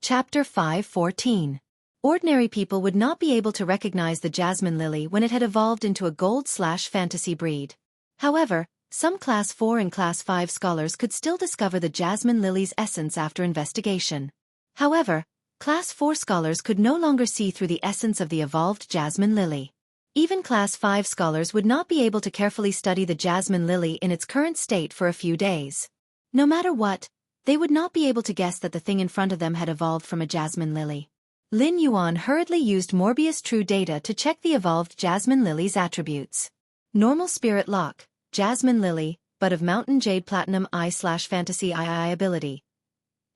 Chapter 5:14. Ordinary people would not be able to recognize the jasmine lily when it had evolved into a gold/fantasy breed. However, some Class 4 and Class 5 scholars could still discover the jasmine lily's essence after investigation. However, Class 4 scholars could no longer see through the essence of the evolved jasmine lily. Even Class 5 scholars would not be able to carefully study the jasmine lily in its current state for a few days. No matter what, they would not be able to guess that the thing in front of them had evolved from a jasmine lily. Lin Yuan hurriedly used Morbius True Data to check the evolved jasmine lily's attributes. Normal Spirit Lock, Jasmine Lily, Bud of Mountain Jade Platinum I/Fantasy II ability.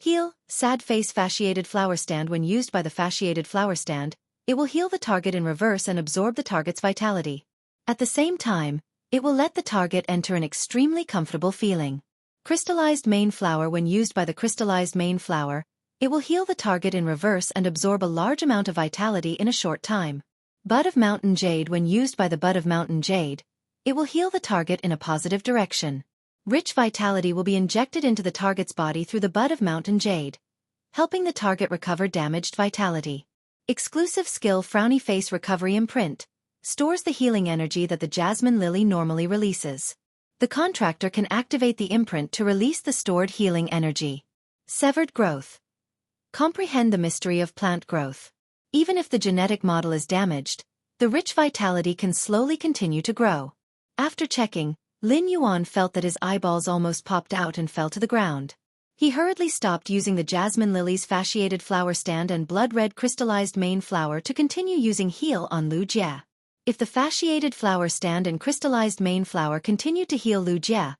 Heal, Sad Face Fasciated Flower Stand. When used by the fasciated flower stand, it will heal the target in reverse and absorb the target's vitality. At the same time, it will let the target enter an extremely comfortable feeling. Crystallized Main Flower. When used by the crystallized main flower, it will heal the target in reverse and absorb a large amount of vitality in a short time. Bud of Mountain Jade. When used by the Bud of Mountain Jade, it will heal the target in a positive direction. Rich vitality will be injected into the target's body through the Bud of Mountain Jade, helping the target recover damaged vitality. Exclusive skill Frowny Face Recovery Imprint stores the healing energy that the jasmine lily normally releases. The contractor can activate the imprint to release the stored healing energy. Severed Growth. Comprehend the mystery of plant growth. Even if the genetic model is damaged, the rich vitality can slowly continue to grow. After checking, Lin Yuan felt that his eyeballs almost popped out and fell to the ground. He hurriedly stopped using the jasmine lily's fasciated flower stand and blood-red crystallized main flower to continue using heal on Lu Jie. If the fasciated flower stand and crystallized main flower continued to heal Lu Jie,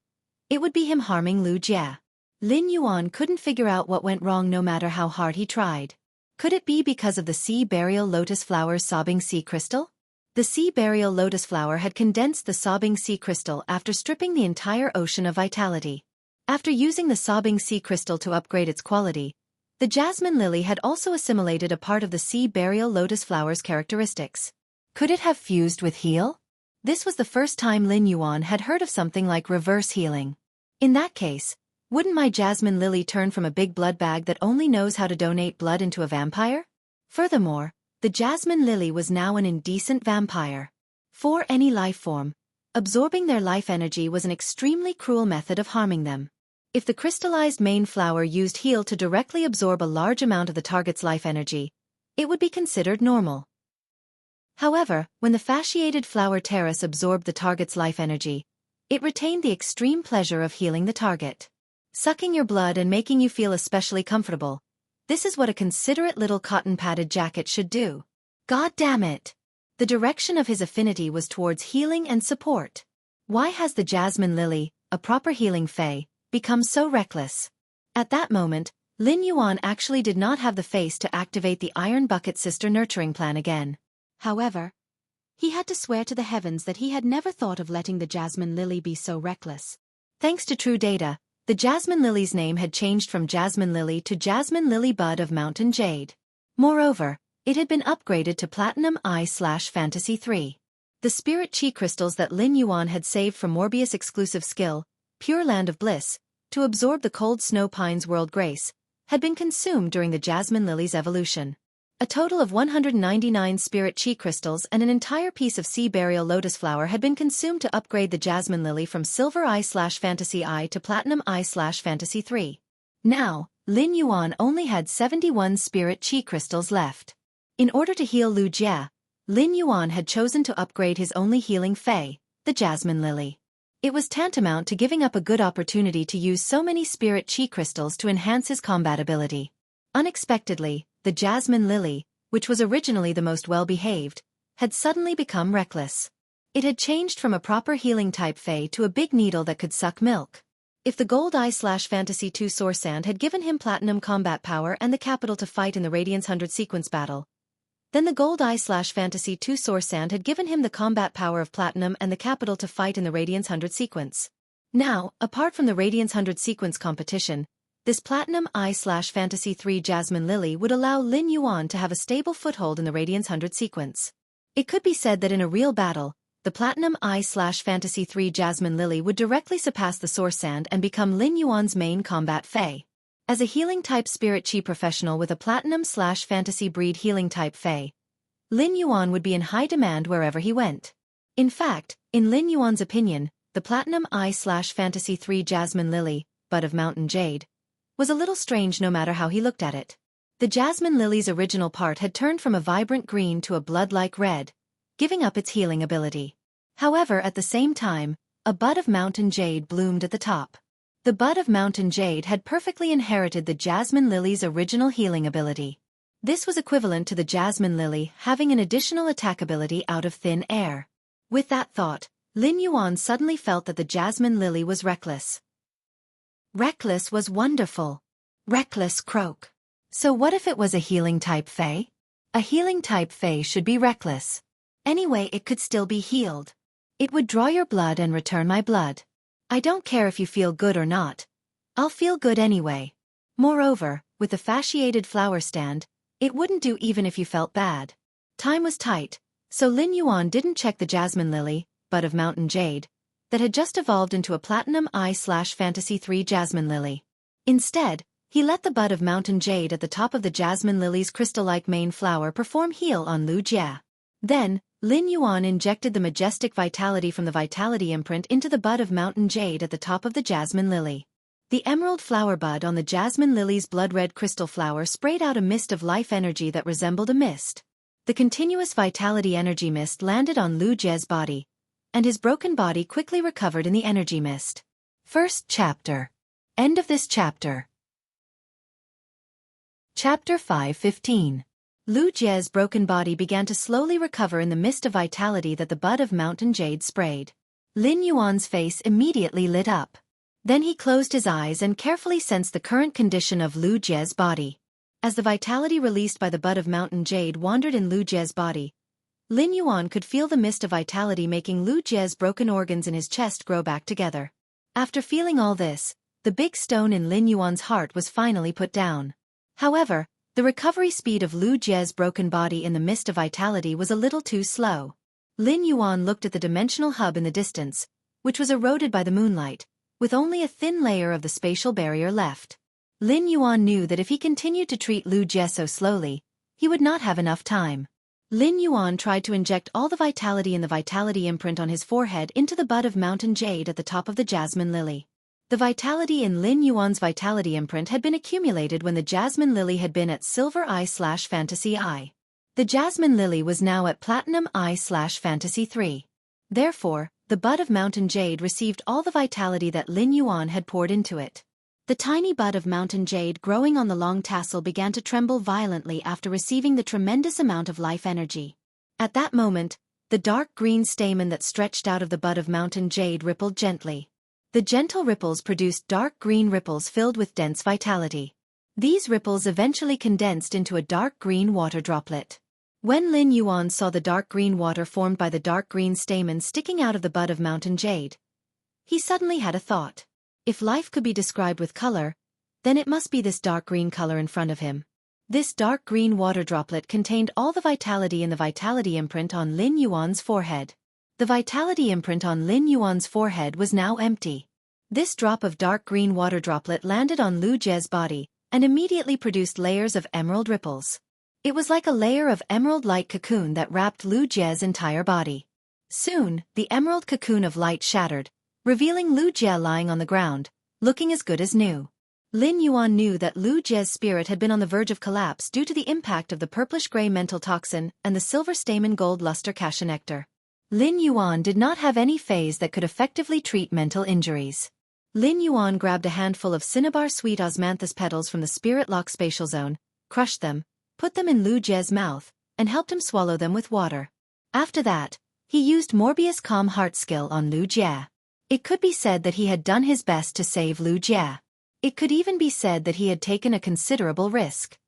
it would be him harming Lu Jie. Lin Yuan couldn't figure out what went wrong no matter how hard he tried. Could it be because of the sea burial lotus flower's sobbing sea crystal? The sea burial lotus flower had condensed the sobbing sea crystal after stripping the entire ocean of vitality. After using the sobbing sea crystal to upgrade its quality, the jasmine lily had also assimilated a part of the sea burial lotus flower's characteristics. Could it have fused with heal? This was the first time Lin Yuan had heard of something like reverse healing. In that case, wouldn't my jasmine lily turn from a big blood bag that only knows how to donate blood into a vampire? Furthermore, the jasmine lily was now an indecent vampire. For any life form, absorbing their life energy was an extremely cruel method of harming them. If the crystallized main flower used heal to directly absorb a large amount of the target's life energy, it would be considered normal. However, when the fasciated flower terrace absorbed the target's life energy, it retained the extreme pleasure of healing the target. Sucking your blood and making you feel especially comfortable. This is what a considerate little cotton-padded jacket should do. God damn it! The direction of his affinity was towards healing and support. Why has the jasmine lily, a proper healing fae, become so reckless? At that moment, Lin Yuan actually did not have the face to activate the Iron Bucket Sister nurturing plan again. However, he had to swear to the heavens that he had never thought of letting the jasmine lily be so reckless. Thanks to True Data, the jasmine lily's name had changed from Jasmine Lily to Jasmine Lily Bud of Mountain Jade. Moreover, it had been upgraded to Platinum I/Fantasy III. The spirit chi crystals that Lin Yuan had saved from Morbius' exclusive skill, Pure Land of Bliss, to absorb the cold snow pine's world grace, had been consumed during the jasmine lily's evolution. A total of 199 spirit chi crystals and an entire piece of sea burial lotus flower had been consumed to upgrade the jasmine lily from Silver I/Fantasy I to Platinum I/Fantasy III. Now, Lin Yuan only had 71 spirit chi crystals left. In order to heal Lu Jie, Lin Yuan had chosen to upgrade his only healing fae, the jasmine lily. It was tantamount to giving up a good opportunity to use so many spirit chi crystals to enhance his combat ability. Unexpectedly, the jasmine lily, which was originally the most well-behaved, had suddenly become reckless. It had changed from a proper healing type fae to a big needle that could suck milk. If the Gold I/Fantasy II Source Sand had given him platinum combat power and the capital to fight in the Radiance 100 sequence battle, then the Gold I/Fantasy II Source Sand had given him the combat power of platinum and the capital to fight in the Radiance 100 sequence. Now, apart from the Radiance 100 sequence competition, this Platinum I/Fantasy III Jasmine Lily would allow Lin Yuan to have a stable foothold in the Radiance 100 sequence. It could be said that in a real battle, the Platinum I/Fantasy III Jasmine Lily would directly surpass the Source Sand and become Lin Yuan's main combat fae. As a healing-type spirit chi professional with a platinum/fantasy breed healing-type fae, Lin Yuan would be in high demand wherever he went. In fact, in Lin Yuan's opinion, the Platinum I/Fantasy 3 Jasmine Lily, bud of Mountain Jade, was a little strange no matter how he looked at it. The Jasmine Lily's original part had turned from a vibrant green to a blood-like red, giving up its healing ability. However, at the same time, a bud of Mountain Jade bloomed at the top. The bud of Mountain Jade had perfectly inherited the Jasmine Lily's original healing ability. This was equivalent to the Jasmine Lily having an additional attack ability out of thin air. With that thought, Lin Yuan suddenly felt that the Jasmine Lily was reckless. Reckless was wonderful. Reckless croak. So what if it was a healing-type fae? A healing-type fae should be reckless. Anyway, it could still be healed. It would draw your blood and return my blood. I don't care if you feel good or not. I'll feel good anyway. Moreover, with the fasciated flower stand, it wouldn't do even if you felt bad. Time was tight, so Lin Yuan didn't check the Jasmine Lily, bud of Mountain Jade, that had just evolved into a Platinum I/Fantasy 3 Jasmine Lily. Instead, he let the bud of Mountain Jade at the top of the Jasmine Lily's crystal-like main flower perform heal on Lu Jie. Then, Lin Yuan injected the majestic vitality from the vitality imprint into the bud of Mountain Jade at the top of the Jasmine Lily. The emerald flower bud on the Jasmine Lily's blood-red crystal flower sprayed out a mist of life energy that resembled a mist. The continuous vitality energy mist landed on Lu Jie's body, and his broken body quickly recovered in the energy mist. First chapter. End of this chapter. Chapter 5:15. Lu Jie's broken body began to slowly recover in the mist of vitality that the bud of Mountain Jade sprayed. Lin Yuan's face immediately lit up. Then he closed his eyes and carefully sensed the current condition of Lu Jie's body. As the vitality released by the bud of Mountain Jade wandered in Lu Jie's body, Lin Yuan could feel the mist of vitality making Lu Jie's broken organs in his chest grow back together. After feeling all this, the big stone in Lin Yuan's heart was finally put down. However, the recovery speed of Lu Jie's broken body in the mist of vitality was a little too slow. Lin Yuan looked at the dimensional hub in the distance, which was eroded by the moonlight, with only a thin layer of the spatial barrier left. Lin Yuan knew that if he continued to treat Lu Jie so slowly, he would not have enough time. Lin Yuan tried to inject all the vitality in the vitality imprint on his forehead into the bud of Mountain Jade at the top of the Jasmine Lily. The vitality in Lin Yuan's vitality imprint had been accumulated when the Jasmine Lily had been at Silver I/Fantasy I. The Jasmine Lily was now at Platinum I/Fantasy 3. Therefore, the bud of Mountain Jade received all the vitality that Lin Yuan had poured into it. The tiny bud of Mountain Jade growing on the long tassel began to tremble violently after receiving the tremendous amount of life energy. At that moment, the dark green stamen that stretched out of the bud of Mountain Jade rippled gently. The gentle ripples produced dark green ripples filled with dense vitality. These ripples eventually condensed into a dark green water droplet. When Lin Yuan saw the dark green water formed by the dark green stamen sticking out of the bud of Mountain Jade, he suddenly had a thought. If life could be described with color, then it must be this dark green color in front of him. This dark green water droplet contained all the vitality in the vitality imprint on Lin Yuan's forehead. The vitality imprint on Lin Yuan's forehead was now empty. This drop of dark green water droplet landed on Lu Jie's body, and immediately produced layers of emerald ripples. It was like a layer of emerald-like cocoon that wrapped Lu Jie's entire body. Soon, the emerald cocoon of light shattered, revealing Lu Jie lying on the ground, looking as good as new. Lin Yuan knew that Lu Jie's spirit had been on the verge of collapse due to the impact of the purplish-gray mental toxin and the silver stamen gold luster cassia nectar. Lin Yuan did not have any phase that could effectively treat mental injuries. Lin Yuan grabbed a handful of cinnabar sweet osmanthus petals from the spirit lock spatial zone, crushed them, put them in Lu Jie's mouth, and helped him swallow them with water. After that, he used Morbius Calm Heart skill on Lu Jie. It could be said that he had done his best to save Lu Jie. It could even be said that he had taken a considerable risk.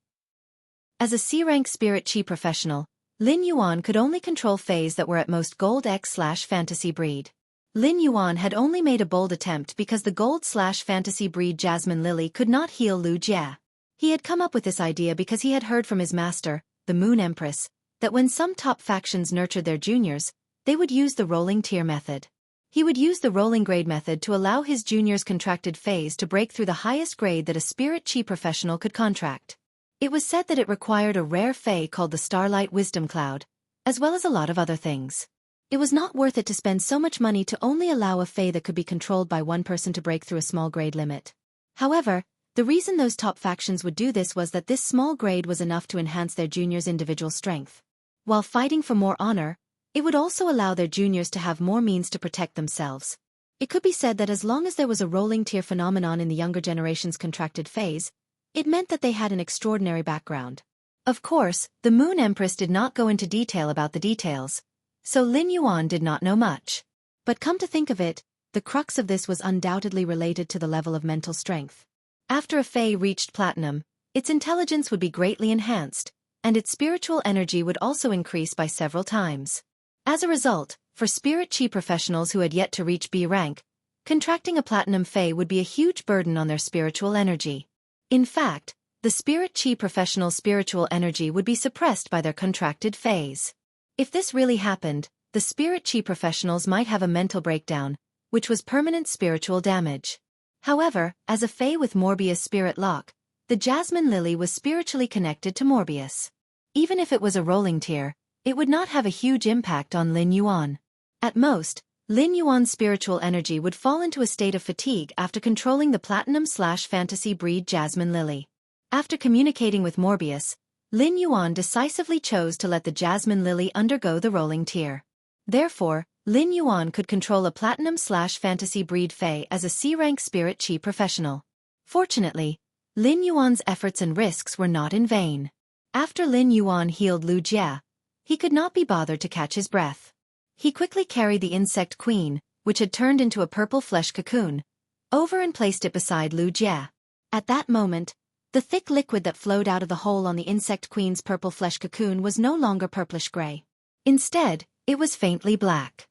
As a C-rank spirit chi professional, Lin Yuan could only control phase that were at most Gold X/Fantasy breed. Lin Yuan had only made a bold attempt because the Gold/Fantasy breed Jasmine Lily could not heal Lu Jie. He had come up with this idea because he had heard from his master, the Moon Empress, that when some top factions nurtured their juniors, they would use the rolling tier method. He would use the rolling grade method to allow his junior's contracted phase to break through the highest grade that a spirit chi professional could contract. It was said that it required a rare fae called the Starlight Wisdom Cloud, as well as a lot of other things. It was not worth it to spend so much money to only allow a fae that could be controlled by one person to break through a small grade limit. However, the reason those top factions would do this was that this small grade was enough to enhance their juniors' individual strength. While fighting for more honor, it would also allow their juniors to have more means to protect themselves. It could be said that as long as there was a rolling tier phenomenon in the younger generation's contracted phase, it meant that they had an extraordinary background. Of course, the Moon Empress did not go into detail about the details, so Lin Yuan did not know much. But come to think of it, the crux of this was undoubtedly related to the level of mental strength. After a fae reached platinum, its intelligence would be greatly enhanced, and its spiritual energy would also increase by several times. As a result, for spirit chi professionals who had yet to reach B rank, contracting a platinum fae would be a huge burden on their spiritual energy. In fact, the spirit chi professional's spiritual energy would be suppressed by their contracted phase. If this really happened, the spirit chi professionals might have a mental breakdown, which was permanent spiritual damage. However, as a fae with Morbius spirit lock, the Jasmine Lily was spiritually connected to Morbius. Even if it was a rolling tier, it would not have a huge impact on Lin Yuan. At most, Lin Yuan's spiritual energy would fall into a state of fatigue after controlling the platinum/fantasy breed Jasmine Lily. After communicating with Morbius, Lin Yuan decisively chose to let the Jasmine Lily undergo the rolling tier. Therefore, Lin Yuan could control a platinum/fantasy breed fae as a C-rank spirit chi professional. Fortunately, Lin Yuan's efforts and risks were not in vain. After Lin Yuan healed Lu Jie, he could not be bothered to catch his breath. He quickly carried the insect queen, which had turned into a purple flesh cocoon, over and placed it beside Lu Jie. At that moment, the thick liquid that flowed out of the hole on the insect queen's purple flesh cocoon was no longer purplish-gray. Instead, it was faintly black.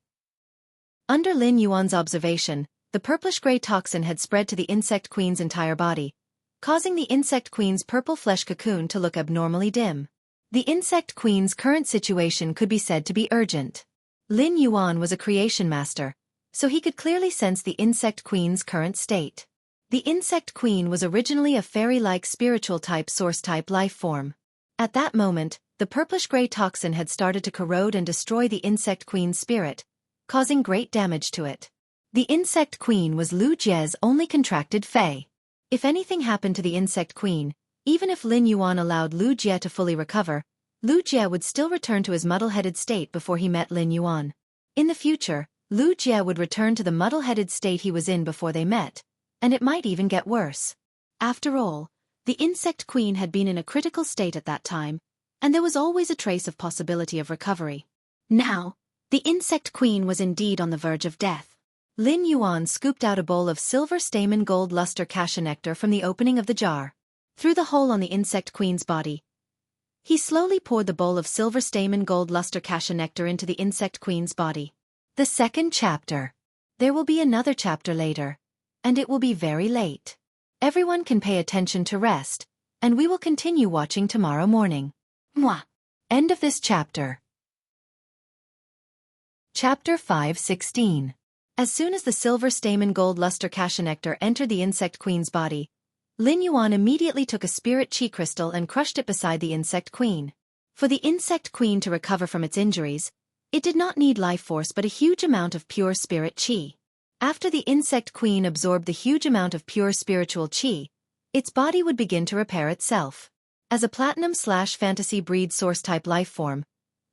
Under Lin Yuan's observation, the purplish-gray toxin had spread to the insect queen's entire body, causing the insect queen's purple flesh cocoon to look abnormally dim. The insect queen's current situation could be said to be urgent. Lin Yuan was a creation master, so he could clearly sense the insect queen's current state. The insect queen was originally a fairy-like spiritual-type source-type life form. At that moment, the purplish-gray toxin had started to corrode and destroy the insect queen's spirit, causing great damage to it. The insect queen was Lu Jie's only contracted fae. If anything happened to the insect queen, even if Lin Yuan allowed Lu Jie to fully recover, Lu Jie would still return to his muddle-headed state before he met Lin Yuan. In the future, Lu Jie would return to the muddle-headed state he was in before they met, and it might even get worse. After all, the insect queen had been in a critical state at that time, and there was always a trace of possibility of recovery. Now, the insect queen was indeed on the verge of death. Lin Yuan scooped out a bowl of silver stamen gold luster cassia nectar from the opening of the jar. Through the hole on the insect queen's body, he slowly poured the bowl of silver stamen gold luster cassia nectar into the insect queen's body. The second chapter. There will be another chapter later, and it will be very late. Everyone can pay attention to rest, and we will continue watching tomorrow morning. Mwah. End of this chapter. Chapter 5:16. As soon as the silver stamen gold luster cassia nectar entered the insect queen's body, Lin Yuan immediately took a spirit chi crystal and crushed it beside the insect queen. For the insect queen to recover from its injuries, it did not need life force but a huge amount of pure spirit chi. After the insect queen absorbed the huge amount of pure spiritual chi, its body would begin to repair itself. As a platinum/fantasy breed source-type life form,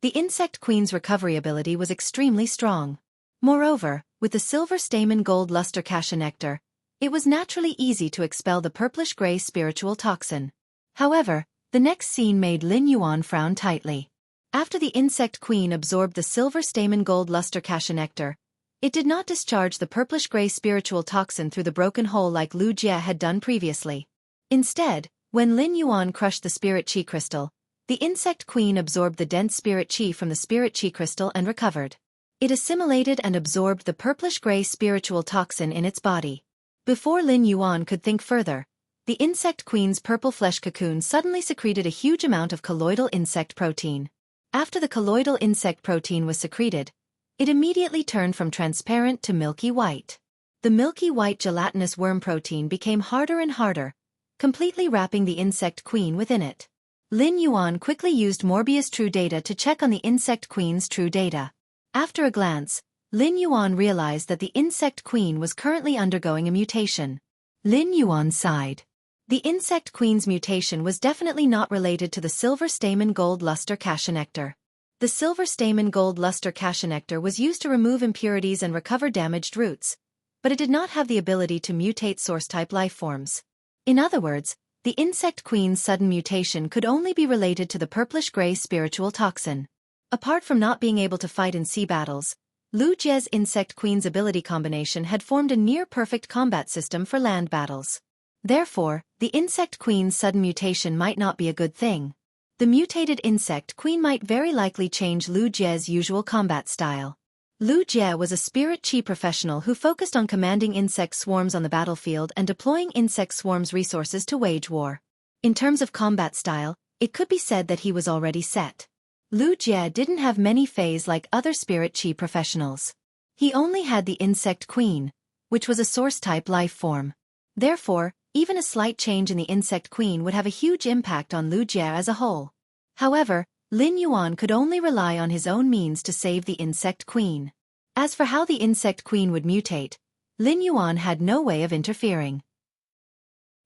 the insect queen's recovery ability was extremely strong. Moreover, with the silver stamen gold luster cassia nectar, it was naturally easy to expel the purplish-gray spiritual toxin. However, the next scene made Lin Yuan frown tightly. After the insect queen absorbed the silver stamen gold luster cassia nectar, it did not discharge the purplish-gray spiritual toxin through the broken hole like Lu Jie had done previously. Instead, when Lin Yuan crushed the spirit chi crystal, the insect queen absorbed the dense spirit chi from the spirit chi crystal and recovered. It assimilated and absorbed the purplish-gray spiritual toxin in its body. Before Lin Yuan could think further, the insect queen's purple flesh cocoon suddenly secreted a huge amount of colloidal insect protein. After the colloidal insect protein was secreted, It immediately turned from transparent to milky white. The milky white gelatinous worm protein became harder and harder, completely wrapping the insect queen within it. Lin Yuan quickly used Morbius True Data to check on the insect queen's true data. After a glance, Lin Yuan realized that the insect queen was currently undergoing a mutation. Lin Yuan sighed. The insect queen's mutation was definitely not related to the silver stamen gold luster cachenectar. The silver stamen gold luster cachenectar was used to remove impurities and recover damaged roots, but it did not have the ability to mutate source-type lifeforms. In other words, the insect queen's sudden mutation could only be related to the purplish-gray spiritual toxin. Apart from not being able to fight in sea battles, Lu Jie's insect queen's ability combination had formed a near-perfect combat system for land battles. Therefore, the insect queen's sudden mutation might not be a good thing. The mutated insect queen might very likely change Lu Jie's usual combat style. Lu Jie was a spirit chi professional who focused on commanding insect swarms on the battlefield and deploying insect swarms' resources to wage war. In terms of combat style, it could be said that he was already set. Lu Jie didn't have many phases like other spirit chi professionals. He only had the insect queen, which was a source-type life form. Therefore, even a slight change in the insect queen would have a huge impact on Lu Jie as a whole. However, Lin Yuan could only rely on his own means to save the insect queen. As for how the insect queen would mutate, Lin Yuan had no way of interfering.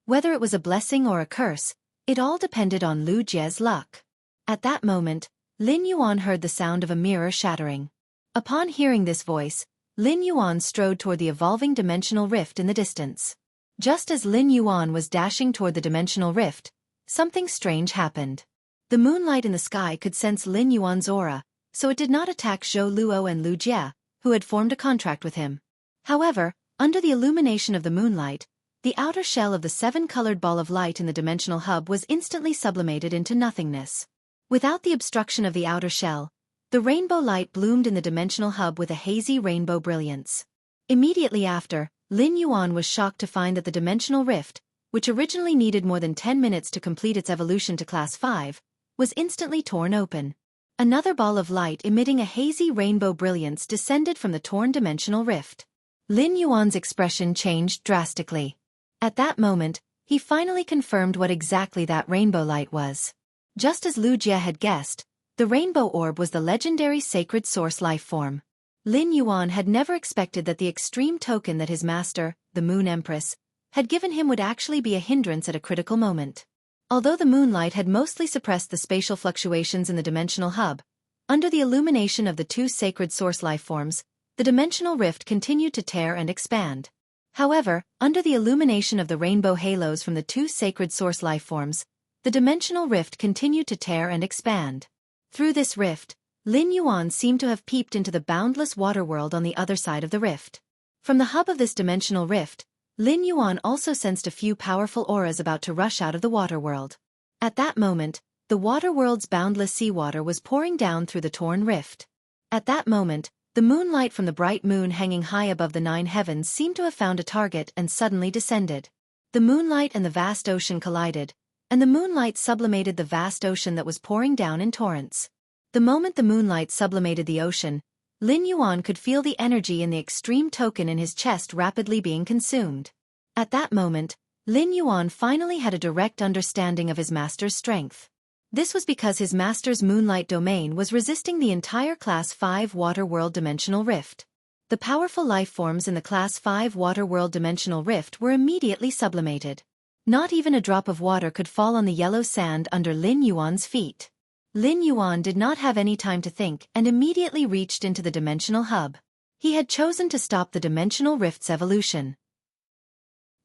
Whether it was a blessing or a curse, it all depended on Lu Jie's luck. At that moment, Lin Yuan heard the sound of a mirror shattering. Upon hearing this voice, Lin Yuan strode toward the evolving dimensional rift in the distance. Just as Lin Yuan was dashing toward the dimensional rift, something strange happened. The moonlight in the sky could sense Lin Yuan's aura, so it did not attack Zhou Luo and Lu Jie, who had formed a contract with him. However, under the illumination of the moonlight, the outer shell of the seven-colored ball of light in the dimensional hub was instantly sublimated into nothingness. Without the obstruction of the outer shell, the rainbow light bloomed in the dimensional hub with a hazy rainbow brilliance. Immediately after, Lin Yuan was shocked to find that the dimensional rift, which originally needed more than 10 minutes to complete its evolution to Class 5, was instantly torn open. Another ball of light emitting a hazy rainbow brilliance descended from the torn dimensional rift. Lin Yuan's expression changed drastically. At that moment, he finally confirmed what exactly that rainbow light was. Just as Lu Jie had guessed, the rainbow orb was the legendary sacred source life form. Lin Yuan had never expected that the extreme token that his master, the Moon Empress, had given him would actually be a hindrance at a critical moment. Although the moonlight had mostly suppressed the spatial fluctuations in the dimensional hub, under the illumination of the two sacred source lifeforms, the dimensional rift continued to tear and expand. However, under the illumination of the rainbow halos from the two sacred source lifeforms, the dimensional rift continued to tear and expand. Through this rift, Lin Yuan seemed to have peeped into the boundless water world on the other side of the rift. From the hub of this dimensional rift, Lin Yuan also sensed a few powerful auras about to rush out of the water world. At that moment, the water world's boundless seawater was pouring down through the torn rift. At that moment, the moonlight from the bright moon hanging high above the 9 heavens seemed to have found a target and suddenly descended. The moonlight and the vast ocean collided, and the moonlight sublimated the vast ocean that was pouring down in torrents. The moment the moonlight sublimated the ocean, Lin Yuan could feel the energy in the extreme token in his chest rapidly being consumed. At that moment, Lin Yuan finally had a direct understanding of his master's strength. This was because his master's moonlight domain was resisting the entire Class 5 water world dimensional rift. The powerful life forms in the Class 5 water world dimensional rift were immediately sublimated. Not even a drop of water could fall on the yellow sand under Lin Yuan's feet. Lin Yuan did not have any time to think and immediately reached into the dimensional hub. He had chosen to stop the dimensional rift's evolution.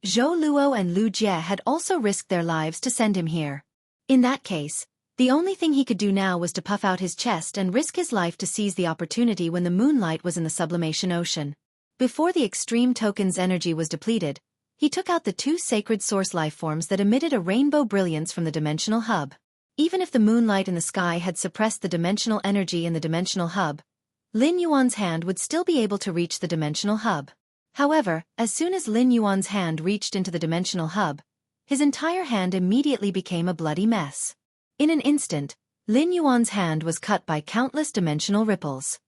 Zhou Luo and Lu Jie had also risked their lives to send him here. In that case, the only thing he could do now was to puff out his chest and risk his life to seize the opportunity when the moonlight was in the sublimation ocean. Before the extreme token's energy was depleted, he took out the two sacred source lifeforms that emitted a rainbow brilliance from the dimensional hub. Even if the moonlight in the sky had suppressed the dimensional energy in the dimensional hub, Lin Yuan's hand would still be able to reach the dimensional hub. However, as soon as Lin Yuan's hand reached into the dimensional hub, his entire hand immediately became a bloody mess. In an instant, Lin Yuan's hand was cut by countless dimensional ripples.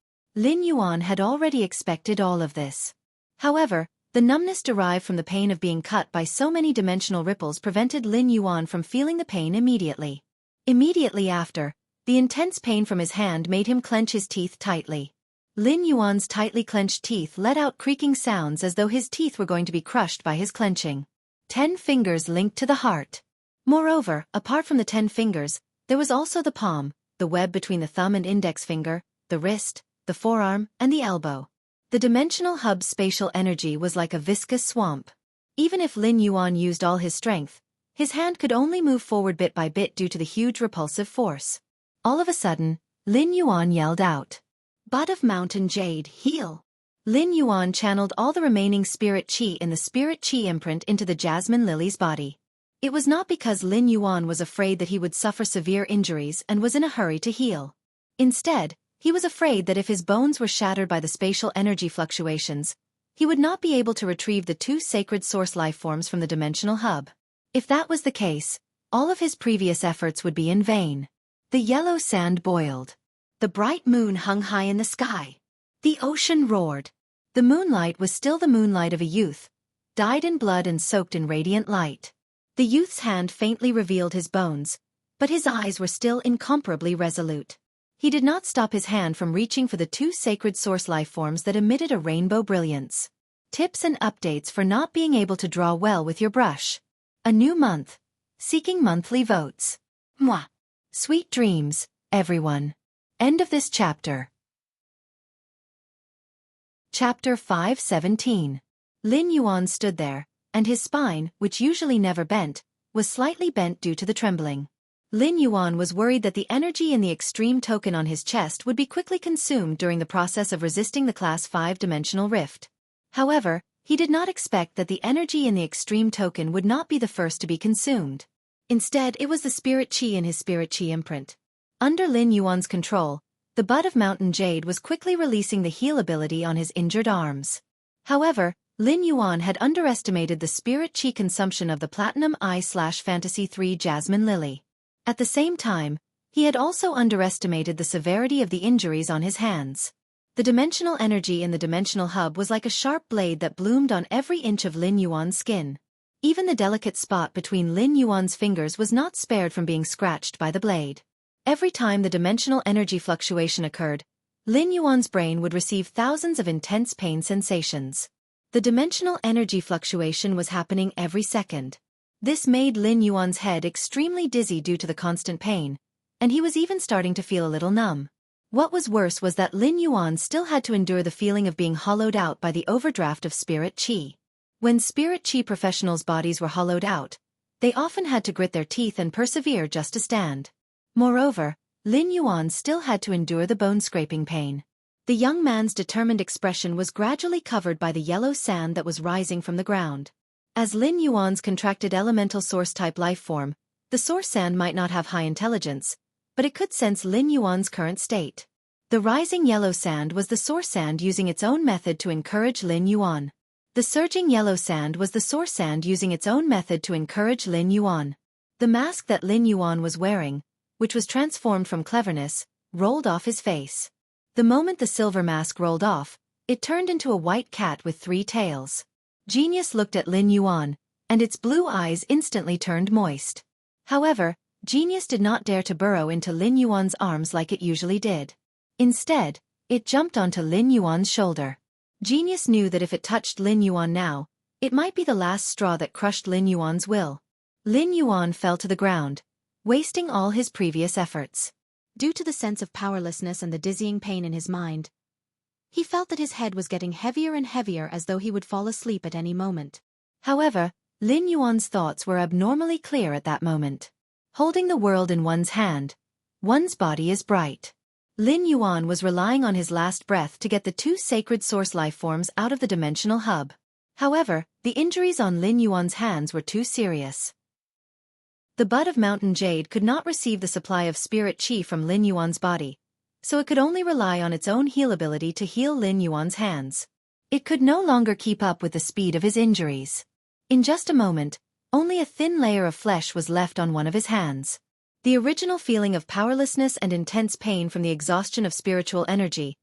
Lin Yuan had already expected all of this. However, the numbness derived from the pain of being cut by so many dimensional ripples prevented Lin Yuan from feeling the pain immediately. Immediately after, the intense pain from his hand made him clench his teeth tightly. Lin Yuan's tightly clenched teeth let out creaking sounds as though his teeth were going to be crushed by his clenching. 10 fingers linked to the heart. Moreover, apart from the 10 fingers, there was also the palm, the web between the thumb and index finger, the wrist, the forearm, and the elbow. The dimensional hub's spatial energy was like a viscous swamp. Even if Lin Yuan used all his strength, his hand could only move forward bit by bit due to the huge repulsive force. All of a sudden, Lin Yuan yelled out, "Bud of Mountain Jade, heal!" Lin Yuan channeled all the remaining spirit chi in the spirit chi imprint into the jasmine lily's body. It was not because Lin Yuan was afraid that he would suffer severe injuries and was in a hurry to heal. Instead, he was afraid that if his bones were shattered by the spatial energy fluctuations, he would not be able to retrieve the 2 sacred source lifeforms from the dimensional hub. If that was the case, all of his previous efforts would be in vain. The yellow sand boiled. The bright moon hung high in the sky. The ocean roared. The moonlight was still the moonlight of a youth, dyed in blood and soaked in radiant light. The youth's hand faintly revealed his bones, but his eyes were still incomparably resolute. He did not stop his hand from reaching for the 2 sacred source lifeforms that emitted a rainbow brilliance. Tips and updates for not being able to draw well with your brush. A new month. Seeking monthly votes. Mwah. Sweet dreams, everyone. End of this chapter. Chapter 517. Lin Yuan stood there, and his spine, which usually never bent, was slightly bent due to the trembling. Lin Yuan was worried that the energy in the extreme token on his chest would be quickly consumed during the process of resisting the Class 5 dimensional rift. However, he did not expect that the energy in the extreme token would not be the first to be consumed. Instead, it was the spirit chi in his spirit chi imprint. Under Lin Yuan's control, the Bud of Mountain Jade was quickly releasing the heal ability on his injured arms. However, Lin Yuan had underestimated the spirit chi consumption of the Platinum I/Fantasy 3 Jasmine Lily. At the same time, he had also underestimated the severity of the injuries on his hands. The dimensional energy in the dimensional hub was like a sharp blade that bloomed on every inch of Lin Yuan's skin. Even the delicate spot between Lin Yuan's fingers was not spared from being scratched by the blade. Every time the dimensional energy fluctuation occurred, Lin Yuan's brain would receive thousands of intense pain sensations. The dimensional energy fluctuation was happening every second. This made Lin Yuan's head extremely dizzy due to the constant pain, and he was even starting to feel a little numb. What was worse was that Lin Yuan still had to endure the feeling of being hollowed out by the overdraft of spirit chi. When spirit chi professionals' bodies were hollowed out, they often had to grit their teeth and persevere just to stand. Moreover, Lin Yuan still had to endure the bone-scraping pain. The young man's determined expression was gradually covered by the yellow sand that was rising from the ground. As Lin Yuan's contracted elemental source-type life form, the source sand might not have high intelligence, but it could sense Lin Yuan's current state. The rising yellow sand was the source sand using its own method to encourage Lin Yuan. The surging yellow sand was the source sand using its own method to encourage Lin Yuan. The mask that Lin Yuan was wearing, which was transformed from cleverness, rolled off his face. The moment the silver mask rolled off, it turned into a white cat with 3 tails. Genius looked at Lin Yuan, and its blue eyes instantly turned moist. However, Genius did not dare to burrow into Lin Yuan's arms like it usually did. Instead, it jumped onto Lin Yuan's shoulder. Genius knew that if it touched Lin Yuan now, it might be the last straw that crushed Lin Yuan's will. Lin Yuan fell to the ground, wasting all his previous efforts. Due to the sense of powerlessness and the dizzying pain in his mind, he felt that his head was getting heavier and heavier as though he would fall asleep at any moment. However, Lin Yuan's thoughts were abnormally clear at that moment. Holding the world in one's hand, one's body is bright. Lin Yuan was relying on his last breath to get the 2 sacred source lifeforms out of the dimensional hub. However, the injuries on Lin Yuan's hands were too serious. The Bud of Mountain Jade could not receive the supply of spirit chi from Lin Yuan's body, so it could only rely on its own heal ability to heal Lin Yuan's hands. It could no longer keep up with the speed of his injuries. In just a moment, only a thin layer of flesh was left on one of his hands. The original feeling of powerlessness and intense pain from the exhaustion of spiritual energy,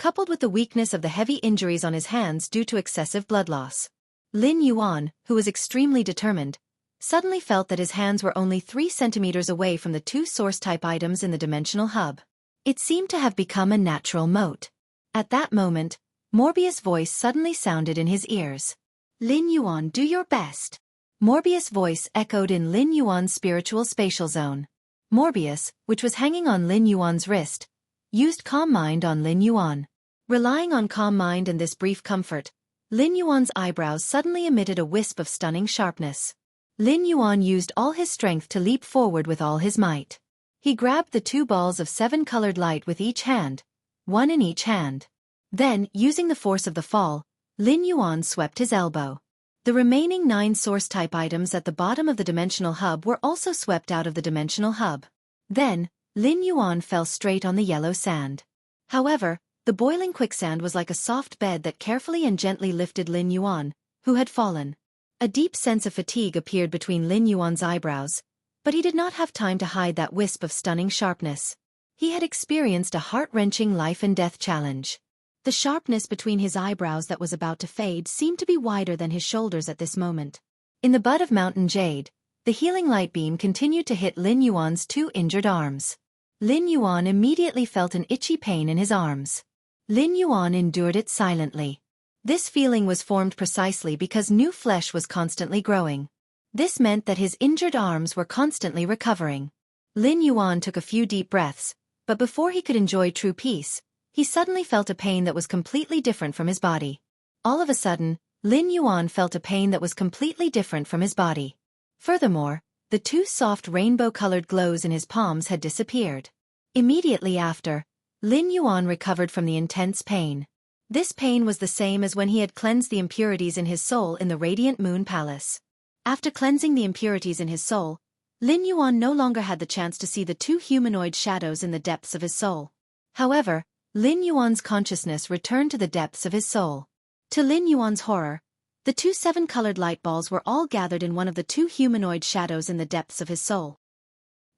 coupled with the weakness of the heavy injuries on his hands due to excessive blood loss. Lin Yuan, who was extremely determined, suddenly felt that his hands were only 3 centimeters away from the 2 source-type items in the dimensional hub. It seemed to have become a natural moat. At that moment, Morbius' voice suddenly sounded in his ears. Lin Yuan, do your best. Morbius' voice echoed in Lin Yuan's spiritual spatial zone. Morbius, which was hanging on Lin Yuan's wrist, used Calm Mind on Lin Yuan. Relying on Calm Mind and this brief comfort, Lin Yuan's eyebrows suddenly emitted a wisp of stunning sharpness. Lin Yuan used all his strength to leap forward with all his might. He grabbed the 2 balls of 7-colored light with each hand, 1 in each hand. Then, using the force of the fall, Lin Yuan swept his elbow. The remaining 9 source-type items at the bottom of the dimensional hub were also swept out of the dimensional hub. Then, Lin Yuan fell straight on the yellow sand. However, the boiling quicksand was like a soft bed that carefully and gently lifted Lin Yuan, who had fallen. A deep sense of fatigue appeared between Lin Yuan's eyebrows, but he did not have time to hide that wisp of stunning sharpness. He had experienced a heart-wrenching life-and-death challenge. The sharpness between his eyebrows that was about to fade seemed to be wider than his shoulders at this moment. In the bud of mountain jade, the healing light beam continued to hit Lin Yuan's 2 injured arms. Lin Yuan immediately felt an itchy pain in his arms. Lin Yuan endured it silently. This feeling was formed precisely because new flesh was constantly growing. This meant that his injured arms were constantly recovering. Lin Yuan took a few deep breaths, but before he could enjoy true peace, he suddenly felt a pain that was completely different from his body. All of a sudden, Lin Yuan felt a pain that was completely different from his body. Furthermore, the 2 soft rainbow-colored glows in his palms had disappeared. Immediately after, Lin Yuan recovered from the intense pain. This pain was the same as when he had cleansed the impurities in his soul in the Radiant Moon Palace. After cleansing the impurities in his soul, Lin Yuan no longer had the chance to see the 2 humanoid shadows in the depths of his soul. However, Lin Yuan's consciousness returned to the depths of his soul. To Lin Yuan's horror, the 2 7-colored light balls were all gathered in one of the 2 humanoid shadows in the depths of his soul.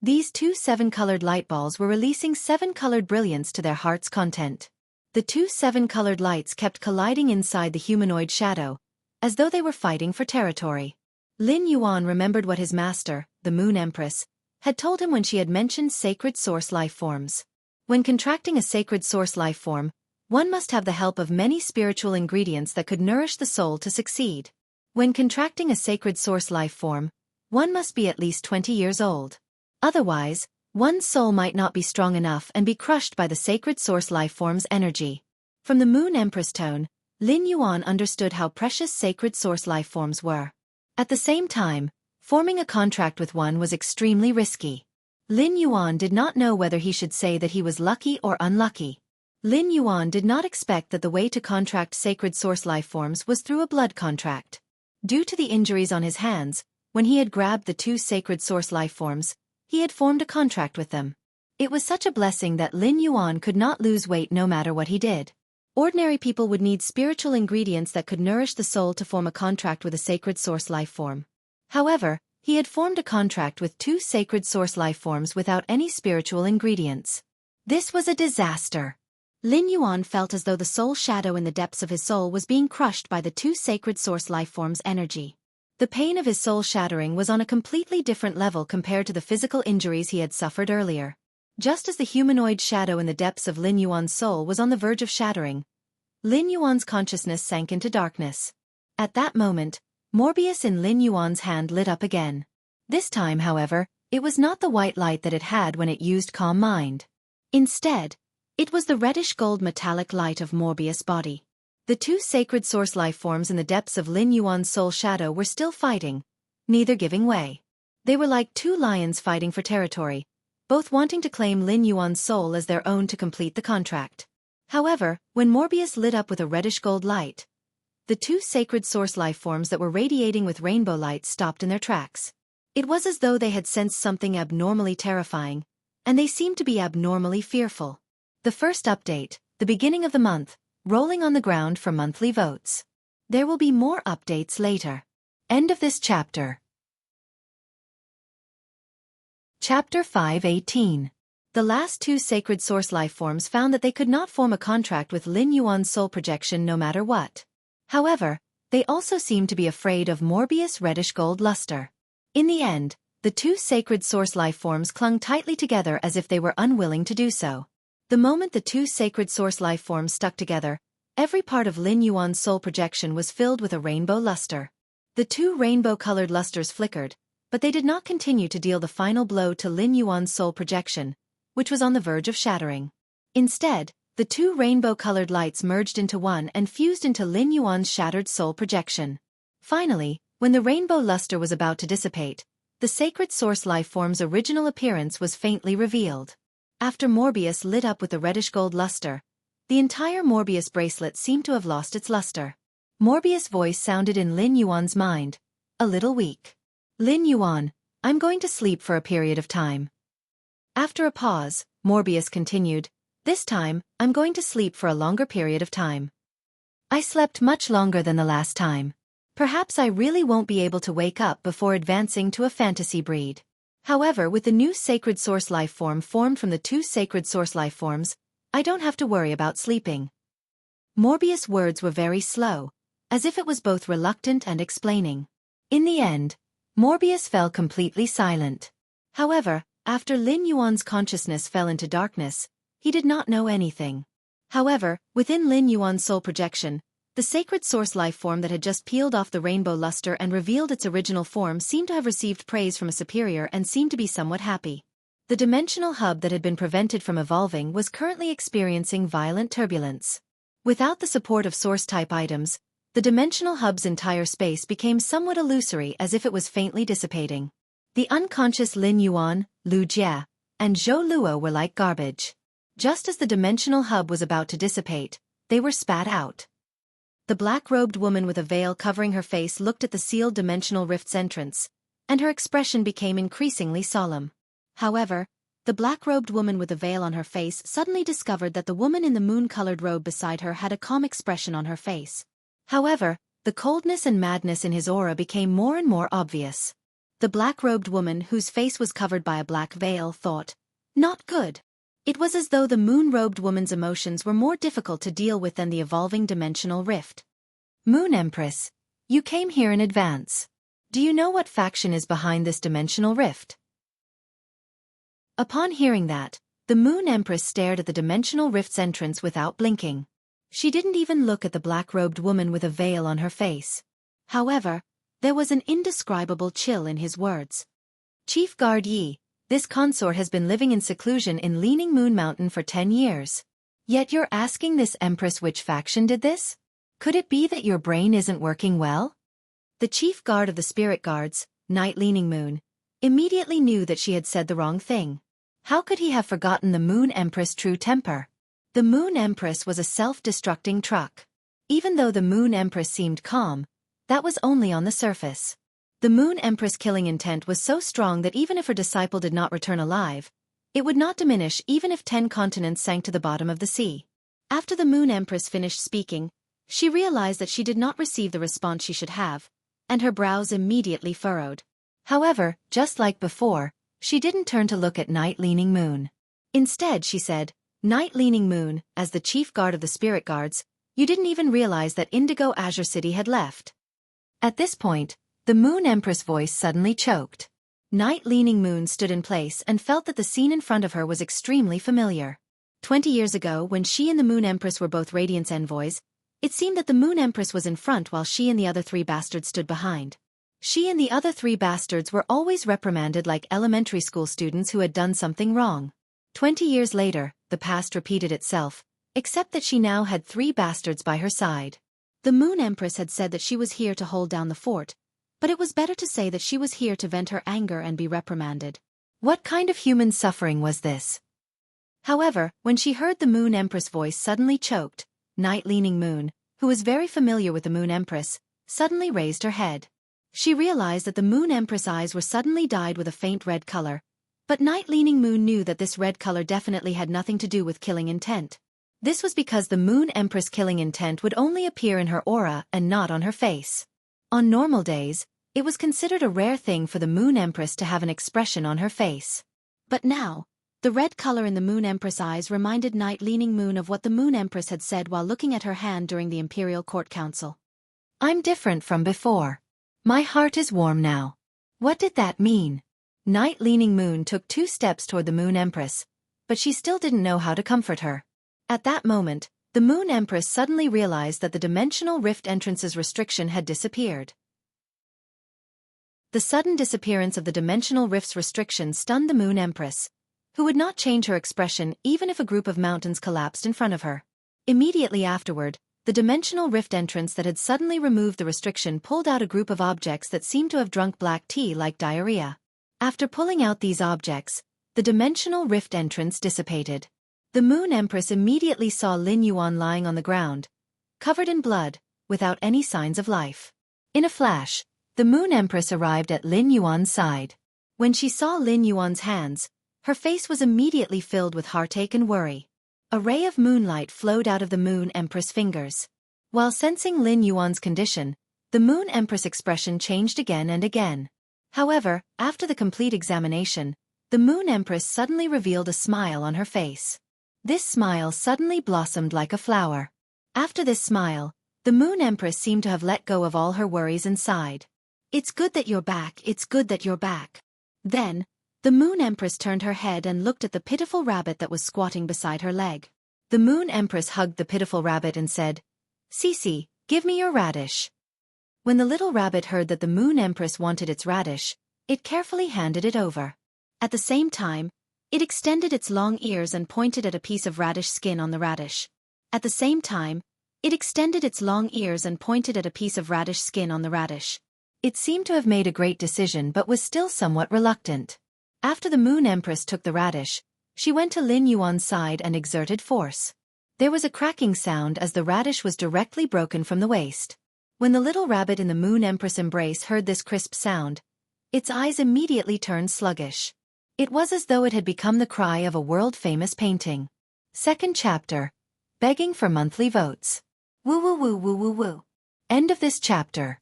These 2 7-colored light balls were releasing 7-colored brilliance to their heart's content. The 2 7-colored lights kept colliding inside the humanoid shadow, as though they were fighting for territory. Lin Yuan remembered what his master, the Moon Empress, had told him when she had mentioned sacred source life forms. When contracting a sacred source life form, one must have the help of many spiritual ingredients that could nourish the soul to succeed. When contracting a sacred source life form, one must be at least 20 years old. Otherwise, one's soul might not be strong enough and be crushed by the sacred source life form's energy. From the Moon Empress tone, Lin Yuan understood how precious sacred source life forms were. At the same time, forming a contract with one was extremely risky. Lin Yuan did not know whether he should say that he was lucky or unlucky. Lin Yuan did not expect that the way to contract sacred source life forms was through a blood contract. Due to the injuries on his hands, when he had grabbed the 2 sacred source life forms, he had formed a contract with them. It was such a blessing that Lin Yuan could not lose weight no matter what he did. Ordinary people would need spiritual ingredients that could nourish the soul to form a contract with a sacred source life form. However, he had formed a contract with 2 sacred source life forms without any spiritual ingredients. This was a disaster. Lin Yuan felt as though the soul shadow in the depths of his soul was being crushed by the 2 sacred source life forms' energy. The pain of his soul shattering was on a completely different level compared to the physical injuries he had suffered earlier. Just as the humanoid shadow in the depths of Lin Yuan's soul was on the verge of shattering, Lin Yuan's consciousness sank into darkness. At that moment, Morbius in Lin Yuan's hand lit up again. This time, however, it was not the white light that it had when it used Calm Mind. Instead, it was the reddish-gold metallic light of Morbius' body. The 2 sacred source life forms in the depths of Lin Yuan's soul shadow were still fighting, neither giving way. They were like 2 lions fighting for territory, both wanting to claim Lin Yuan's soul as their own to complete the contract. However, when Morbius lit up with a reddish-gold light, the 2 sacred source life forms that were radiating with rainbow light stopped in their tracks. It was as though they had sensed something abnormally terrifying, and they seemed to be abnormally fearful. The first update, the beginning of the month, rolling on the ground for monthly votes. There will be more updates later. End of this chapter. Chapter 5:18. The last two sacred source lifeforms found that they could not form a contract with Lin Yuan's soul projection no matter what. However, they also seemed to be afraid of Morbius' reddish-gold luster. In the end, the two sacred source lifeforms clung tightly together as if they were unwilling to do so. The moment the two sacred source lifeforms stuck together, every part of Lin Yuan's soul projection was filled with a rainbow luster. The two rainbow-colored lusters flickered, but they did not continue to deal the final blow to Lin Yuan's soul projection, which was on the verge of shattering. Instead, the two rainbow-colored lights merged into one and fused into Lin Yuan's shattered soul projection. Finally, when the rainbow luster was about to dissipate, the sacred source lifeform's original appearance was faintly revealed. After Morbius lit up with the reddish-gold luster, the entire Morbius bracelet seemed to have lost its luster. Morbius' voice sounded in Lin Yuan's mind, a little weak. Lin Yuan, I'm going to sleep for a period of time. After a pause, Morbius continued, this time, I'm going to sleep for a longer period of time. I slept much longer than the last time. Perhaps I really won't be able to wake up before advancing to a fantasy breed. However, with the new sacred source lifeform formed from the two sacred source lifeforms, I don't have to worry about sleeping. Morbius' words were very slow, as if it was both reluctant and explaining. In the end, Morbius fell completely silent. However, after Lin Yuan's consciousness fell into darkness, he did not know anything. However, within Lin Yuan's soul projection, the sacred source lifeform that had just peeled off the rainbow luster and revealed its original form seemed to have received praise from a superior and seemed to be somewhat happy. The dimensional hub that had been prevented from evolving was currently experiencing violent turbulence. Without the support of source-type items, the dimensional hub's entire space became somewhat illusory as if it was faintly dissipating. The unconscious Lin Yuan, Lu Jie, and Zhou Luo were like garbage. Just as the dimensional hub was about to dissipate, they were spat out. The black-robed woman with a veil covering her face looked at the sealed dimensional rift's entrance, and her expression became increasingly solemn. However, the black-robed woman with the veil on her face suddenly discovered that the woman in the moon-colored robe beside her had a calm expression on her face. However, the coldness and madness in his aura became more and more obvious. The black-robed woman, whose face was covered by a black veil, thought, "Not good." It was as though the moon-robed woman's emotions were more difficult to deal with than the evolving dimensional rift. Moon Empress, you came here in advance. Do you know what faction is behind this dimensional rift? Upon hearing that, the Moon Empress stared at the dimensional rift's entrance without blinking. She didn't even look at the black-robed woman with a veil on her face. However, there was an indescribable chill in his words. Chief Guard Yi, this consort has been living in seclusion in Leaning Moon Mountain for 10 years. Yet you're asking this Empress which faction did this? Could it be that your brain isn't working well? The chief guard of the spirit guards, Night Leaning Moon, immediately knew that she had said the wrong thing. How could he have forgotten the Moon Empress' true temper? The Moon Empress was a self-destructing truck. Even though the Moon Empress seemed calm, that was only on the surface. The Moon Empress' killing intent was so strong that even if her disciple did not return alive, it would not diminish even if 10 continents sank to the bottom of the sea. After the Moon Empress finished speaking, she realized that she did not receive the response she should have, and her brows immediately furrowed. However, just like before, she didn't turn to look at Night Leaning Moon. Instead, she said, "Night Leaning Moon, as the chief guard of the spirit guards, you didn't even realize that Indigo Azure City had left." At this point, the Moon Empress' voice suddenly choked. Night Leaning Moon stood in place and felt that the scene in front of her was extremely familiar. 20 years ago, when she and the Moon Empress were both Radiance envoys, it seemed that the Moon Empress was in front while she and the other 3 bastards stood behind. She and the other 3 bastards were always reprimanded like elementary school students who had done something wrong. 20 years later, the past repeated itself, except that she now had 3 bastards by her side. The Moon Empress had said that she was here to hold down the fort, but it was better to say that she was here to vent her anger and be reprimanded. What kind of human suffering was this? However, when she heard the Moon Empress' voice suddenly choked, Night Leaning Moon, who was very familiar with the Moon Empress, suddenly raised her head. She realized that the Moon Empress' eyes were suddenly dyed with a faint red color, but Night Leaning Moon knew that this red color definitely had nothing to do with killing intent. This was because the Moon Empress' killing intent would only appear in her aura and not on her face. On normal days, it was considered a rare thing for the Moon Empress to have an expression on her face. But now, The red color in the Moon Empress' eyes reminded Night Leaning Moon of what the Moon Empress had said while looking at her hand during the Imperial Court Council. I'm different from before. My heart is warm now. What did that mean? Night Leaning Moon took 2 steps toward the Moon Empress, but she still didn't know how to comfort her. At that moment, the Moon Empress suddenly realized that the Dimensional Rift entrance's restriction had disappeared. The sudden disappearance of the Dimensional Rift's restriction stunned the Moon Empress, who would not change her expression even if a group of mountains collapsed in front of her. Immediately afterward, the Dimensional Rift entrance that had suddenly removed the restriction pulled out a group of objects that seemed to have drunk black tea like diarrhea. After pulling out these objects, the Dimensional Rift entrance dissipated. The Moon Empress immediately saw Lin Yuan lying on the ground, covered in blood, without any signs of life. In a flash, the Moon Empress arrived at Lin Yuan's side. When she saw Lin Yuan's hands, her face was immediately filled with heartache and worry. A ray of moonlight flowed out of the Moon Empress' fingers. While sensing Lin Yuan's condition, the Moon Empress' expression changed again and again. However, after the complete examination, the Moon Empress suddenly revealed a smile on her face. This smile suddenly blossomed like a flower. After this smile, the Moon Empress seemed to have let go of all her worries and sighed. It's good that you're back, it's good that you're back. Then, the Moon Empress turned her head and looked at the pitiful rabbit that was squatting beside her leg. The Moon Empress hugged the pitiful rabbit and said, "Cece, give me your radish." When the little rabbit heard that the Moon Empress wanted its radish, it carefully handed it over. At the same time, it extended its long ears and pointed at a piece of radish skin on the radish. At the same time, it extended its long ears and pointed at a piece of radish skin on the radish. It seemed to have made a great decision but was still somewhat reluctant. After the Moon Empress took the radish, she went to Lin Yuan's side and exerted force. There was a cracking sound as the radish was directly broken from the waist. When the little rabbit in the Moon Empress' embrace heard this crisp sound, its eyes immediately turned sluggish. It was as though it had become the cry of a world-famous painting. Second chapter. Begging for monthly votes. Woo woo woo woo woo woo. End of this chapter.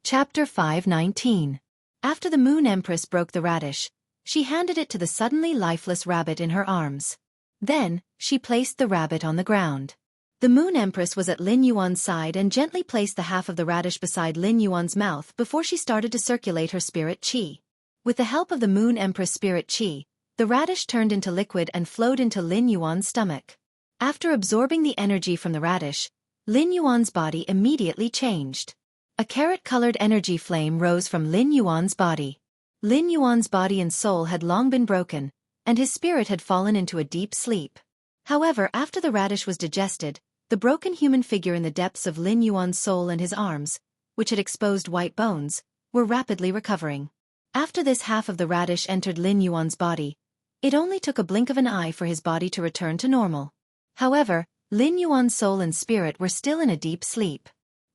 Chapter 519. After the Moon Empress broke the radish, she handed it to the suddenly lifeless rabbit in her arms. Then, she placed the rabbit on the ground. The Moon Empress was at Lin Yuan's side and gently placed the half of the radish beside Lin Yuan's mouth before she started to circulate her spirit qi. With the help of the Moon Empress' spirit qi, the radish turned into liquid and flowed into Lin Yuan's stomach. After absorbing the energy from the radish, Lin Yuan's body immediately changed. A carrot-colored energy flame rose from Lin Yuan's body. Lin Yuan's body and soul had long been broken, and his spirit had fallen into a deep sleep. However, after the radish was digested, the broken human figure in the depths of Lin Yuan's soul and his arms, which had exposed white bones, were rapidly recovering. After this half of the radish entered Lin Yuan's body, it only took a blink of an eye for his body to return to normal. However, Lin Yuan's soul and spirit were still in a deep sleep.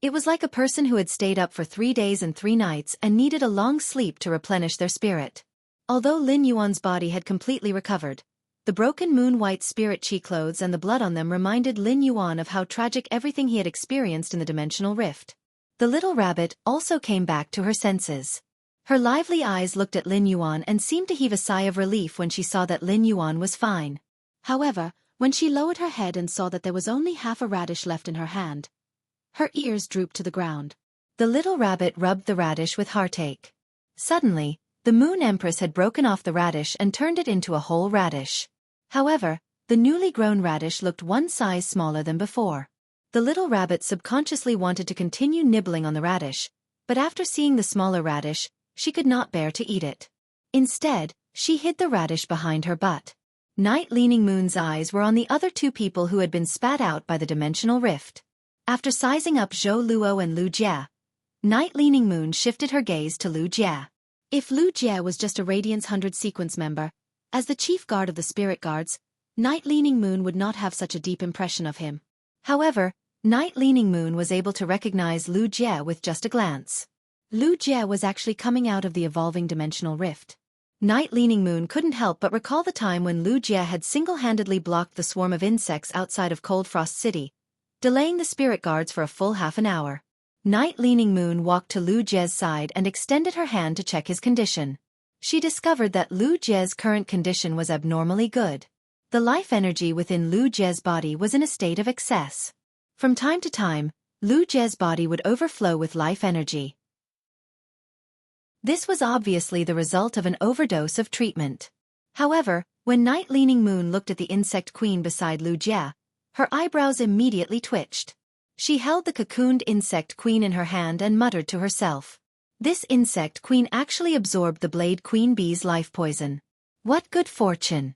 It was like a person who had stayed up for 3 days and 3 nights and needed a long sleep to replenish their spirit. Although Lin Yuan's body had completely recovered, the broken moon-white spirit qi clothes and the blood on them reminded Lin Yuan of how tragic everything he had experienced in the dimensional rift. The little rabbit also came back to her senses. Her lively eyes looked at Lin Yuan and seemed to heave a sigh of relief when she saw that Lin Yuan was fine. However, when she lowered her head and saw that there was only half a radish left in her hand, her ears drooped to the ground. The little rabbit rubbed the radish with heartache. Suddenly, the Moon Empress had broken off the radish and turned it into a whole radish. However, the newly grown radish looked 1 size smaller than before. The little rabbit subconsciously wanted to continue nibbling on the radish, but after seeing the smaller radish, she could not bear to eat it. Instead, she hid the radish behind her butt. Night Leaning Moon's eyes were on the other 2 people who had been spat out by the dimensional rift. After sizing up Zhou Luo and Lu Jie, Night Leaning Moon shifted her gaze to Lu Jie. If Lu Jie was just a Radiance 100 sequence member, as the chief guard of the spirit guards, Night Leaning Moon would not have such a deep impression of him. However, Night Leaning Moon was able to recognize Lu Jie with just a glance. Lu Jie was actually coming out of the evolving dimensional rift. Night Leaning Moon couldn't help but recall the time when Lu Jie had single-handedly blocked the swarm of insects outside of Cold Frost City, delaying the spirit guards for a full half an hour. Night Leaning Moon walked to Lu Jie's side and extended her hand to check his condition. She discovered that Lu Jie's current condition was abnormally good. The life energy within Lu Jie's body was in a state of excess. From time to time, Lu Jie's body would overflow with life energy. This was obviously the result of an overdose of treatment. However, when Night Leaning Moon looked at the insect queen beside Lu Jie, her eyebrows immediately twitched. She held the cocooned insect queen in her hand and muttered to herself. This insect queen actually absorbed the Blade Queen Bee's life poison. What good fortune!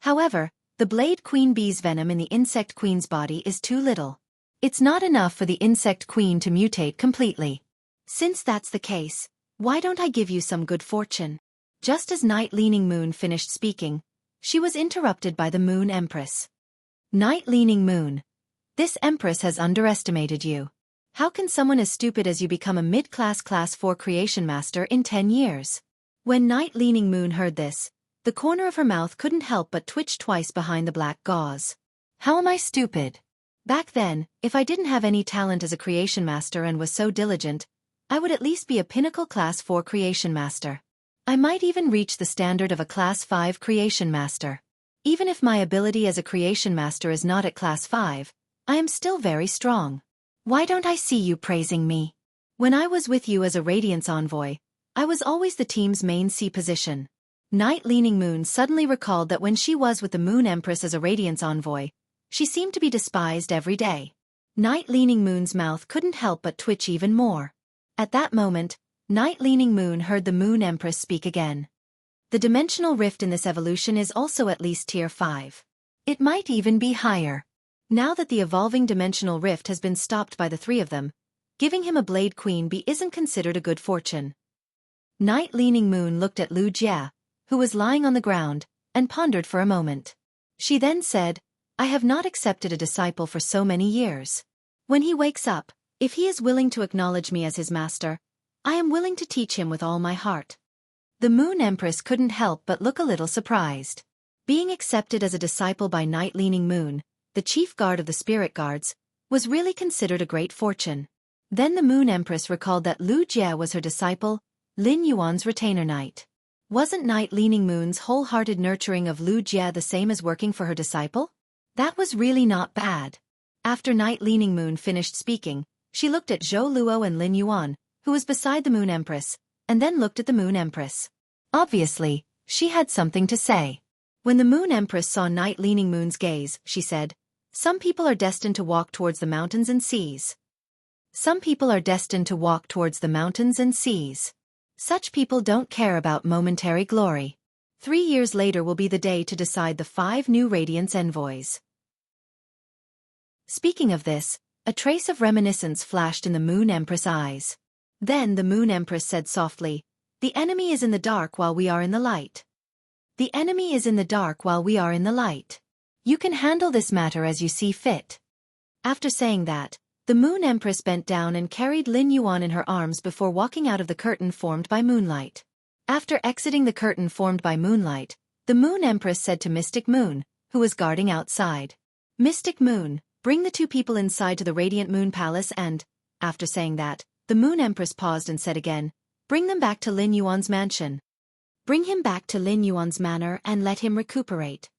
However, the Blade Queen Bee's venom in the insect queen's body is too little. It's not enough for the insect queen to mutate completely. Since that's the case, why don't I give you some good fortune? Just as Night Leaning Moon finished speaking, she was interrupted by the Moon Empress. Night Leaning Moon. This Empress has underestimated you. How can someone as stupid as you become a mid-class Class 4 creation master in 10 years? When Night Leaning Moon heard this, the corner of her mouth couldn't help but twitch twice behind the black gauze. How am I stupid? Back then, if I didn't have any talent as a creation master and was so diligent, I would at least be a pinnacle Class 4 creation master. I might even reach the standard of a Class 5 creation master. Even if my ability as a creation master is not at Class 5, I am still very strong. Why don't I see you praising me? When I was with you as a Radiance Envoy, I was always the team's main C position. Night Leaning Moon suddenly recalled that when she was with the Moon Empress as a Radiance Envoy, she seemed to be despised every day. Night Leaning Moon's mouth couldn't help but twitch even more. At that moment, Night Leaning Moon heard the Moon Empress speak again. The dimensional rift in this evolution is also at least tier 5. It might even be higher. Now that the evolving dimensional rift has been stopped by the three of them, giving him a Blade Queen Bee isn't considered a good fortune. Night Leaning Moon looked at Lu Jie, who was lying on the ground, and pondered for a moment. She then said, I have not accepted a disciple for so many years. When he wakes up, if he is willing to acknowledge me as his master, I am willing to teach him with all my heart. The Moon Empress couldn't help but look a little surprised. Being accepted as a disciple by Night Leaning Moon, the chief guard of the spirit guards, was really considered a great fortune. Then the Moon Empress recalled that Lu Jie was her disciple, Lin Yuan's retainer knight. Wasn't Night Leaning Moon's wholehearted nurturing of Lu Jie the same as working for her disciple? That was really not bad. After Night Leaning Moon finished speaking, she looked at Zhou Luo and Lin Yuan, who was beside the Moon Empress, and then looked at the Moon Empress. Obviously, she had something to say. When the Moon Empress saw Night Leaning Moon's gaze, she said, Some people are destined to walk towards the mountains and seas. Some people are destined to walk towards the mountains and seas. Such people don't care about momentary glory. 3 years later will be the day to decide the 5 new Radiance Envoys. Speaking of this, a trace of reminiscence flashed in the Moon Empress' eyes. Then the Moon Empress said softly, The enemy is in the dark while we are in the light. The enemy is in the dark while we are in the light. You can handle this matter as you see fit. After saying that, the Moon Empress bent down and carried Lin Yuan in her arms before walking out of the curtain formed by moonlight. After exiting the curtain formed by moonlight, the Moon Empress said to Mystic Moon, who was guarding outside, Mystic Moon, bring the 2 people inside to the Radiant Moon Palace and, after saying that, the Moon Empress paused and said again, bring them back to Lin Yuan's mansion. Bring him back to Lin Yuan's manor and let him recuperate.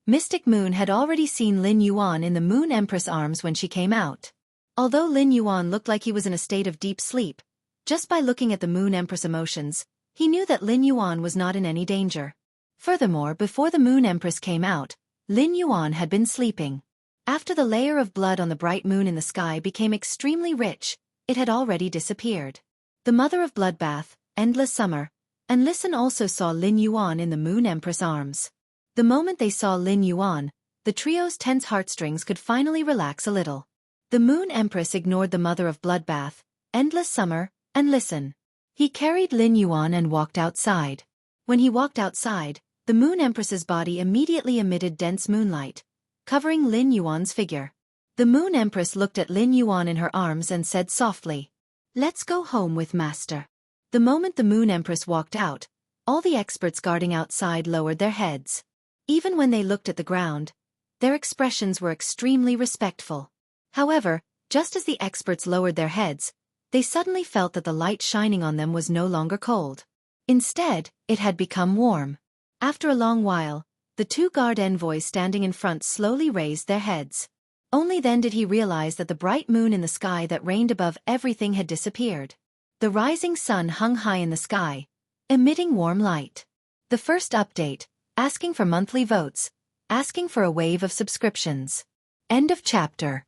Mystic Moon had already seen Lin Yuan in the Moon Empress' arms when she came out. Although Lin Yuan looked like he was in a state of deep sleep, just by looking at the Moon Empress' emotions, he knew that Lin Yuan was not in any danger. Furthermore, before the Moon Empress came out, Lin Yuan had been sleeping. After the layer of blood on the bright moon in the sky became extremely rich, it had already disappeared. The mother of Bloodbath, Endless Summer, and Listen also saw Lin Yuan in the Moon Empress' arms. The moment they saw Lin Yuan, the trio's tense heartstrings could finally relax a little. The Moon Empress ignored the mother of Bloodbath, Endless Summer, and Listen. He carried Lin Yuan and walked outside. When he walked outside, the Moon Empress's body immediately emitted dense moonlight, covering Lin Yuan's figure. The Moon Empress looked at Lin Yuan in her arms and said softly, Let's go home with Master. The moment the Moon Empress walked out, all the experts guarding outside lowered their heads. Even when they looked at the ground, their expressions were extremely respectful. However, just as the experts lowered their heads, they suddenly felt that the light shining on them was no longer cold. Instead, it had become warm. After a long while, the two guard envoys standing in front slowly raised their heads. Only then did he realize that the bright moon in the sky that reigned above everything had disappeared. The rising sun hung high in the sky, emitting warm light. The first update, asking for monthly votes, asking for a wave of subscriptions. End of chapter.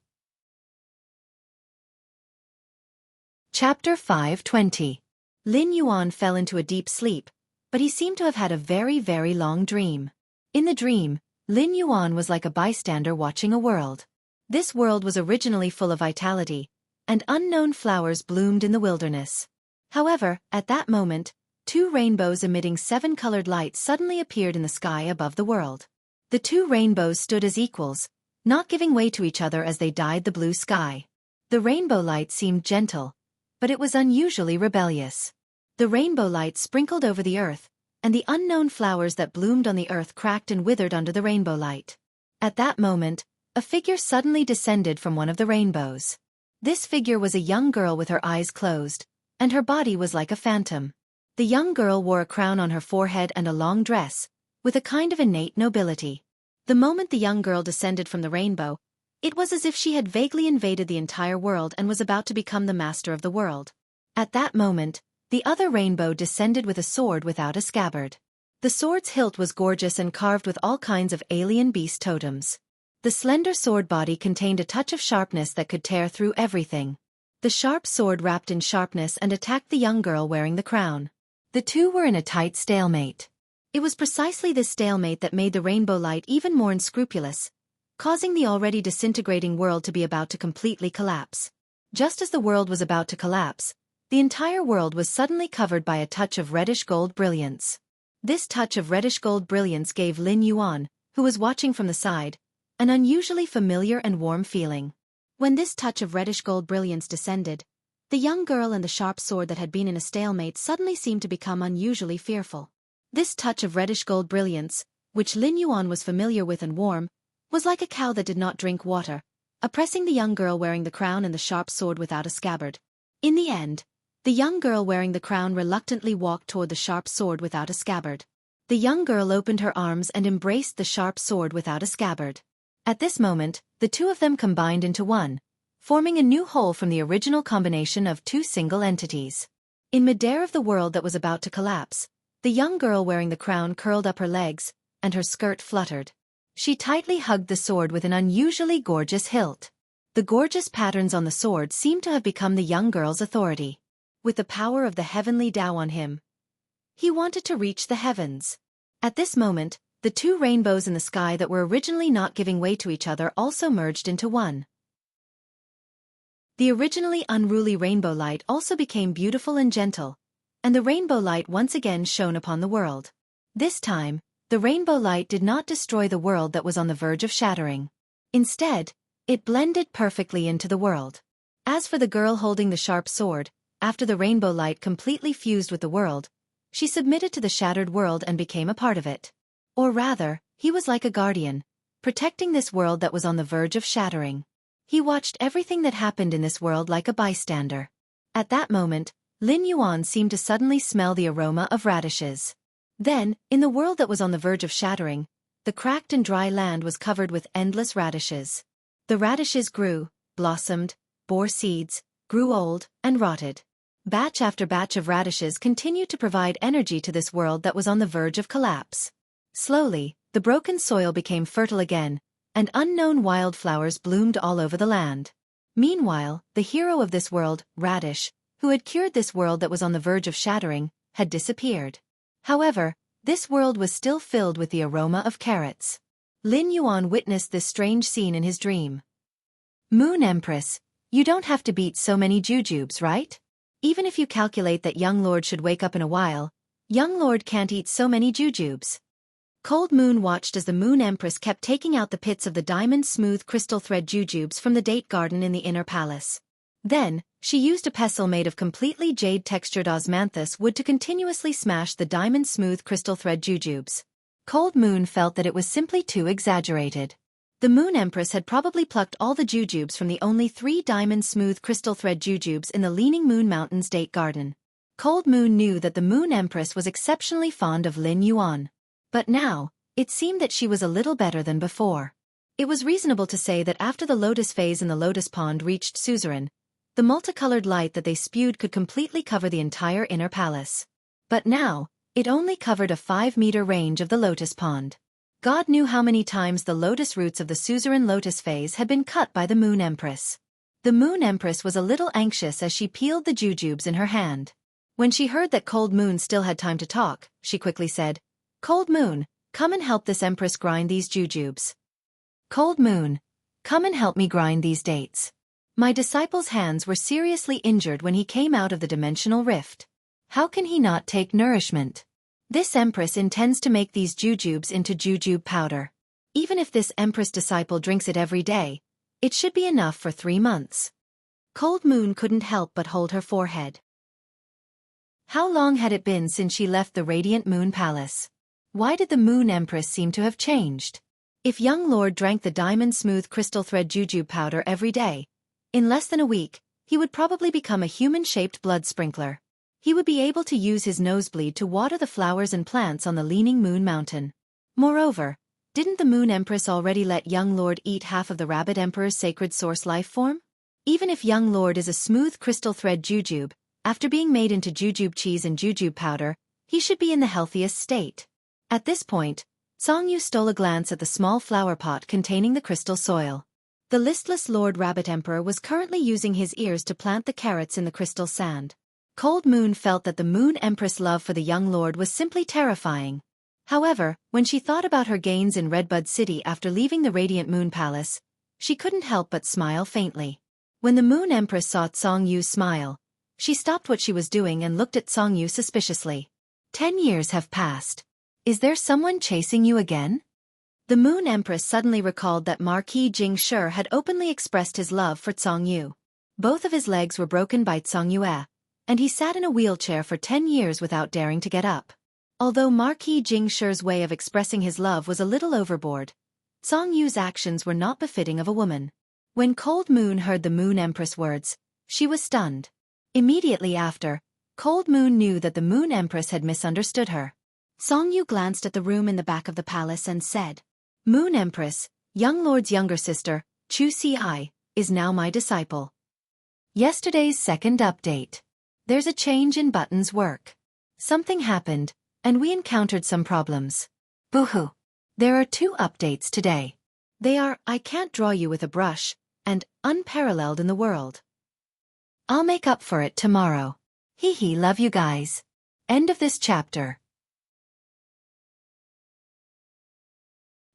Chapter 520. Lin Yuan fell into a deep sleep, but he seemed to have had a very, very long dream. In the dream, Lin Yuan was like a bystander watching a world. This world was originally full of vitality, and unknown flowers bloomed in the wilderness. However, at that moment, two rainbows emitting 7-colored lights suddenly appeared in the sky above the world. The two rainbows stood as equals, not giving way to each other as they dyed the blue sky. The rainbow light seemed gentle, but it was unusually rebellious. The rainbow light sprinkled over the earth, and the unknown flowers that bloomed on the earth cracked and withered under the rainbow light. At that moment, a figure suddenly descended from one of the rainbows. This figure was a young girl with her eyes closed, and her body was like a phantom. The young girl wore a crown on her forehead and a long dress, with a kind of innate nobility. The moment the young girl descended from the rainbow, it was as if she had vaguely invaded the entire world and was about to become the master of the world. At that moment, the other rainbow descended with a sword without a scabbard. The sword's hilt was gorgeous and carved with all kinds of alien beast totems. The slender sword body contained a touch of sharpness that could tear through everything. The sharp sword wrapped in sharpness and attacked the young girl wearing the crown. The two were in a tight stalemate. It was precisely this stalemate that made the rainbow light even more unscrupulous, causing the already disintegrating world to be about to completely collapse. Just as the world was about to collapse, the entire world was suddenly covered by a touch of reddish-gold brilliance. This touch of reddish-gold brilliance gave Lin Yuan, who was watching from the side, an unusually familiar and warm feeling. When this touch of reddish-gold brilliance descended, the young girl and the sharp sword that had been in a stalemate suddenly seemed to become unusually fearful. This touch of reddish-gold brilliance, which Lin Yuan was familiar with and warm, was like a cow that did not drink water, oppressing the young girl wearing the crown and the sharp sword without a scabbard. In the end, the young girl wearing the crown reluctantly walked toward the sharp sword without a scabbard. The young girl opened her arms and embraced the sharp sword without a scabbard. At this moment, the two of them combined into one, forming a new whole from the original combination of two single entities. In midair of the world that was about to collapse, the young girl wearing the crown curled up her legs, and her skirt fluttered. She tightly hugged the sword with an unusually gorgeous hilt. The gorgeous patterns on the sword seemed to have become the young girl's authority. With the power of the heavenly Tao on him, he wanted to reach the heavens. At this moment, the two rainbows in the sky that were originally not giving way to each other also merged into one. The originally unruly rainbow light also became beautiful and gentle, and the rainbow light once again shone upon the world. This time, the rainbow light did not destroy the world that was on the verge of shattering. Instead, it blended perfectly into the world. As for the girl holding the sharp sword, after the rainbow light completely fused with the world, she submitted to the shattered world and became a part of it. Or rather, he was like a guardian, protecting this world that was on the verge of shattering. He watched everything that happened in this world like a bystander. At that moment, Lin Yuan seemed to suddenly smell the aroma of radishes. Then, in the world that was on the verge of shattering, the cracked and dry land was covered with endless radishes. The radishes grew, blossomed, bore seeds, grew old, and rotted. Batch after batch of radishes continued to provide energy to this world that was on the verge of collapse. Slowly, the broken soil became fertile again, and unknown wildflowers bloomed all over the land. Meanwhile, the hero of this world, Radish, who had cured this world that was on the verge of shattering, had disappeared. However, this world was still filled with the aroma of carrots. Lin Yuan witnessed this strange scene in his dream. Moon Empress, you don't have to beat so many jujubes, right? Even if you calculate that young lord should wake up in a while, young lord can't eat so many jujubes. Cold Moon watched as the Moon Empress kept taking out the pits of the diamond-smooth crystal thread jujubes from the date garden in the inner palace. Then, she used a pestle made of completely jade-textured osmanthus wood to continuously smash the diamond-smooth crystal thread jujubes. Cold Moon felt that it was simply too exaggerated. The Moon Empress had probably plucked all the jujubes from the only 3 diamond-smooth crystal thread jujubes in the Leaning Moon Mountains date garden. Cold Moon knew that the Moon Empress was exceptionally fond of Lin Yuan. But now, it seemed that she was a little better than before. It was reasonable to say that after the lotus phase in the lotus pond reached suzerain, the multicolored light that they spewed could completely cover the entire inner palace. But now, it only covered a 5-meter range of the lotus pond. God knew how many times the lotus roots of the suzerain lotus phase had been cut by the Moon Empress. The Moon Empress was a little anxious as she peeled the jujubes in her hand. When she heard that Cold Moon still had time to talk, she quickly said, "Cold Moon, come and help this Empress grind these jujubes. Cold Moon, come and help me grind these dates. My disciple's hands were seriously injured when he came out of the dimensional rift. How can he not take nourishment? This Empress intends to make these jujubes into jujube powder. Even if this Empress disciple drinks it every day, it should be enough for 3 months." Cold Moon couldn't help but hold her forehead. How long had it been since she left the Radiant Moon Palace? Why did the Moon Empress seem to have changed? If young Lord drank the diamond smooth crystal thread jujube powder every day, in less than a week, he would probably become a human-shaped blood sprinkler. He would be able to use his nosebleed to water the flowers and plants on the leaning moon mountain. Moreover, didn't the Moon Empress already let young Lord eat half of the Rabbit Emperor's sacred source life form? Even if young Lord is a smooth crystal thread jujube, after being made into jujube cheese and jujube powder, he should be in the healthiest state. At this point, Song-yu stole a glance at the small flower pot containing the crystal soil. The listless Lord Rabbit Emperor was currently using his ears to plant the carrots in the crystal sand. Cold Moon felt that the Moon Empress' love for the young lord was simply terrifying. However, when she thought about her gains in Redbud City after leaving the Radiant Moon Palace, she couldn't help but smile faintly. When the Moon Empress saw Song-yu smile, she stopped what she was doing and looked at Song-yu suspiciously. 10 years have passed. Is there someone chasing you again? The Moon Empress suddenly recalled that Marquis Jing-shi had openly expressed his love for Song-yu. Both of his legs were broken by Song-yu, and he sat in a wheelchair for 10 years without daring to get up. Although Marquis Jing-shi's way of expressing his love was a little overboard, Song-yu's actions were not befitting of a woman. When Cold Moon heard the Moon Empress' words, she was stunned. Immediately after, Cold Moon knew that the Moon Empress had misunderstood her. Song-yu glanced at the room in the back of the palace and said, "Moon Empress, young lord's younger sister, Xueqi, is now my disciple." Yesterday's second update. There's a change in Button's work. Something happened, and we encountered some problems. Boo-hoo. There are 2 updates today. They are "I Can't Draw You with a Brush" and "Unparalleled in the World." I'll make up for it tomorrow. Hee hee, love you guys. End of this chapter.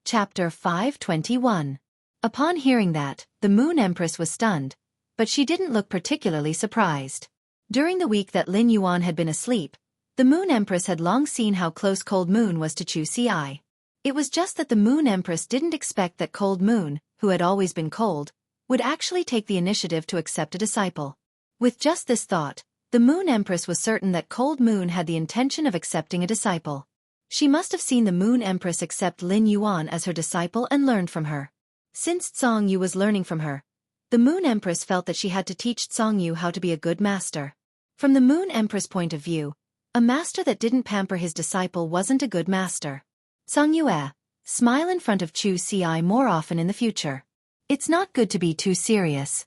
Chapter 521. Upon hearing that, the Moon Empress was stunned, but she didn't look particularly surprised. During the week that Lin Yuan had been asleep, the Moon Empress had long seen how close Cold Moon was to Xueqi. It was just that the Moon Empress didn't expect that Cold Moon, who had always been cold, would actually take the initiative to accept a disciple. With just this thought, the Moon Empress was certain that Cold Moon had the intention of accepting a disciple. She must have seen the Moon Empress accept Lin Yuan as her disciple and learned from her. Since Song-yu was learning from her, the Moon Empress felt that she had to teach Song-yu how to be a good master. From the Moon Empress' point of view, a master that didn't pamper his disciple wasn't a good master. Song-yu, smile in front of Xueqi more often in the future. It's not good to be too serious.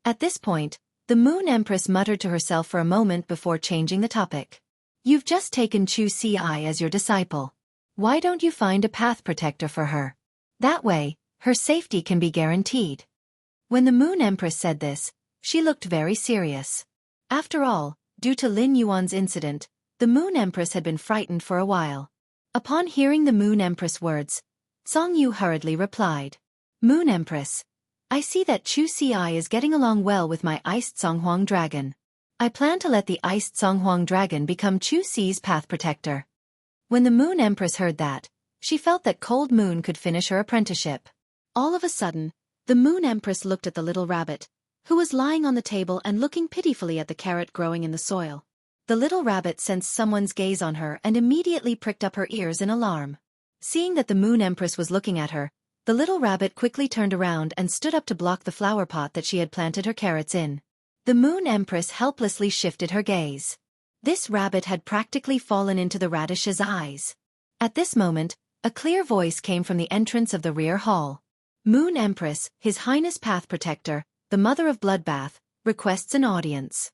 At this point, the Moon Empress muttered to herself for a moment before changing the topic. You've just taken Xueqi as your disciple. Why don't you find a path protector for her? That way, her safety can be guaranteed. When the Moon Empress said this, she looked very serious. After all, due to Lin Yuan's incident, the Moon Empress had been frightened for a while. Upon hearing the Moon Empress' words, Song-yu hurriedly replied, "Moon Empress, I see that Xueqi is getting along well with my iced Songhuang dragon. I plan to let the iced Songhuang dragon become Xueqi's path protector." When the Moon Empress heard that, she felt that Cold Moon could finish her apprenticeship. All of a sudden, the Moon Empress looked at the little rabbit, who was lying on the table and looking pitifully at the carrot growing in the soil. The little rabbit sensed someone's gaze on her and immediately pricked up her ears in alarm. Seeing that the Moon Empress was looking at her, the little rabbit quickly turned around and stood up to block the flower pot that she had planted her carrots in. The Moon Empress helplessly shifted her gaze. This rabbit had practically fallen into the radish's eyes. At this moment, a clear voice came from the entrance of the rear hall. Moon Empress, His Highness Path Protector, the Mother of Bloodbath, requests an audience.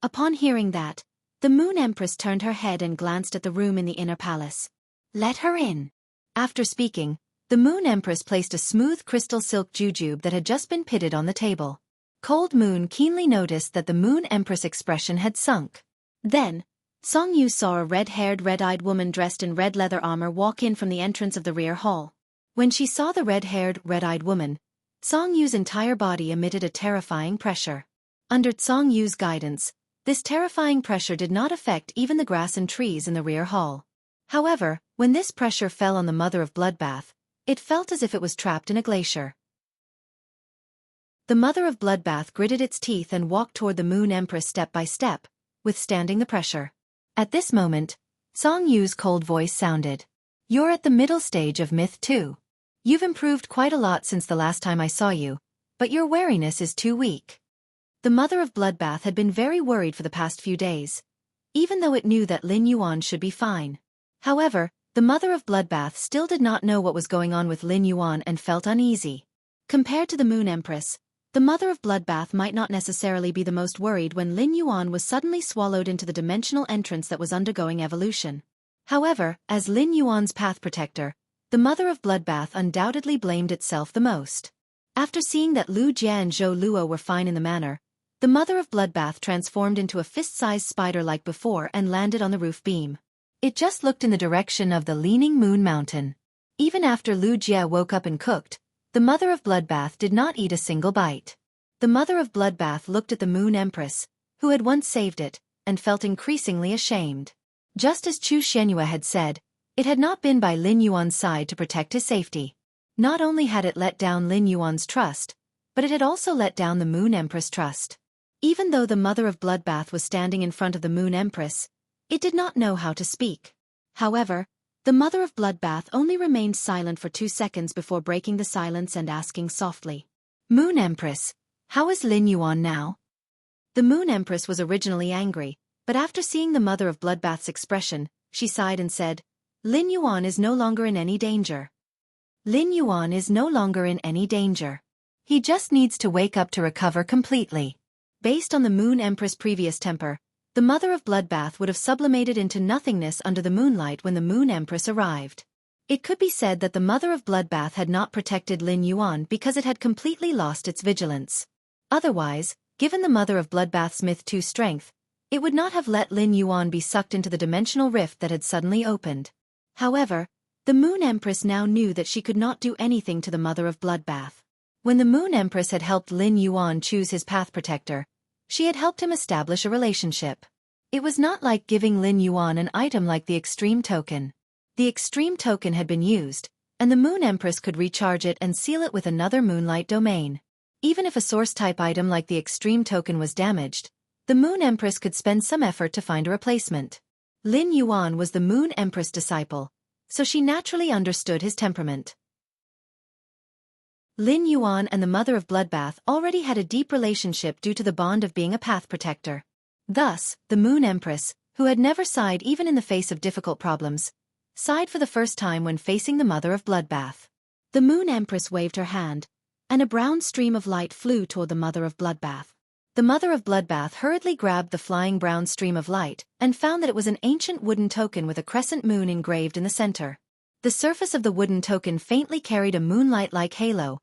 Upon hearing that, the Moon Empress turned her head and glanced at the room in the inner palace. Let her in. After speaking, the Moon Empress placed a smooth crystal silk jujube that had just been pitted on the table. Cold Moon keenly noticed that the Moon Empress' expression had sunk. Then, Song Yu saw a red-haired, red-eyed woman dressed in red leather armor walk in from the entrance of the rear hall. When she saw the red-haired, red-eyed woman, Song Yu's entire body emitted a terrifying pressure. Under Song Yu's guidance, this terrifying pressure did not affect even the grass and trees in the rear hall. However, when this pressure fell on the Mother of Bloodbath, it felt as if it was trapped in a glacier. The Mother of Bloodbath gritted its teeth and walked toward the Moon Empress step by step, withstanding the pressure. At this moment, Song Yu's cold voice sounded. You're at the middle stage of Myth 2. You've improved quite a lot since the last time I saw you, but your wariness is too weak. The Mother of Bloodbath had been very worried for the past few days, even though it knew that Lin Yuan should be fine. However, the Mother of Bloodbath still did not know what was going on with Lin Yuan and felt uneasy. Compared to the Moon Empress, the Mother of Bloodbath might not necessarily be the most worried when Lin Yuan was suddenly swallowed into the dimensional entrance that was undergoing evolution. However, as Lin Yuan's path protector, the Mother of Bloodbath undoubtedly blamed itself the most. After seeing that Lu Jie and Zhou Luo were fine in the manor, the Mother of Bloodbath transformed into a fist-sized spider like before and landed on the roof beam. It just looked in the direction of the leaning Moon Mountain. Even after Lu Jie woke up and cooked, the Mother of Bloodbath did not eat a single bite. The Mother of Bloodbath looked at the Moon Empress, who had once saved it, and felt increasingly ashamed. Just as Chu Xianyue had said, it had not been by Lin Yuan's side to protect his safety. Not only had it let down Lin Yuan's trust, but it had also let down the Moon Empress' trust. Even though the Mother of Bloodbath was standing in front of the Moon Empress, it did not know how to speak. However, the Mother of Bloodbath only remained silent for 2 seconds before breaking the silence and asking softly, Moon Empress, how is Lin Yuan now? The Moon Empress was originally angry, but after seeing the Mother of Bloodbath's expression, she sighed and said, Lin Yuan is no longer in any danger. Lin Yuan is no longer in any danger. He just needs to wake up to recover completely. Based on the Moon Empress' previous temper, the Mother of Bloodbath would have sublimated into nothingness under the moonlight when the Moon Empress arrived. It could be said that the Mother of Bloodbath had not protected Lin Yuan because it had completely lost its vigilance. Otherwise, given the Mother of Bloodbath's Myth 2 strength, it would not have let Lin Yuan be sucked into the dimensional rift that had suddenly opened. However, the Moon Empress now knew that she could not do anything to the Mother of Bloodbath. When the Moon Empress had helped Lin Yuan choose his path protector, she had helped him establish a relationship. It was not like giving Lin Yuan an item like the Extreme Token. The Extreme Token had been used, and the Moon Empress could recharge it and seal it with another Moonlight domain. Even if a source-type item like the Extreme Token was damaged, the Moon Empress could spend some effort to find a replacement. Lin Yuan was the Moon Empress disciple, so she naturally understood his temperament. Lin Yuan and the Mother of Bloodbath already had a deep relationship due to the bond of being a path protector. Thus, the Moon Empress, who had never sighed even in the face of difficult problems, sighed for the first time when facing the Mother of Bloodbath. The Moon Empress waved her hand, and a brown stream of light flew toward the Mother of Bloodbath. The Mother of Bloodbath hurriedly grabbed the flying brown stream of light and found that it was an ancient wooden token with a crescent moon engraved in the center. The surface of the wooden token faintly carried a moonlight-like halo,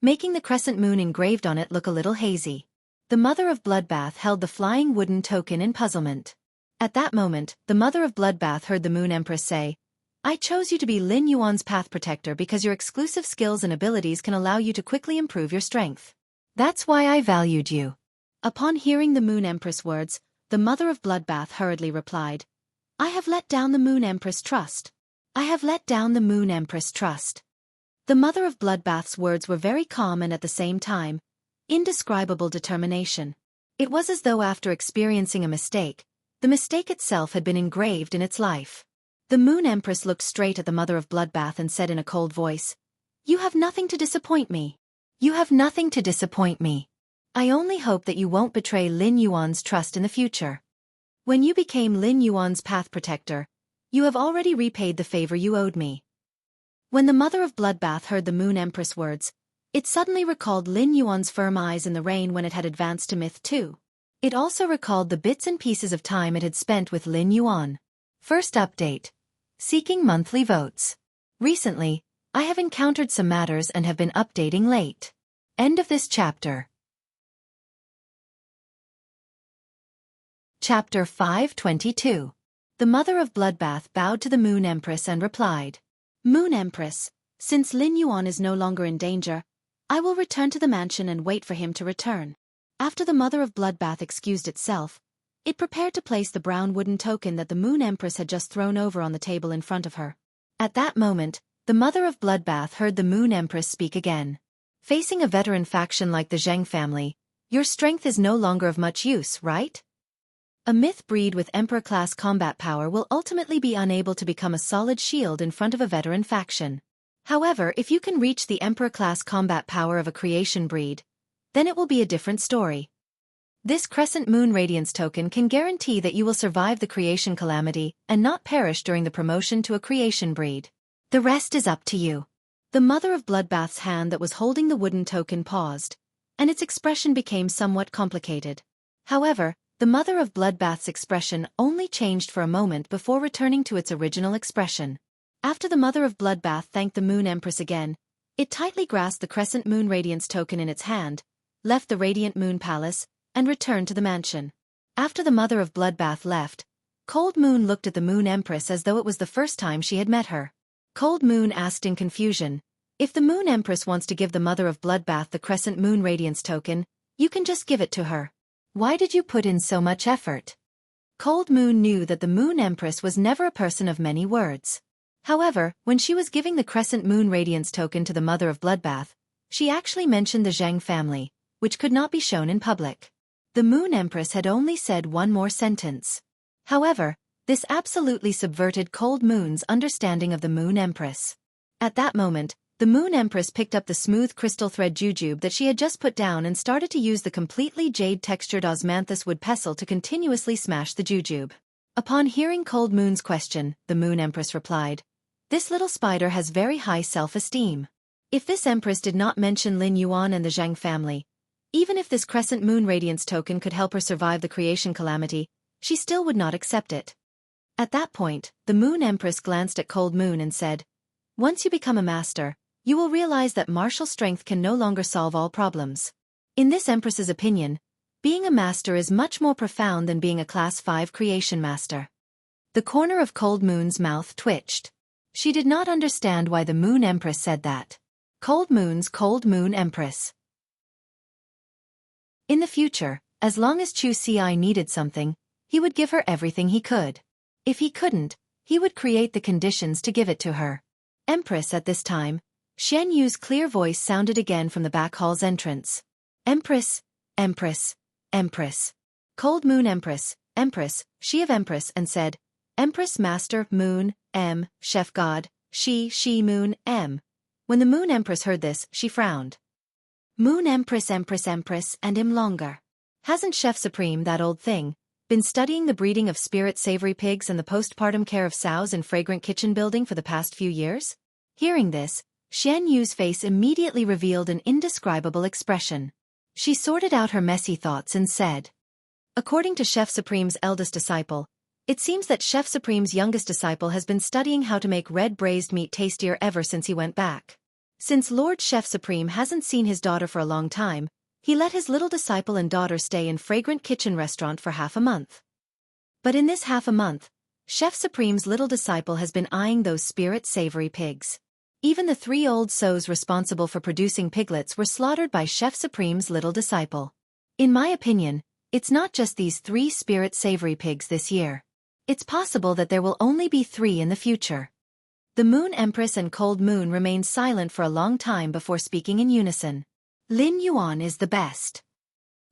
making the crescent moon engraved on it look a little hazy. The Mother of Bloodbath held the flying wooden token in puzzlement. At that moment, the Mother of Bloodbath heard the Moon Empress say, I chose you to be Lin Yuan's path protector because your exclusive skills and abilities can allow you to quickly improve your strength. That's why I valued you. Upon hearing the Moon Empress' words, the Mother of Bloodbath hurriedly replied, I have let down the Moon Empress' trust. I have let down the Moon Empress' trust. The Mother of Bloodbath's words were very calm and at the same time, indescribable determination. It was as though after experiencing a mistake, the mistake itself had been engraved in its life. The Moon Empress looked straight at the Mother of Bloodbath and said in a cold voice, You have nothing to disappoint me. You have nothing to disappoint me. I only hope that you won't betray Lin Yuan's trust in the future. When you became Lin Yuan's path protector, you have already repaid the favor you owed me. When the mother of Bloodbath heard the Moon Empress words, it suddenly recalled Lin Yuan's firm eyes in the rain when it had advanced to Myth 2. It also recalled the bits and pieces of time it had spent with Lin Yuan. First update. Seeking monthly votes. Recently, I have encountered some matters and have been updating late. End of this chapter. Chapter 522. The mother of Bloodbath bowed to the Moon Empress and replied, Moon Empress, since Lin Yuan is no longer in danger, I will return to the mansion and wait for him to return. After the mother of Bloodbath excused itself, it prepared to place the brown wooden token that the Moon Empress had just thrown over on the table in front of her. At that moment, the mother of Bloodbath heard the Moon Empress speak again. Facing a veteran faction like the Zheng family, your strength is no longer of much use, right? A myth breed with Emperor-class combat power will ultimately be unable to become a solid shield in front of a veteran faction. However, if you can reach the Emperor-class combat power of a creation breed, then it will be a different story. This Crescent Moon Radiance token can guarantee that you will survive the creation calamity and not perish during the promotion to a creation breed. The rest is up to you. The mother of Bloodbath's hand that was holding the wooden token paused, and its expression became somewhat complicated. However, the mother of Bloodbath's expression only changed for a moment before returning to its original expression. After the mother of Bloodbath thanked the Moon Empress again, it tightly grasped the Crescent Moon Radiance token in its hand, left the Radiant Moon Palace, and returned to the mansion. After the mother of Bloodbath left, Cold Moon looked at the Moon Empress as though it was the first time she had met her. Cold Moon asked in confusion, if the Moon Empress wants to give the mother of Bloodbath the Crescent Moon Radiance token, you can just give it to her. Why did you put in so much effort? Cold Moon knew that the Moon Empress was never a person of many words. However, when she was giving the Crescent Moon Radiance token to the mother of Bloodbath, she actually mentioned the Zheng family, which could not be shown in public. The Moon Empress had only said one more sentence. However, this absolutely subverted Cold Moon's understanding of the Moon Empress. At that moment, the Moon Empress picked up the smooth crystal thread jujube that she had just put down and started to use the completely jade-textured osmanthus wood pestle to continuously smash the jujube. Upon hearing Cold Moon's question, the Moon Empress replied, "This little spider has very high self-esteem. If this Empress did not mention Lin Yuan and the Zheng family, even if this Crescent Moon Radiance token could help her survive the creation calamity, she still would not accept it." At that point, the Moon Empress glanced at Cold Moon and said, "Once you become a master, you will realize that martial strength can no longer solve all problems." In this Empress's opinion, being a master is much more profound than being a Class 5 creation master. The corner of Cold Moon's mouth twitched. She did not understand why the Moon Empress said that. Cold Moon's Cold Moon Empress. In the future, as long as Xueqi needed something, he would give her everything he could. If he couldn't, he would create the conditions to give it to her. Empress. At this time, Shen Yu's clear voice sounded again from the back hall's entrance. "Empress, Empress, Empress." Cold Moon Empress, Empress, she of Empress, and said, "Empress Master, Moon, M, Chef God, she Moon, M." When the Moon Empress heard this, she frowned. "Moon Empress, Empress, Empress, and M longer. Hasn't Chef Supreme, that old thing, been studying the breeding of spirit savory pigs and the postpartum care of sows in Fragrant Kitchen Building for the past few years?" Hearing this, Shen Yu's face immediately revealed an indescribable expression. She sorted out her messy thoughts and said, "According to Chef Supreme's eldest disciple, it seems that Chef Supreme's youngest disciple has been studying how to make red braised meat tastier ever since he went back. Since Lord Chef Supreme hasn't seen his daughter for a long time, he let his little disciple and daughter stay in Fragrant Kitchen Restaurant for half a month. But in this half a month, Chef Supreme's little disciple has been eyeing those spirit savory pigs. Even the 3 old sows responsible for producing piglets were slaughtered by Chef Supreme's little disciple. In my opinion, it's not just these 3 spirit savory pigs this year. It's possible that there will only be 3 in the future." The Moon Empress and Cold Moon remained silent for a long time before speaking in unison. "Lin Yuan is the best.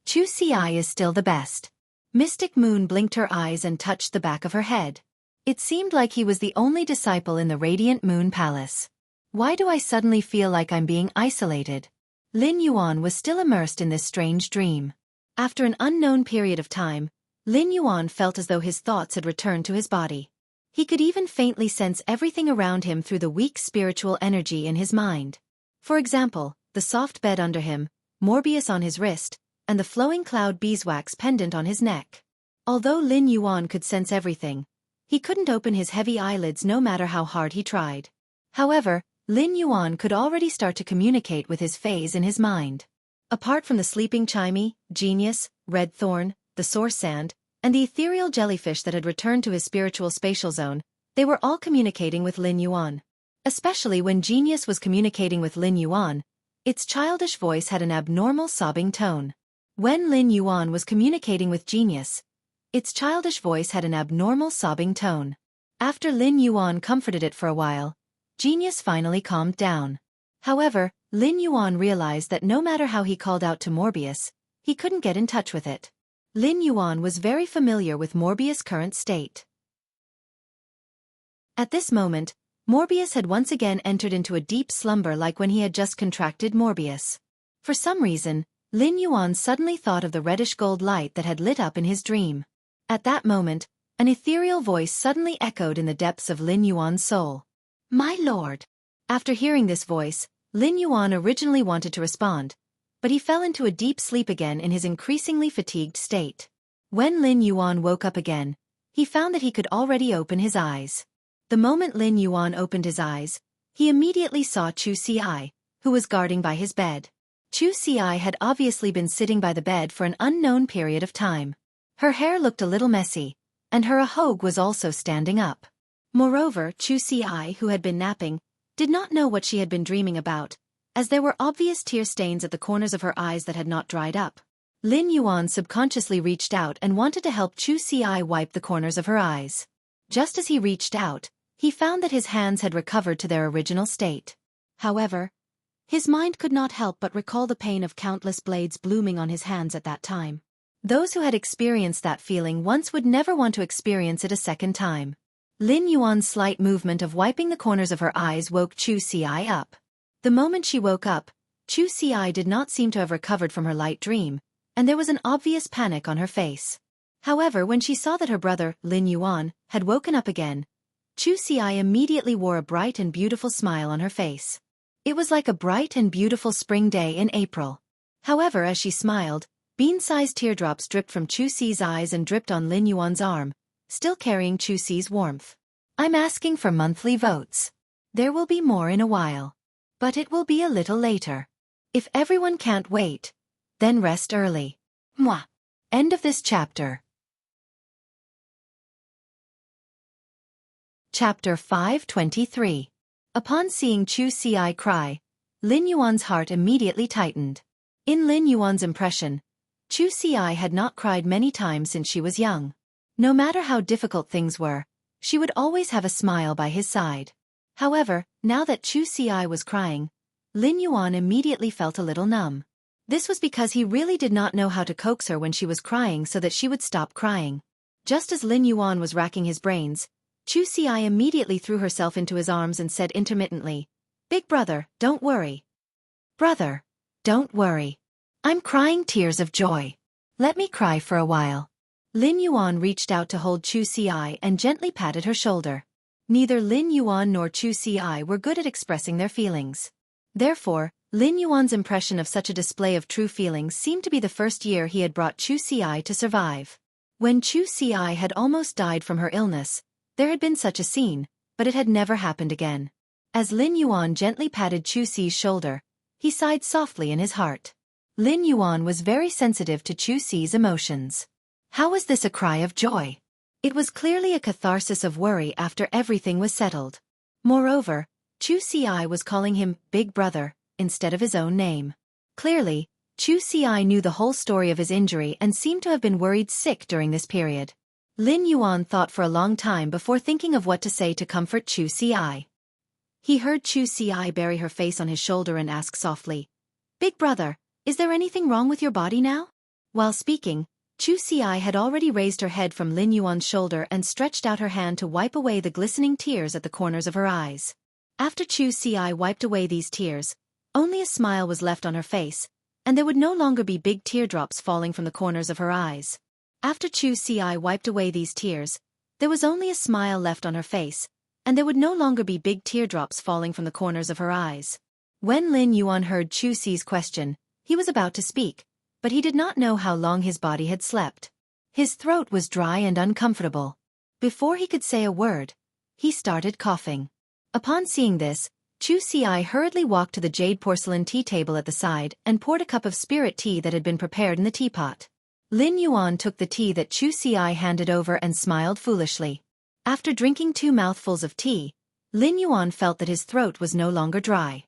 Xueqi is still the best." Mystic Moon blinked her eyes and touched the back of her head. It seemed like he was the only disciple in the Radiant Moon Palace. Why do I suddenly feel like I'm being isolated? Lin Yuan was still immersed in this strange dream. After an unknown period of time, Lin Yuan felt as though his thoughts had returned to his body. He could even faintly sense everything around him through the weak spiritual energy in his mind. For example, the soft bed under him, Morbius on his wrist, and the flowing cloud beeswax pendant on his neck. Although Lin Yuan could sense everything, he couldn't open his heavy eyelids no matter how hard he tried. However, Lin Yuan could already start to communicate with his phase in his mind. Apart from the sleeping Chimey, Genius, Red Thorn, the source sand, and the ethereal jellyfish that had returned to his spiritual spatial zone, they were all communicating with Lin Yuan. Especially when Genius was communicating with Lin Yuan, its childish voice had an abnormal sobbing tone. When Lin Yuan was communicating with Genius, its childish voice had an abnormal sobbing tone. After Lin Yuan comforted it for a while, Genius finally calmed down. However, Lin Yuan realized that no matter how he called out to Morbius, he couldn't get in touch with it. Lin Yuan was very familiar with Morbius' current state. At this moment, Morbius had once again entered into a deep slumber like when he had just contracted Morbius. For some reason, Lin Yuan suddenly thought of the reddish-gold light that had lit up in his dream. At that moment, an ethereal voice suddenly echoed in the depths of Lin Yuan's soul. "My lord." After hearing this voice, Lin Yuan originally wanted to respond, but he fell into a deep sleep again in his increasingly fatigued state. When Lin Yuan woke up again, he found that he could already open his eyes. The moment Lin Yuan opened his eyes, he immediately saw Xueqi, who was guarding by his bed. Xueqi had obviously been sitting by the bed for an unknown period of time. Her hair looked a little messy, and her ahogue was also standing up. Moreover, Xueqi, who had been napping, did not know what she had been dreaming about, as there were obvious tear stains at the corners of her eyes that had not dried up. Lin Yuan subconsciously reached out and wanted to help Xueqi wipe the corners of her eyes. Just as he reached out, he found that his hands had recovered to their original state. However, his mind could not help but recall the pain of countless blades blooming on his hands at that time. Those who had experienced that feeling once would never want to experience it a second time. Lin Yuan's slight movement of wiping the corners of her eyes woke Xueqi up. The moment she woke up, Xueqi did not seem to have recovered from her light dream, and there was an obvious panic on her face. However, when she saw that her brother, Lin Yuan, had woken up again, Xueqi immediately wore a bright and beautiful smile on her face. It was like a bright and beautiful spring day in April. However, as she smiled, bean-sized teardrops dripped from Xueqi's eyes and dripped on Lin Yuan's arm, still carrying Xueqi's warmth. "I'm asking for monthly votes. There will be more in a while. But it will be a little later. If everyone can't wait, then rest early. Mwah." End of this chapter. Chapter 523. Upon seeing Xueqi cry, Lin Yuan's heart immediately tightened. In Lin Yuan's impression, Xueqi had not cried many times since she was young. No matter how difficult things were, she would always have a smile by his side. However, now that Xueqi was crying, Lin Yuan immediately felt a little numb. This was because he really did not know how to coax her when she was crying so that she would stop crying. Just as Lin Yuan was racking his brains, Xueqi immediately threw herself into his arms and said intermittently, "Big brother, don't worry. Brother, don't worry. I'm crying tears of joy. Let me cry for a while." Lin Yuan reached out to hold Xueqi and gently patted her shoulder. Neither Lin Yuan nor Xueqi were good at expressing their feelings. Therefore, Lin Yuan's impression of such a display of true feelings seemed to be the first year he had brought Xueqi to survive. When Xueqi had almost died from her illness, there had been such a scene, but it had never happened again. As Lin Yuan gently patted Xueqi's shoulder, he sighed softly in his heart. Lin Yuan was very sensitive to Xueqi's emotions. How was this a cry of joy? It was clearly a catharsis of worry after everything was settled. Moreover, Xueqi was calling him Big Brother instead of his own name. Clearly, Xueqi knew the whole story of his injury and seemed to have been worried sick during this period. Lin Yuan thought for a long time before thinking of what to say to comfort Xueqi. He heard Xueqi bury her face on his shoulder and ask softly, "Big brother, is there anything wrong with your body now?" While speaking, Xueqi had already raised her head from Lin Yuan's shoulder and stretched out her hand to wipe away the glistening tears at the corners of her eyes. After Xueqi wiped away these tears, only a smile was left on her face, and there would no longer be big teardrops falling from the corners of her eyes. After Xueqi wiped away these tears, there was only a smile left on her face, and there would no longer be big teardrops falling from the corners of her eyes. When Lin Yuan heard Xueqi's question, he was about to speak, but he did not know how long his body had slept. His throat was dry and uncomfortable. Before he could say a word, he started coughing. Upon seeing this, Xueqi hurriedly walked to the jade porcelain tea table at the side and poured a cup of spirit tea that had been prepared in the teapot. Lin Yuan took the tea that Xueqi handed over and smiled foolishly. After drinking 2 mouthfuls of tea, Lin Yuan felt that his throat was no longer dry.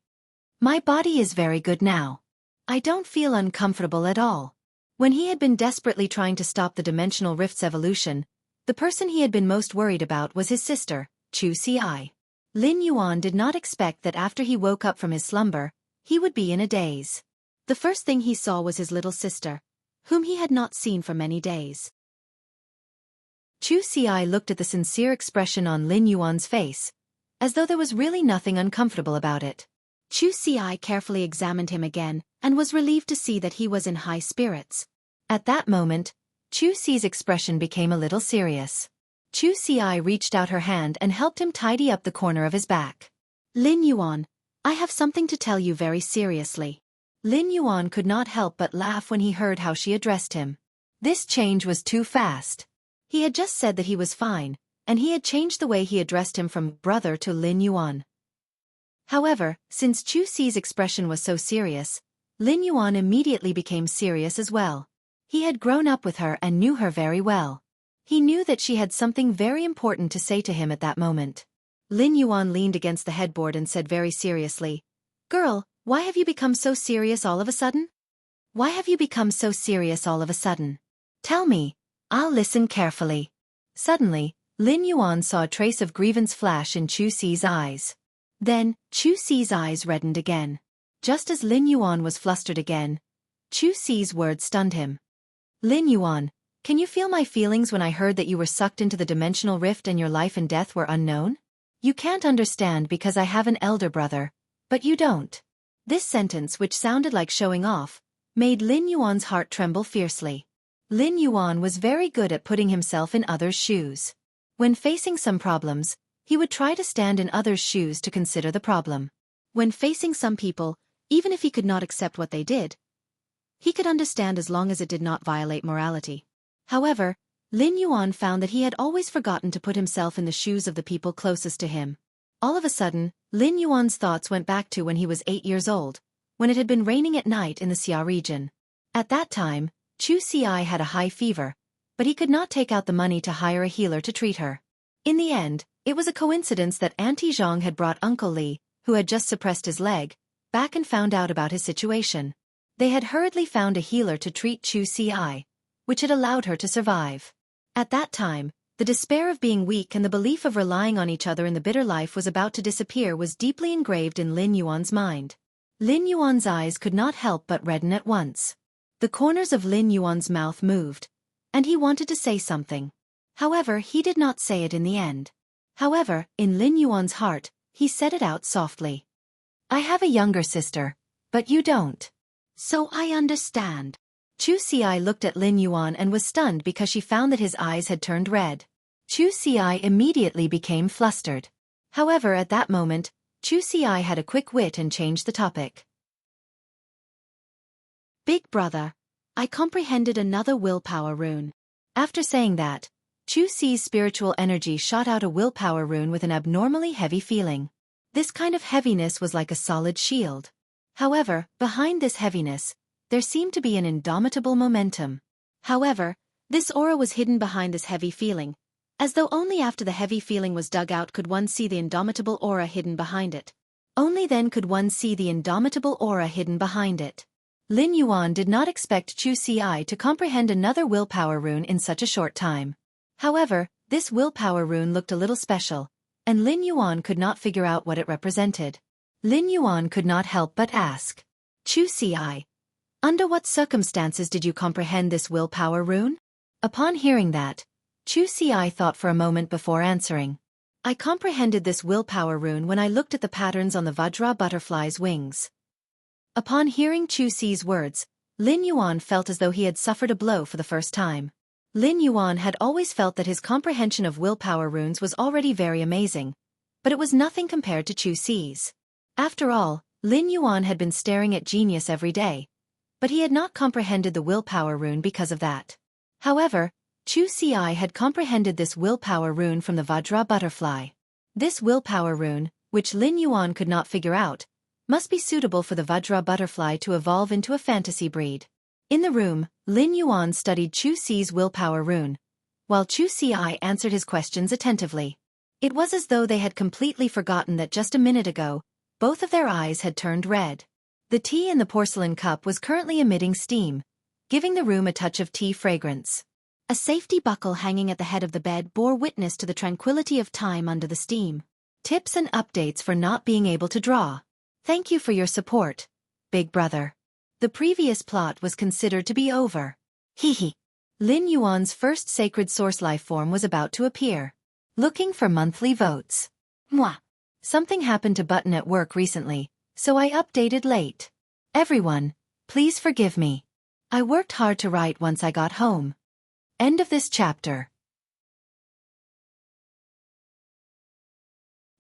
My body is very good now. I don't feel uncomfortable at all. When he had been desperately trying to stop the dimensional rift's evolution, the person he had been most worried about was his sister, Xueqi. Lin Yuan did not expect that after he woke up from his slumber, he would be in a daze. The first thing he saw was his little sister, whom he had not seen for many days. Xueqi looked at the sincere expression on Lin Yuan's face, as though there was really nothing uncomfortable about it. Xueqi carefully examined him again, and was relieved to see that he was in high spirits. At that moment, Xueqi's expression became a little serious. Xueqi reached out her hand and helped him tidy up the corner of his back. Lin Yuan, I have something to tell you very seriously. Lin Yuan could not help but laugh when he heard how she addressed him. This change was too fast. He had just said that he was fine, and he had changed the way he addressed him from brother to Lin Yuan. However, since Xueqi's expression was so serious, Lin Yuan immediately became serious as well. He had grown up with her and knew her very well. He knew that she had something very important to say to him at that moment. Lin Yuan leaned against the headboard and said very seriously, "Girl, why have you become so serious all of a sudden? Why have you become so serious all of a sudden? Tell me, I'll listen carefully." Suddenly, Lin Yuan saw a trace of grievance flash in Xueqi's eyes. Then, Xueqi's eyes reddened again. Just as Lin Yuan was flustered again, Xueqi's words stunned him. "Lin Yuan, can you feel my feelings when I heard that you were sucked into the dimensional rift and your life and death were unknown? You can't understand because I have an elder brother, but you don't." This sentence, which sounded like showing off, made Lin Yuan's heart tremble fiercely. Lin Yuan was very good at putting himself in others' shoes. When facing some problems, he would try to stand in others' shoes to consider the problem. When facing some people, even if he could not accept what they did, he could understand as long as it did not violate morality. However, Lin Yuan found that he had always forgotten to put himself in the shoes of the people closest to him. All of a sudden, Lin Yuan's thoughts went back to when he was 8 years old, when it had been raining at night in the Xia region. At that time, Xueqi had a high fever, but he could not take out the money to hire a healer to treat her. In the end, it was a coincidence that Auntie Zhang had brought Uncle Li, who had just suppressed his leg, back and found out about his situation. They had hurriedly found a healer to treat Xueqi, which had allowed her to survive. At that time, the despair of being weak and the belief of relying on each other in the bitter life was about to disappear was deeply engraved in Lin Yuan's mind. Lin Yuan's eyes could not help but redden at once. The corners of Lin Yuan's mouth moved, and he wanted to say something. However, he did not say it in the end. However, in Lin Yuan's heart, he said it out softly. "I have a younger sister, but you don't. So I understand." Xueqi looked at Lin Yuan and was stunned because she found that his eyes had turned red. Xueqi immediately became flustered. However, at that moment, Xueqi had a quick wit and changed the topic. "Big brother, I comprehended another willpower rune." After saying that, Xueqi's spiritual energy shot out a willpower rune with an abnormally heavy feeling. This kind of heaviness was like a solid shield. However, behind this heaviness, there seemed to be an indomitable momentum. However, this aura was hidden behind this heavy feeling, as though only after the heavy feeling was dug out could one see the indomitable aura hidden behind it. Only then could one see the indomitable aura hidden behind it. Lin Yuan did not expect Xueqi to comprehend another willpower rune in such a short time. However, this willpower rune looked a little special, and Lin Yuan could not figure out what it represented. Lin Yuan could not help but ask, "Xueqi, under what circumstances did you comprehend this willpower rune?" Upon hearing that, Xueqi thought for a moment before answering. "I comprehended this willpower rune when I looked at the patterns on the Vajra butterfly's wings." Upon hearing Xueqi's words, Lin Yuan felt as though he had suffered a blow for the first time. Lin Yuan had always felt that his comprehension of willpower runes was already very amazing, but it was nothing compared to Xueqi's. After all, Lin Yuan had been staring at genius every day, but he had not comprehended the willpower rune because of that. However, Xueqi had comprehended this willpower rune from the Vajra butterfly. This willpower rune, which Lin Yuan could not figure out, must be suitable for the Vajra butterfly to evolve into a fantasy breed. In the room, Lin Yuan studied Xueqi's willpower rune, while Xueqi answered his questions attentively. It was as though they had completely forgotten that just a minute ago, both of their eyes had turned red. The tea in the porcelain cup was currently emitting steam, giving the room a touch of tea fragrance. A safety buckle hanging at the head of the bed bore witness to the tranquility of time under the steam. Tips and updates for not being able to draw. Thank you for your support, Big Brother. The previous plot was considered to be over. Hehe. Lin Yuan's first sacred source life form was about to appear. Looking for monthly votes. Mwah. Something happened to Button at work recently, so I updated late. Everyone, please forgive me. I worked hard to write once I got home. End of this chapter.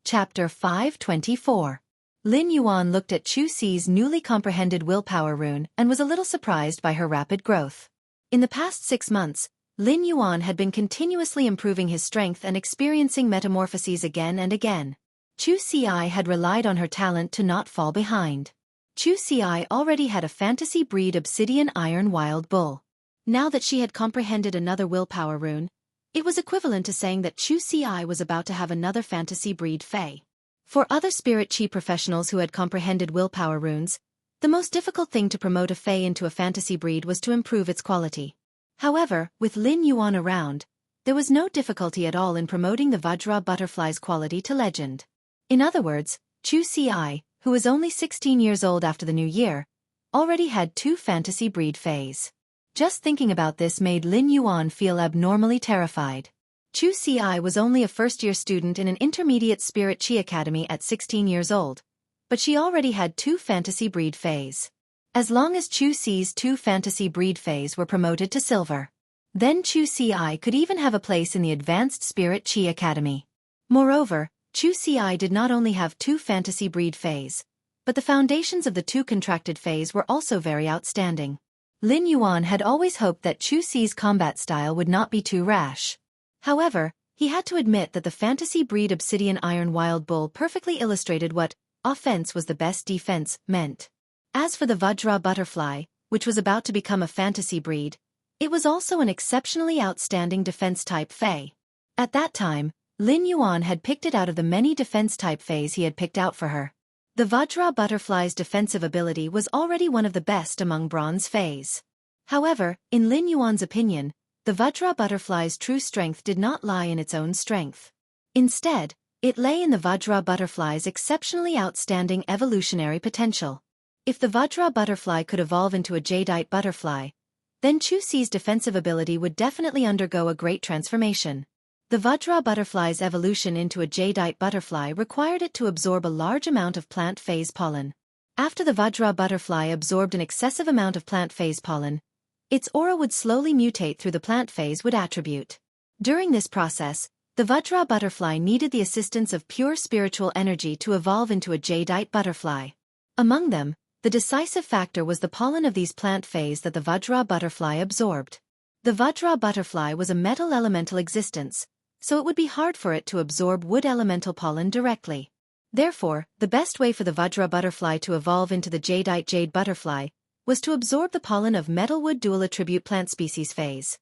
Chapter 524. Lin Yuan looked at Xueqi's newly comprehended willpower rune and was a little surprised by her rapid growth. In the past 6 months, Lin Yuan had been continuously improving his strength and experiencing metamorphoses again and again. Xueqi had relied on her talent to not fall behind. Xueqi already had a fantasy breed obsidian iron wild bull. Now that she had comprehended another willpower rune, it was equivalent to saying that Xueqi was about to have another fantasy breed fae. For other spirit chi professionals who had comprehended willpower runes, the most difficult thing to promote a fae into a fantasy breed was to improve its quality. However, with Lin Yuan around, there was no difficulty at all in promoting the Vajra butterfly's quality to legend. In other words, Xueqi, who was only 16 years old after the new year, already had 2 fantasy breed fays. Just thinking about this made Lin Yuan feel abnormally terrified. Xueqi was only a first-year student in an intermediate spirit chi academy at 16 years old, but she already had 2 fantasy breed fays. As long as Xueqi's 2 fantasy breed fays were promoted to silver, then Xueqi could even have a place in the advanced spirit chi academy. Moreover, Xueqi did not only have 2 fantasy breed fays, but the foundations of the 2 contracted fays were also very outstanding. Lin Yuan had always hoped that Xueqi's combat style would not be too rash. However, he had to admit that the fantasy breed obsidian iron wild bull perfectly illustrated what offense was the best defense meant. As for the Vajra butterfly, which was about to become a fantasy breed, it was also an exceptionally outstanding defense-type fae. At that time, Lin Yuan had picked it out of the many defense-type fays he had picked out for her. The Vajra butterfly's defensive ability was already one of the best among bronze fays. However, in Lin Yuan's opinion, the Vajra butterfly's true strength did not lie in its own strength. Instead, it lay in the Vajra butterfly's exceptionally outstanding evolutionary potential. If the Vajra butterfly could evolve into a jadeite butterfly, then Xueqi's defensive ability would definitely undergo a great transformation. The Vajra butterfly's evolution into a jadeite butterfly required it to absorb a large amount of plant phase pollen. After the Vajra butterfly absorbed an excessive amount of plant phase pollen, its aura would slowly mutate through the plant phase would attribute. During this process, the Vajra butterfly needed the assistance of pure spiritual energy to evolve into a jadeite butterfly. Among them, the decisive factor was the pollen of these plant phase that the Vajra butterfly absorbed. The Vajra butterfly was a metal elemental existence, so it would be hard for it to absorb wood elemental pollen directly. Therefore, the best way for the Vajra butterfly to evolve into the jadeite jade butterfly was to absorb the pollen of metalwood dual attribute plant species phase.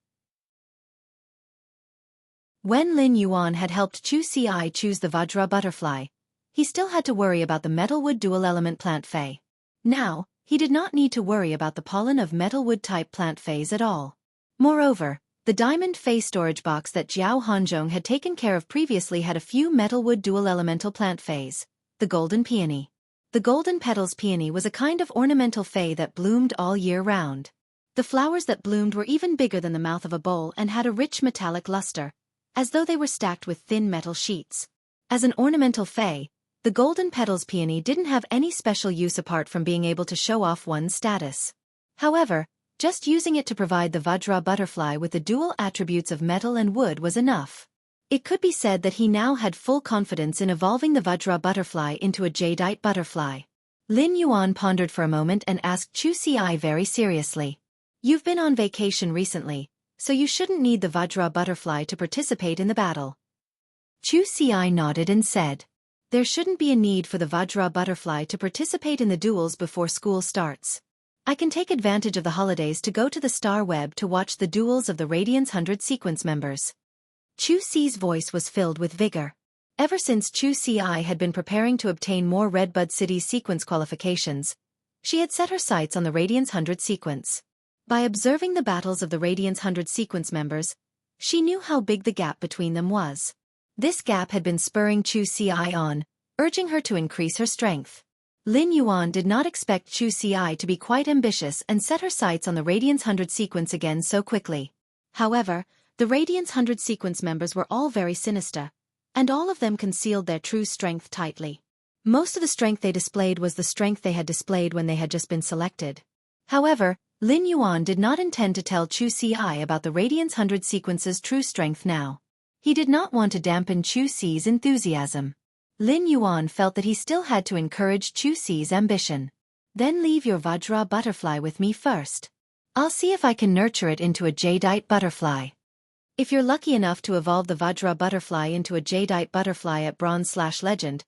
When Lin Yuan had helped Xueqi choose the Vajra butterfly, he still had to worry about the metalwood dual element plant phase. Now, he did not need to worry about the pollen of metalwood type plant phase at all. Moreover, the diamond phase storage box that Jiao Hanzhong had taken care of previously had a few metalwood dual elemental plant phase, the golden peony. The golden petals peony was a kind of ornamental fae that bloomed all year round. The flowers that bloomed were even bigger than the mouth of a bowl and had a rich metallic luster, as though they were stacked with thin metal sheets. As an ornamental fae, the golden petals peony didn't have any special use apart from being able to show off one's status. However, Just using it to provide the Vajra butterfly with the dual attributes of metal and wood was enough. It could be said that he now had full confidence in evolving the Vajra butterfly into a jadeite butterfly. Lin Yuan pondered for a moment and asked Xueqi very seriously. You've been on vacation recently, so you shouldn't need the Vajra butterfly to participate in the battle. Xueqi nodded and said, there shouldn't be a need for the Vajra butterfly to participate in the duels before school starts. I can take advantage of the holidays to go to the Star Web to watch the duels of the Radiance 100 sequence members. Xueqi's voice was filled with vigor. Ever since Xueqi had been preparing to obtain more Redbud City sequence qualifications, she had set her sights on the Radiance 100 sequence. By observing the battles of the Radiance 100 sequence members, she knew how big the gap between them was. This gap had been spurring Xueqi on, urging her to increase her strength. Lin Yuan did not expect Xueqi to be quite ambitious and set her sights on the Radiance 100 sequence again so quickly. However, the Radiance 100 sequence members were all very sinister, and all of them concealed their true strength tightly. Most of the strength they displayed was the strength they had displayed when they had just been selected. However, Lin Yuan did not intend to tell Xueqi about the Radiance 100 sequence's true strength now. He did not want to dampen Xueqi's enthusiasm. Lin Yuan felt that he still had to encourage Xueqi's ambition. Then leave your Vajra butterfly with me first. I'll see if I can nurture it into a jadeite butterfly. If you're lucky enough to evolve the Vajra butterfly into a jadeite butterfly at Bronze/Legend,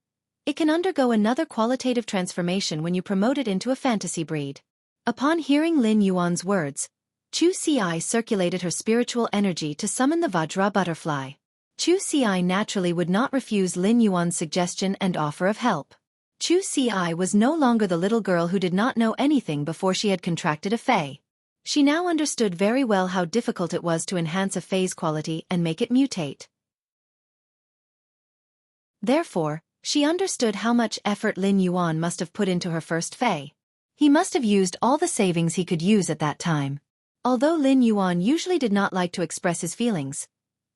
it can undergo another qualitative transformation when you promote it into a fantasy breed. Upon hearing Lin Yuan's words, Xueqi circulated her spiritual energy to summon the Vajra butterfly. Xueqi naturally would not refuse Lin Yuan's suggestion and offer of help. Xueqi was no longer the little girl who did not know anything before she had contracted a fae. She now understood very well how difficult it was to enhance a fae's quality and make it mutate. Therefore, she understood how much effort Lin Yuan must have put into her first fae. He must have used all the savings he could use at that time. Although Lin Yuan usually did not like to express his feelings,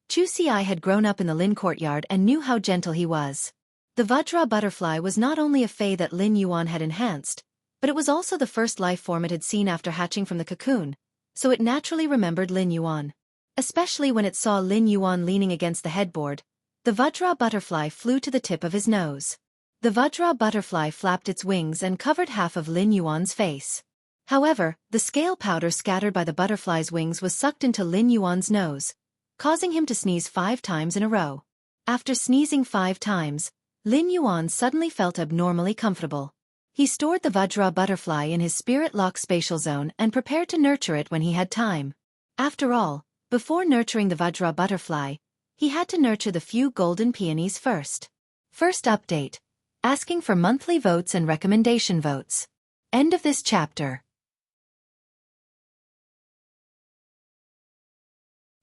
Xueqi had grown up in the Lin courtyard and knew how gentle he was. The Vajra butterfly was not only a fae that Lin Yuan had enhanced, but it was also the first life form it had seen after hatching from the cocoon, so it naturally remembered Lin Yuan. Especially when it saw Lin Yuan leaning against the headboard, the Vajra butterfly flew to the tip of his nose. The Vajra butterfly flapped its wings and covered half of Lin Yuan's face. However, the scale powder scattered by the butterfly's wings was sucked into Lin Yuan's nose, causing him to sneeze 5 times in a row. After sneezing 5 times, Lin Yuan suddenly felt abnormally comfortable. He stored the Vajra butterfly in his spirit lock spatial zone and prepared to nurture it when he had time. After all, before nurturing the Vajra butterfly, he had to nurture the few golden peonies first. First update. Asking for monthly votes and recommendation votes. End of this chapter.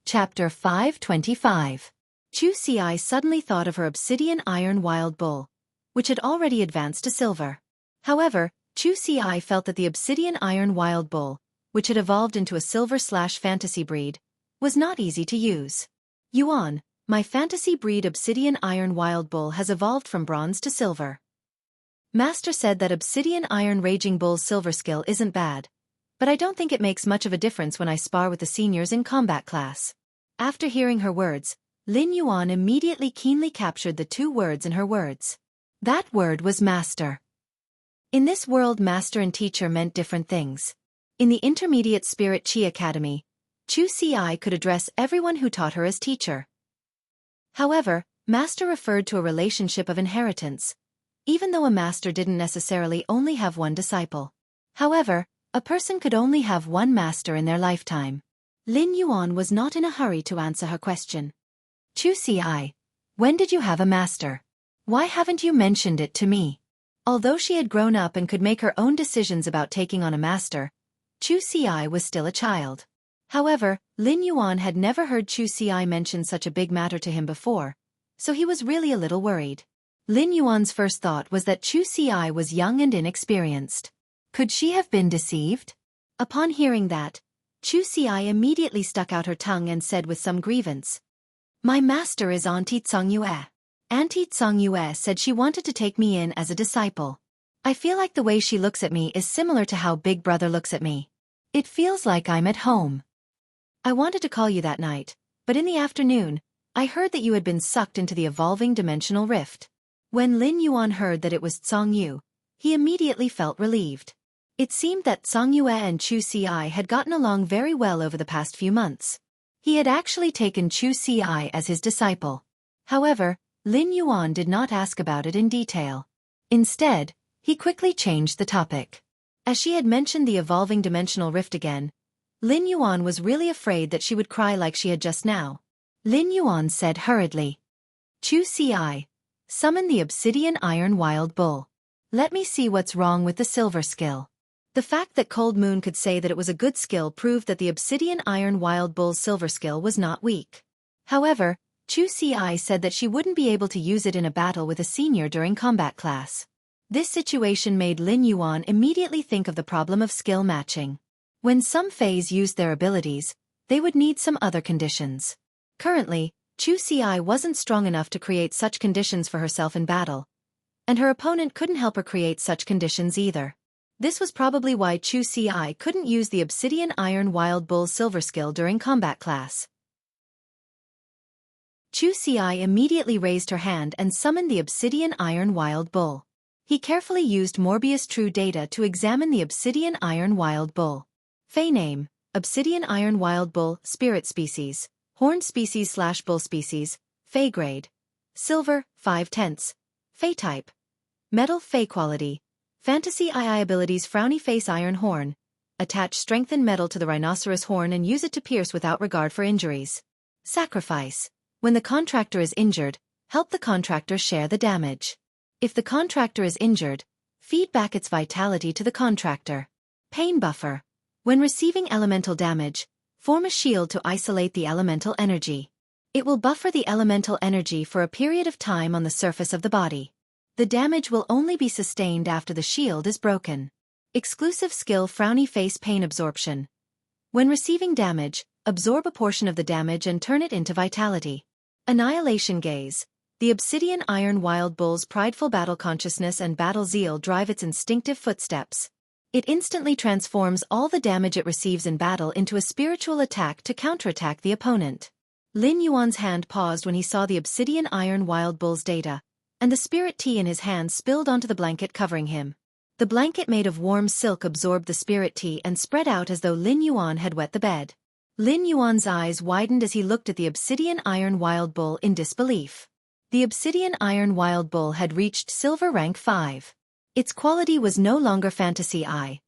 Chapter 525. Xueqi suddenly thought of her obsidian iron wild bull, which had already advanced to silver. However, Xueqi felt that the obsidian iron wild bull, which had evolved into a silver/fantasy breed, was not easy to use. Yuan, my fantasy breed obsidian iron wild bull has evolved from bronze to silver. Master said that obsidian iron raging bull's silver skill isn't bad, but I don't think it makes much of a difference when I spar with the seniors in combat class. After hearing her words, Lin Yuan immediately keenly captured the 2 words in her words. That word was master. In this world, master and teacher meant different things. In the Intermediate Spirit Chi Academy, Xueqi could address everyone who taught her as teacher. However, master referred to a relationship of inheritance, even though a master didn't necessarily only have one disciple. However, a person could only have one master in their lifetime. Lin Yuan was not in a hurry to answer her question. Xueqi, when did you have a master? Why haven't you mentioned it to me? Although she had grown up and could make her own decisions about taking on a master, Xueqi was still a child. However, Lin Yuan had never heard Xueqi mention such a big matter to him before, so he was really a little worried. Lin Yuan's first thought was that Xueqi was young and inexperienced. Could she have been deceived? Upon hearing that, Xueqi immediately stuck out her tongue and said with some grievance, my master is Auntie Tsongyue. Auntie Tsongyue said she wanted to take me in as a disciple. I feel like the way she looks at me is similar to how Big Brother looks at me. It feels like I'm at home. I wanted to call you that night, but in the afternoon, I heard that you had been sucked into the evolving dimensional rift. When Lin Yuan heard that it was Tsang Yu, he immediately felt relieved. It seemed that Tsang Yue and Xueqi had gotten along very well over the past few months. He had actually taken Xueqi as his disciple. However, Lin Yuan did not ask about it in detail. Instead, he quickly changed the topic. As she had mentioned the evolving dimensional rift again, Lin Yuan was really afraid that she would cry like she had just now. Lin Yuan said hurriedly, Xueqi, summon the obsidian iron wild bull. Let me see what's wrong with the silver skill. The fact that Cold Moon could say that it was a good skill proved that the obsidian iron wild bull's silver skill was not weak. However, Xueqi said that she wouldn't be able to use it in a battle with a senior during combat class. This situation made Lin Yuan immediately think of the problem of skill matching. When some Fays used their abilities, they would need some other conditions. Currently, Xueqi wasn't strong enough to create such conditions for herself in battle, and her opponent couldn't help her create such conditions either. This was probably why Xueqi couldn't use the obsidian iron wild bull silver skill during combat class. Xueqi immediately raised her hand and summoned the obsidian iron wild bull. He carefully used Morbius True Data to examine the obsidian iron wild bull. Fey name, obsidian iron wild bull, spirit species, horned species/bull species, Fey grade, silver, 5/10, Fey type, metal Fey quality, fantasy II abilities frowny face iron horn, attach strengthened metal to the rhinoceros horn and use it to pierce without regard for injuries. Sacrifice. When the contractor is injured, help the contractor share the damage. If the contractor is injured, feed back its vitality to the contractor. Pain buffer. When receiving elemental damage, form a shield to isolate the elemental energy. It will buffer the elemental energy for a period of time on the surface of the body. The damage will only be sustained after the shield is broken. Exclusive skill Frowny Face Pain Absorption. When receiving damage, absorb a portion of the damage and turn it into vitality. Annihilation Gaze. The obsidian iron wild bull's prideful battle consciousness and battle zeal drive its instinctive footsteps. It instantly transforms all the damage it receives in battle into a spiritual attack to counterattack the opponent. Lin Yuan's hand paused when he saw the obsidian iron wild bull's data, and the spirit tea in his hand spilled onto the blanket covering him. The blanket made of warm silk absorbed the spirit tea and spread out as though Lin Yuan had wet the bed. Lin Yuan's eyes widened as he looked at the obsidian iron wild bull in disbelief. The obsidian iron wild bull had reached silver rank 5. Its quality was no longer fantasy I,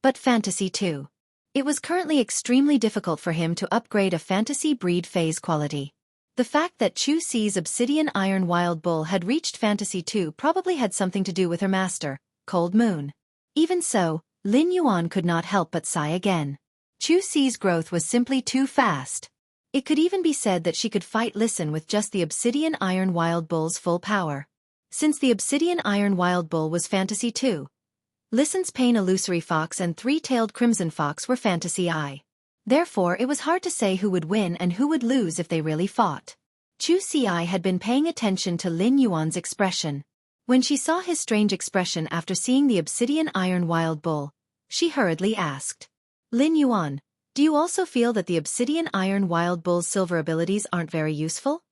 but fantasy 2. It was currently extremely difficult for him to upgrade a fantasy breed phase quality. The fact that Xueqi's obsidian iron wild bull had reached fantasy 2 probably had something to do with her master, Cold Moon. Even so, Lin Yuan could not help but sigh again. Xueqi's growth was simply too fast. It could even be said that she could fight Listen with just the obsidian iron wild bull's full power. Since the obsidian iron wild bull was fantasy 2, Listen's Pain Illusory Fox and Three-Tailed Crimson Fox were fantasy I. Therefore it was hard to say who would win and who would lose if they really fought. Xueqi had been paying attention to Lin Yuan's expression. When she saw his strange expression after seeing the obsidian iron wild bull, she hurriedly asked, Lin Yuan, do you also feel that the obsidian iron wild bull's silver abilities aren't very useful?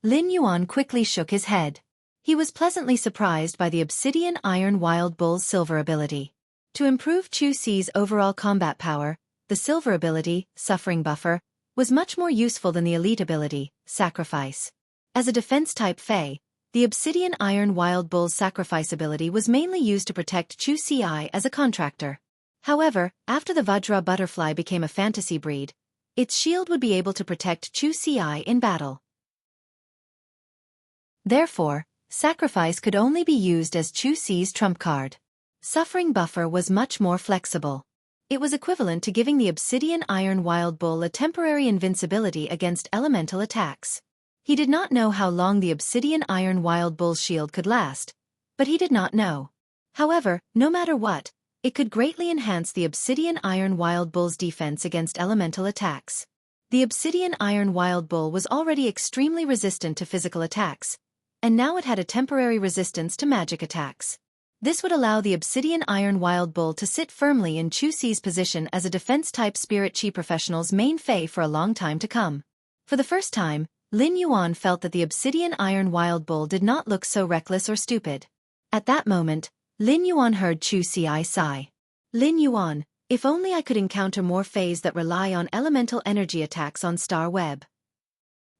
Lin Yuan quickly shook his head. He was pleasantly surprised by the obsidian iron wild bull's silver ability. To improve Xueqi's overall combat power, the silver ability, Suffering Buffer, was much more useful than the elite ability, Sacrifice. As a defense-type Fey, the obsidian iron wild bull's Sacrifice ability was mainly used to protect Xueqi as a contractor. However, after the Vajra butterfly became a fantasy breed, its shield would be able to protect Xueqi in battle. Therefore, Sacrifice could only be used as Xueqi's trump card. Suffering Buffer was much more flexible. It was equivalent to giving the obsidian iron wild bull a temporary invincibility against elemental attacks. He did not know how long the obsidian iron wild bull's shield could last, but he did not know. However, no matter what, it could greatly enhance the obsidian iron wild bull's defense against elemental attacks. The obsidian iron wild bull was already extremely resistant to physical attacks, and now it had a temporary resistance to magic attacks. This would allow the Obsidian Iron Wild Bull to sit firmly in Xueqi's position as a defense-type Spirit Chi professional's main Fae for a long time to come. For the first time, Lin Yuan felt that the Obsidian Iron Wild Bull did not look so reckless or stupid. At that moment, Lin Yuan heard Xueqi sigh. Lin Yuan, if only I could encounter more Faes that rely on elemental energy attacks on Star Web.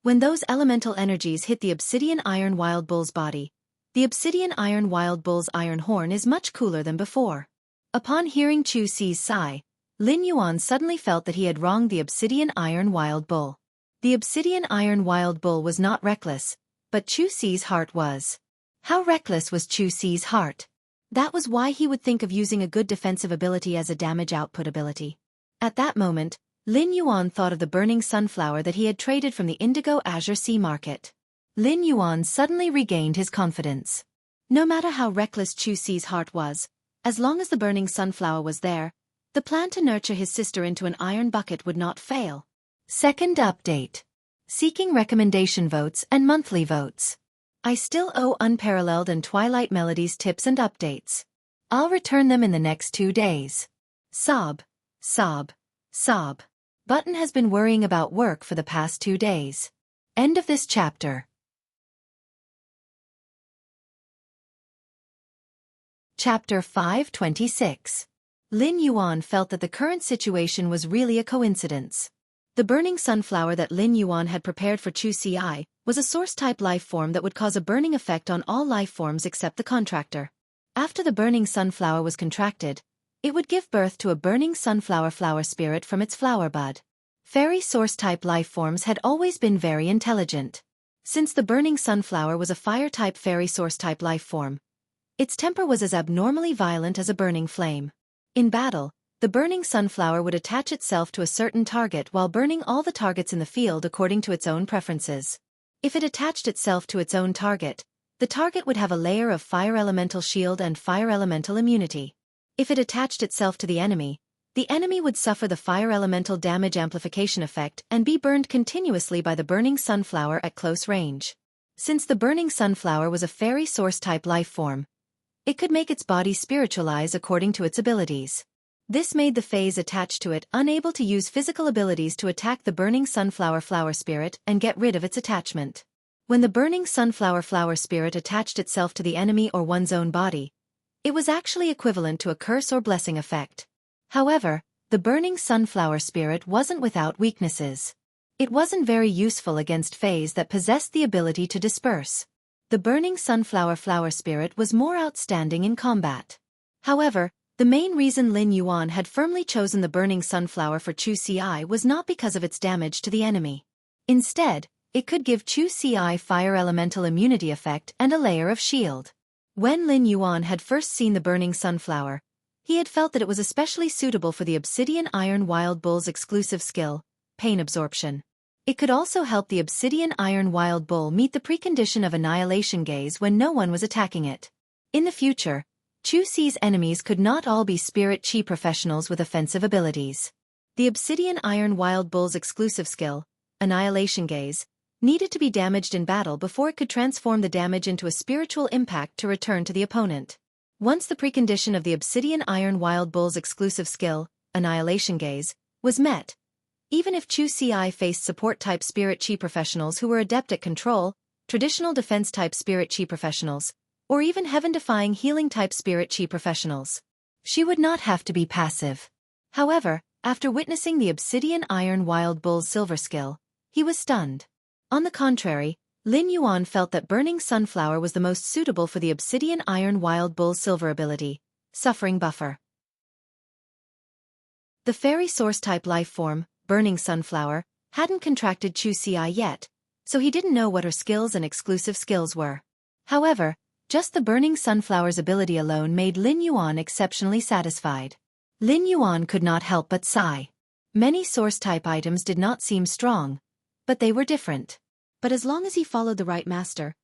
When those elemental energies hit the Obsidian Iron Wild Bull's body, the Obsidian Iron Wild Bull's iron horn is much cooler than before. Upon hearing Xueqi's sigh, Lin Yuan suddenly felt that he had wronged the Obsidian Iron Wild Bull. The Obsidian Iron Wild Bull was not reckless, but Xueqi's heart was. How reckless was Xueqi's heart? That was why he would think of using a good defensive ability as a damage output ability. At that moment, Lin Yuan thought of the burning sunflower that he had traded from the Indigo Azure Sea Market. Lin Yuan suddenly regained his confidence. No matter how reckless Xueqi's heart was, as long as the burning sunflower was there, the plan to nurture his sister into an iron bucket would not fail. Second update. Seeking recommendation votes and monthly votes. I still owe Unparalleled and Twilight Melodies tips and updates. I'll return them in the next 2 days. Sob. Sob. Sob. Button has been worrying about work for the past 2 days. End of this chapter. Chapter 526. Lin Yuan felt that the current situation was really a coincidence. The burning sunflower that Lin Yuan had prepared for Xueqi was a source-type life form that would cause a burning effect on all life forms except the contractor. After the burning sunflower was contracted, it would give birth to a burning sunflower flower spirit from its flower bud. Fairy source-type life forms had always been very intelligent. Since the burning sunflower was a fire-type fairy source-type life form, its temper was as abnormally violent as a burning flame. In battle, the burning sunflower would attach itself to a certain target while burning all the targets in the field according to its own preferences. If it attached itself to its own target, the target would have a layer of fire elemental shield and fire elemental immunity. If it attached itself to the enemy would suffer the fire elemental damage amplification effect and be burned continuously by the burning sunflower at close range. Since the burning sunflower was a fairy source-type life form, it could make its body spiritualize according to its abilities. This made the Faes attached to it unable to use physical abilities to attack the burning sunflower flower spirit and get rid of its attachment. When the burning sunflower flower spirit attached itself to the enemy or one's own body, it was actually equivalent to a curse or blessing effect. However, the burning sunflower spirit wasn't without weaknesses. It wasn't very useful against Faes that possessed the ability to disperse. The burning sunflower flower spirit was more outstanding in combat. However, the main reason Lin Yuan had firmly chosen the burning sunflower for Xueqi was not because of its damage to the enemy. Instead, it could give Xueqi fire elemental immunity effect and a layer of shield. When Lin Yuan had first seen the burning sunflower, he had felt that it was especially suitable for the Obsidian Iron Wild Bull's exclusive skill, pain absorption. It could also help the Obsidian Iron Wild Bull meet the precondition of Annihilation Gaze when no one was attacking it. In the future, Xueqi's enemies could not all be Spirit Chi professionals with offensive abilities. The Obsidian Iron Wild Bull's exclusive skill, Annihilation Gaze, needed to be damaged in battle before it could transform the damage into a spiritual impact to return to the opponent. Once the precondition of the Obsidian Iron Wild Bull's exclusive skill, Annihilation Gaze, was met, even if Xueqi faced support-type Spirit Chi professionals who were adept at control, traditional defense-type Spirit Chi professionals, or even heaven-defying healing-type Spirit Chi professionals, she would not have to be passive. However, after witnessing the Obsidian Iron Wild Bull's silver skill, he was stunned. On the contrary, Lin Yuan felt that Burning Sunflower was the most suitable for the Obsidian Iron Wild Bull's silver ability, Suffering Buffer. The fairy source-type life form, Burning Sunflower, hadn't contracted Xueqi yet, so he didn't know what her skills and exclusive skills were. However, just the Burning Sunflower's ability alone made Lin Yuan exceptionally satisfied. Lin Yuan could not help but sigh. Many source-type items did not seem strong, but they were different. But as long as he followed the right master,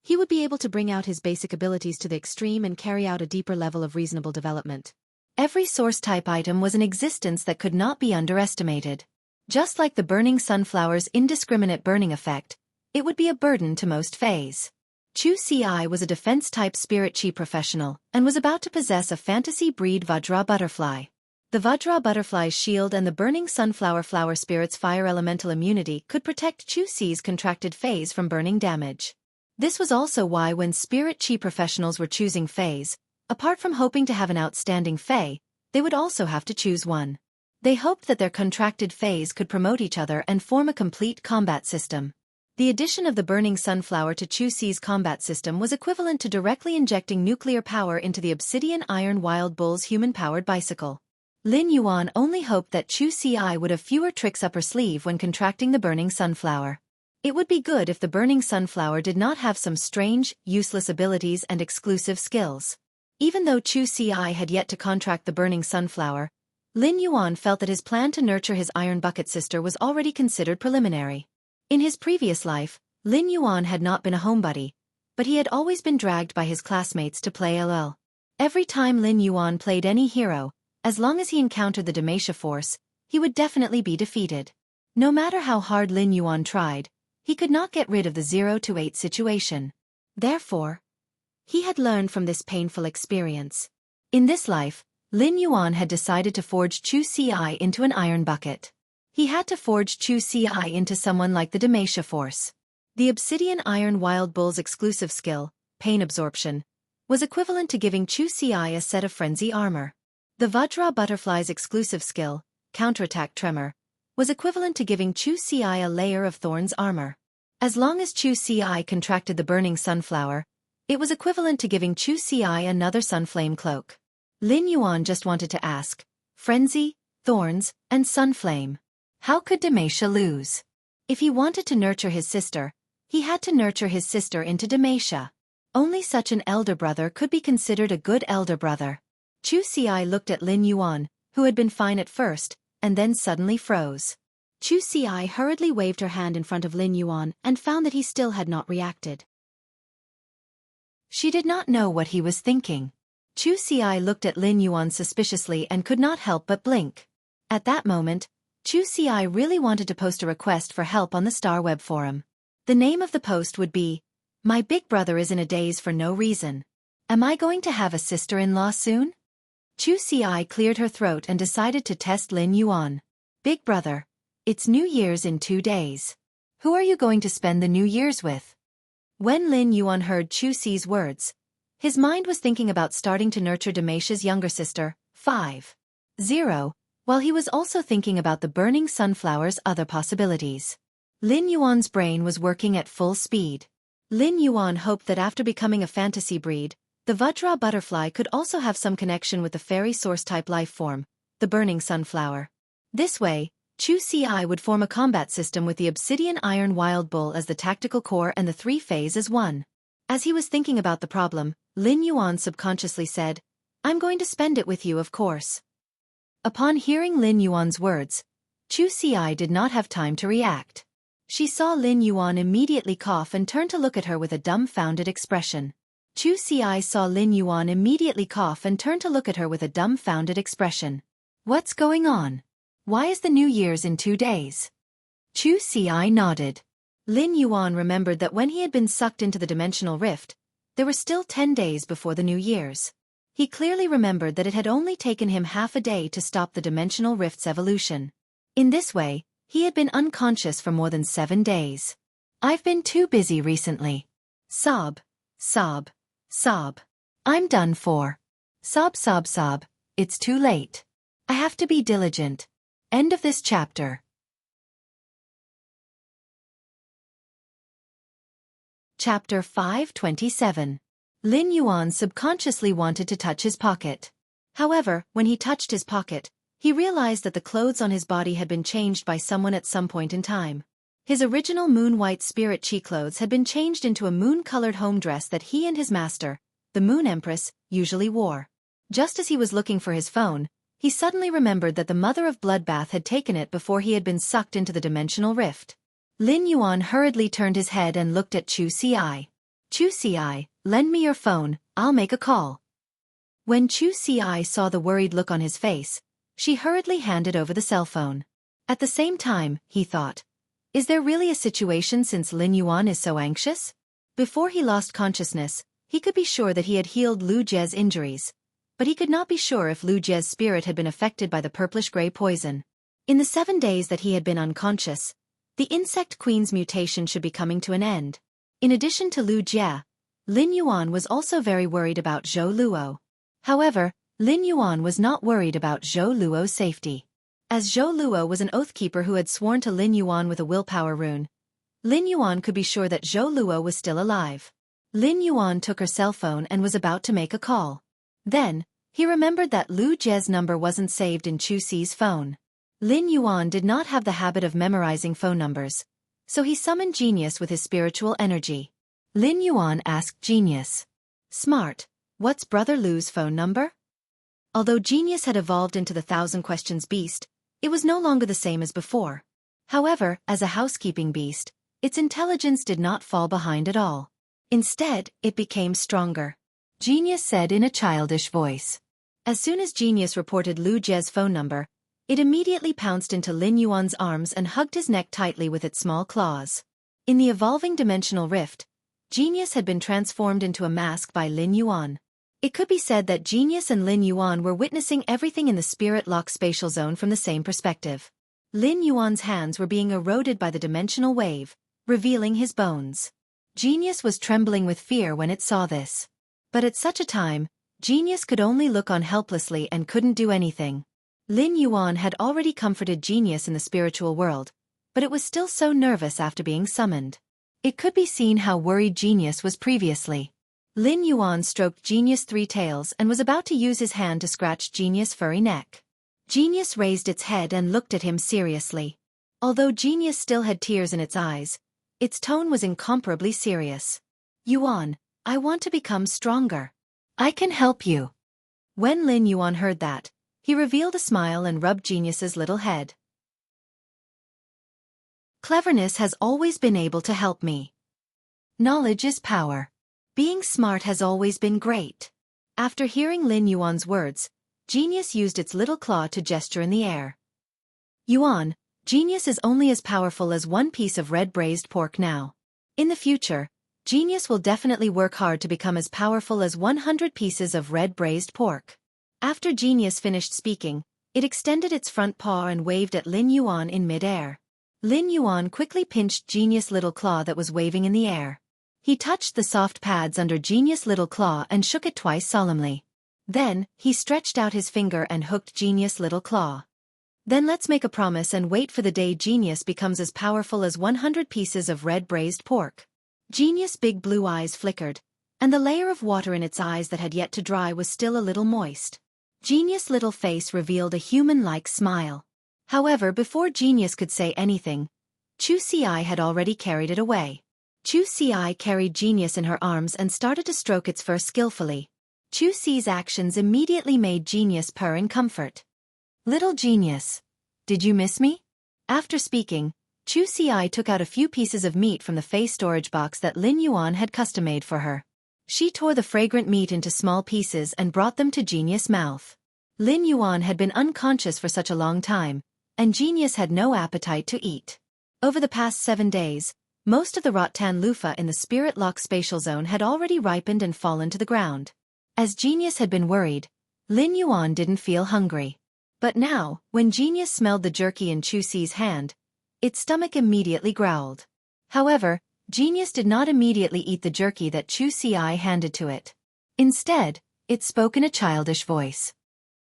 he would be able to bring out his basic abilities to the extreme and carry out a deeper level of reasonable development. Every source-type item was an existence that could not be underestimated. Just like the Burning Sunflower's indiscriminate burning effect, it would be a burden to most Faes. Xueqi was a defense-type spirit chi professional and was about to possess a fantasy breed Vajra butterfly. The Vajra butterfly's shield and the burning sunflower flower spirit's fire elemental immunity could protect Xueqi's contracted phase from burning damage. This was also why when spirit chi professionals were choosing phase, apart from hoping to have an outstanding fae, they would also have to choose one. They hoped that their contracted phase could promote each other and form a complete combat system. The addition of the burning sunflower to Xueqi's combat system was equivalent to directly injecting nuclear power into the obsidian iron wild bull's human-powered bicycle. Lin Yuan only hoped that Xueqi would have fewer tricks up her sleeve when contracting the burning sunflower. It would be good if the burning sunflower did not have some strange, useless abilities and exclusive skills. Even though Xueqi had yet to contract the burning sunflower, Lin Yuan felt that his plan to nurture his iron bucket sister was already considered preliminary. In his previous life, Lin Yuan had not been a homebody, but he had always been dragged by his classmates to play LL. Every time Lin Yuan played any hero, as long as he encountered the Demacia force, he would definitely be defeated. No matter how hard Lin Yuan tried, he could not get rid of the 0-8 situation. Therefore, he had learned from this painful experience. In this life, Lin Yuan had decided to forge Xueqi into an iron bucket. He had to forge Xueqi into someone like the Demacia force. The obsidian iron wild bull's exclusive skill, pain absorption, was equivalent to giving Xueqi a set of frenzy armor. The Vajra butterfly's exclusive skill, counterattack tremor, was equivalent to giving Xueqi a layer of thorns armor. As long as Xueqi contracted the burning sunflower, it was equivalent to giving Xueqi another sunflame cloak. Lin Yuan just wanted to ask, frenzy, thorns, and sunflame. How could Demacia lose? If he wanted to nurture his sister, he had to nurture his sister into Demacia. Only such an elder brother could be considered a good elder brother. Xueqi looked at Lin Yuan, who had been fine at first, and then suddenly froze. Xueqi hurriedly waved her hand in front of Lin Yuan and found that he still had not reacted. She did not know what he was thinking. Xueqi looked at Lin Yuan suspiciously and could not help but blink. At that moment, Xueqi really wanted to post a request for help on the Star Web forum. The name of the post would be, "My big brother is in a daze for no reason. Am I going to have a sister-in-law soon?" Xueqi cleared her throat and decided to test Lin Yuan. "Big brother, it's New Year's in 2 days. Who are you going to spend the New Year's with?" When Lin Yuan heard Xueqi's words, his mind was thinking about starting to nurture Demacia's younger sister, 5-0, while he was also thinking about the burning sunflower's other possibilities. Lin Yuan's brain was working at full speed. Lin Yuan hoped that after becoming a fantasy breed, the Vajra butterfly could also have some connection with the fairy source-type life form, the burning sunflower. This way, Xueqi would form a combat system with the obsidian iron wild bull as the tactical core and the 3 phase as one. As he was thinking about the problem, Lin Yuan subconsciously said, "I'm going to spend it with you, of course." Upon hearing Lin Yuan's words, Xueqi did not have time to react. She saw Lin Yuan immediately cough and turn to look at her with a dumbfounded expression. Xueqi saw Lin Yuan immediately cough and turn to look at her with a dumbfounded expression. "What's going on? Why is the New Year's in 2 days?" Xueqi nodded. Lin Yuan remembered that when he had been sucked into the dimensional rift, there were still 10 days before the New Year's. He clearly remembered that it had only taken him half a day to stop the dimensional rift's evolution. In this way, he had been unconscious for more than 7 days. "I've been too busy recently. Sob, sob, sob. I'm done for. Sob, sob, sob. It's too late. I have to be diligent." End of this chapter. Chapter 527. Lin Yuan subconsciously wanted to touch his pocket. However, when he touched his pocket, he realized that the clothes on his body had been changed by someone at some point in time. His original moon-white spirit chi clothes had been changed into a moon-colored home dress that he and his master, the Moon Empress, usually wore. Just as he was looking for his phone, he suddenly remembered that the mother of Bloodbath had taken it before he had been sucked into the dimensional rift. Lin Yuan hurriedly turned his head and looked at Xueqi. "Xueqi, lend me your phone, I'll make a call." When Xueqi saw the worried look on his face, she hurriedly handed over the cell phone. At the same time, he thought, is there really a situation since Lin Yuan is so anxious? Before he lost consciousness, he could be sure that he had healed Lu Jie's injuries, but he could not be sure if Lu Jie's spirit had been affected by the purplish-gray poison. In the 7 days that he had been unconscious, the insect queen's mutation should be coming to an end. In addition to Lu Jie, Lin Yuan was also very worried about Zhou Luo. However, Lin Yuan was not worried about Zhou Luo's safety. As Zhou Luo was an oathkeeper who had sworn to Lin Yuan with a willpower rune, Lin Yuan could be sure that Zhou Luo was still alive. Lin Yuan took her cell phone and was about to make a call. Then, he remembered that Lu Jie's number wasn't saved in Xueqi's phone. Lin Yuan did not have the habit of memorizing phone numbers, so he summoned Genius with his spiritual energy. Lin Yuan asked Genius, "Smart, what's Brother Lu's phone number?" Although Genius had evolved into the 1,000 questions beast, it was no longer the same as before. However, as a housekeeping beast, its intelligence did not fall behind at all. Instead, it became stronger. Genius said in a childish voice. As soon as Genius reported Lu Jie's phone number, it immediately pounced into Lin Yuan's arms and hugged his neck tightly with its small claws. In the evolving dimensional rift, Genius had been transformed into a mask by Lin Yuan. It could be said that Genius and Lin Yuan were witnessing everything in the spirit-lock spatial zone from the same perspective. Lin Yuan's hands were being eroded by the dimensional wave, revealing his bones. Genius was trembling with fear when it saw this. But at such a time, Genius could only look on helplessly and couldn't do anything. Lin Yuan had already comforted Genius in the spiritual world, but it was still so nervous after being summoned. It could be seen how worried Genius was previously. Lin Yuan stroked Genius' 3 tails and was about to use his hand to scratch Genius' furry neck. Genius raised its head and looked at him seriously. Although Genius still had tears in its eyes, its tone was incomparably serious. "Yuan, I want to become stronger. I can help you." When Lin Yuan heard that, he revealed a smile and rubbed Genius's little head. "Cleverness has always been able to help me. Knowledge is power. Being smart has always been great." After hearing Lin Yuan's words, Genius used its little claw to gesture in the air. "Yuan, Genius is only as powerful as 1 piece of red braised pork now. In the future, Genius will definitely work hard to become as powerful as 100 pieces of red braised pork." After Genius finished speaking, it extended its front paw and waved at Lin Yuan in mid-air. Lin Yuan quickly pinched Genius' little claw that was waving in the air. He touched the soft pads under Genius' little claw and shook it twice solemnly. Then, he stretched out his finger and hooked Genius' little claw. "Then let's make a promise and wait for the day Genius becomes as powerful as 100 pieces of red braised pork." Genius' big blue eyes flickered, and the layer of water in its eyes that had yet to dry was still a little moist. Genius' little face revealed a human-like smile. However, before Genius could say anything, Xueqi had already carried it away. Xueqi carried Genius in her arms and started to stroke its fur skillfully. Xueqi's actions immediately made Genius purr in comfort. "Little Genius, did you miss me?" After speaking, Xueqi took out a few pieces of meat from the face storage box that Lin Yuan had custom-made for her. She tore the fragrant meat into small pieces and brought them to Genius' mouth. Lin Yuan had been unconscious for such a long time, and Genius had no appetite to eat. Over the past 7 days, most of the Rattan Lufa in the Spirit Lock spatial zone had already ripened and fallen to the ground. As Genius had been worried, Lin Yuan didn't feel hungry. But now, when Genius smelled the jerky in Xueqi's hand, its stomach immediately growled. However, Genius did not immediately eat the jerky that Xueqi handed to it. Instead, it spoke in a childish voice.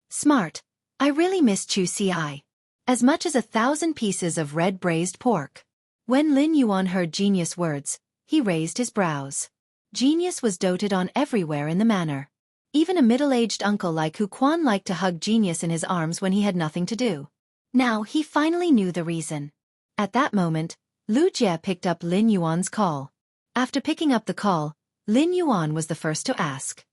"Smart, I really miss Xueqi. As much as 1,000 pieces of red braised pork." When Lin Yuan heard Genius' words, he raised his brows. Genius was doted on everywhere in the manor. Even a middle-aged uncle like Hu Quan liked to hug Genius in his arms when he had nothing to do. Now he finally knew the reason. At that moment, Lu Jie picked up Lin Yuan's call. After picking up the call, Lin Yuan was the first to ask.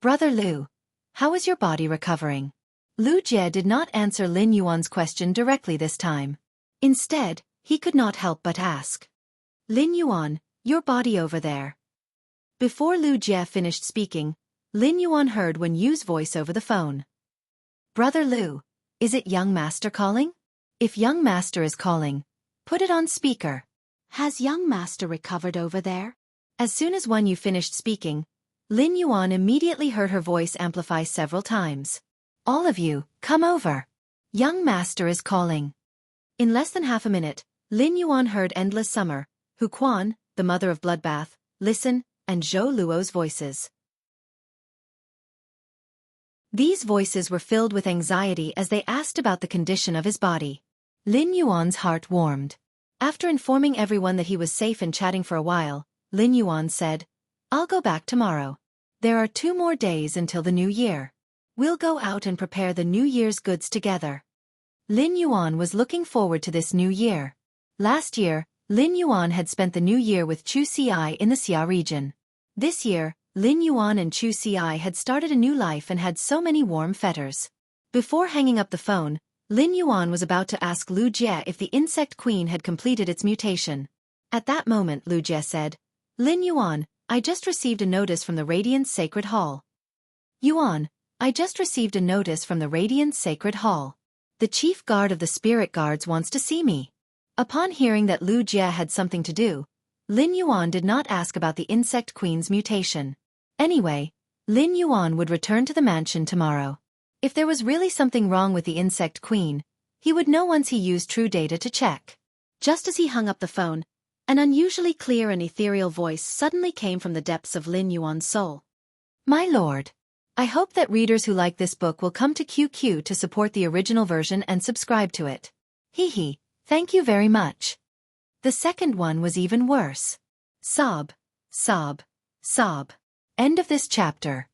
"Brother Lu, how is your body recovering?" Lu Jie did not answer Lin Yuan's question directly this time. Instead, he could not help but ask. "Lin Yuan, your body over there." Before Lu Jie finished speaking, Lin Yuan heard Wen Yu's voice over the phone. "Brother Lu, is it young master calling? If young master is calling, put it on speaker." "Has young master recovered over there?" As soon as Wan Yu finished speaking, Lin Yuan immediately heard her voice amplify several times. "All of you, come over. Young master is calling." In less than half a minute, Lin Yuan heard Endless Summer, Hu Quan, the mother of Bloodbath, Listen, and Zhou Luo's voices. These voices were filled with anxiety as they asked about the condition of his body. Lin Yuan's heart warmed. After informing everyone that he was safe and chatting for a while, Lin Yuan said, "I'll go back tomorrow. There are 2 more days until the new year. We'll go out and prepare the New Year's goods together." Lin Yuan was looking forward to this new year. Last year, Lin Yuan had spent the new year with Xueqi in the Xia region. This year, Lin Yuan and Xueqi had started a new life and had so many warm fetters. Before hanging up the phone, Lin Yuan was about to ask Lu Jie if the insect queen had completed its mutation. At that moment Lu Jie said, "Lin Yuan, I just received a notice from the Radiance Sacred Hall." "Yuan, I just received a notice from the Radiance Sacred Hall. The chief guard of the spirit guards wants to see me." Upon hearing that Lu Jie had something to do, Lin Yuan did not ask about the insect queen's mutation. Anyway, Lin Yuan would return to the mansion tomorrow. If there was really something wrong with the insect queen, he would know once he used true data to check. Just as he hung up the phone, an unusually clear and ethereal voice suddenly came from the depths of Lin Yuan's soul. "My lord, I hope that readers who like this book will come to QQ to support the original version and subscribe to it. Hee. Thank you very much." The second one was even worse. Sob, sob, sob. End of this chapter.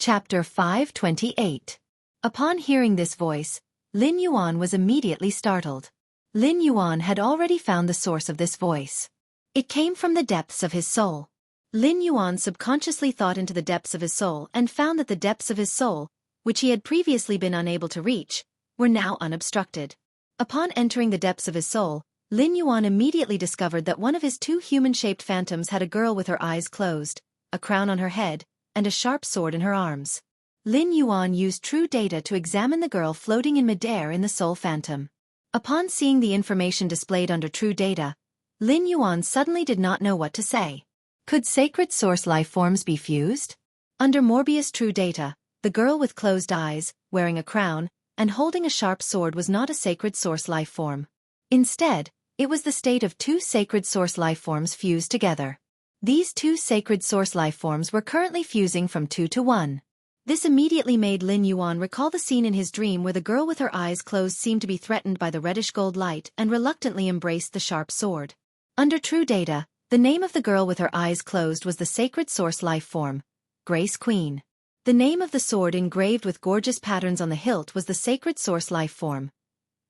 Chapter 528. Upon hearing this voice, Lin Yuan was immediately startled. Lin Yuan had already found the source of this voice. It came from the depths of his soul. Lin Yuan subconsciously thought into the depths of his soul and found that the depths of his soul, which he had previously been unable to reach, were now unobstructed. Upon entering the depths of his soul, Lin Yuan immediately discovered that one of his 2 human-shaped phantoms had a girl with her eyes closed, a crown on her head, and a sharp sword in her arms. Lin Yuan used true data to examine the girl floating in midair in the soul phantom. Upon seeing the information displayed under true data, Lin Yuan suddenly did not know what to say. Could sacred source life forms be fused? Under Morbius true data, the girl with closed eyes, wearing a crown, and holding a sharp sword was not a sacred source life form. Instead, it was the state of 2 sacred source life forms fused together. These 2 sacred source life forms were currently fusing from 2 to 1. This immediately made Lin Yuan recall the scene in his dream where the girl with her eyes closed seemed to be threatened by the reddish-gold light and reluctantly embraced the sharp sword. Under true data, the name of the girl with her eyes closed was the sacred source life form, Grace Queen. The name of the sword engraved with gorgeous patterns on the hilt was the sacred source life form,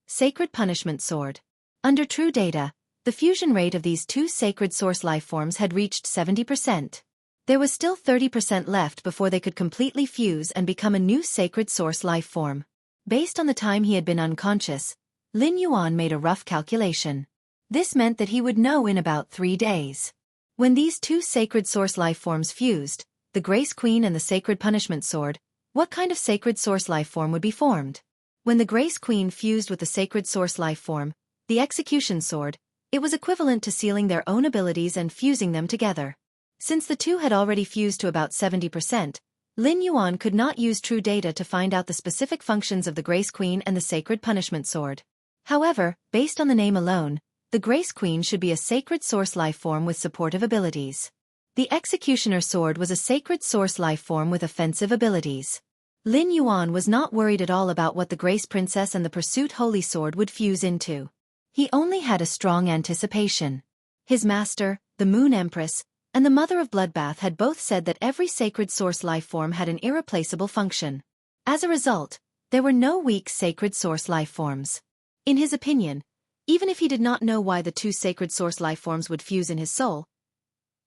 Sacred Punishment Sword. Under true data, the fusion rate of these 2 sacred source life forms had reached 70%. There was still 30% left before they could completely fuse and become a new sacred source life form. Based on the time he had been unconscious, Lin Yuan made a rough calculation. This meant that he would know in about 3 days. When these 2 sacred source life forms fused, the Grace Queen and the Sacred Punishment Sword, what kind of sacred source life form would be formed? When the Grace Queen fused with the sacred source life form, the Execution Sword, it was equivalent to sealing their own abilities and fusing them together. Since the 2 had already fused to about 70%, Lin Yuan could not use true data to find out the specific functions of the Grace Queen and the Sacred Punishment Sword. However, based on the name alone, the Grace Queen should be a sacred source life form with supportive abilities. The Executioner Sword was a sacred source life form with offensive abilities. Lin Yuan was not worried at all about what the Grace Princess and the Pursuit Holy Sword would fuse into. He only had a strong anticipation. His master, the Moon Empress, and the Mother of Bloodbath had both said that every sacred source life form had an irreplaceable function. As a result, there were no weak sacred source life forms. In his opinion, even if he did not know why the 2 sacred source life forms would fuse in his soul,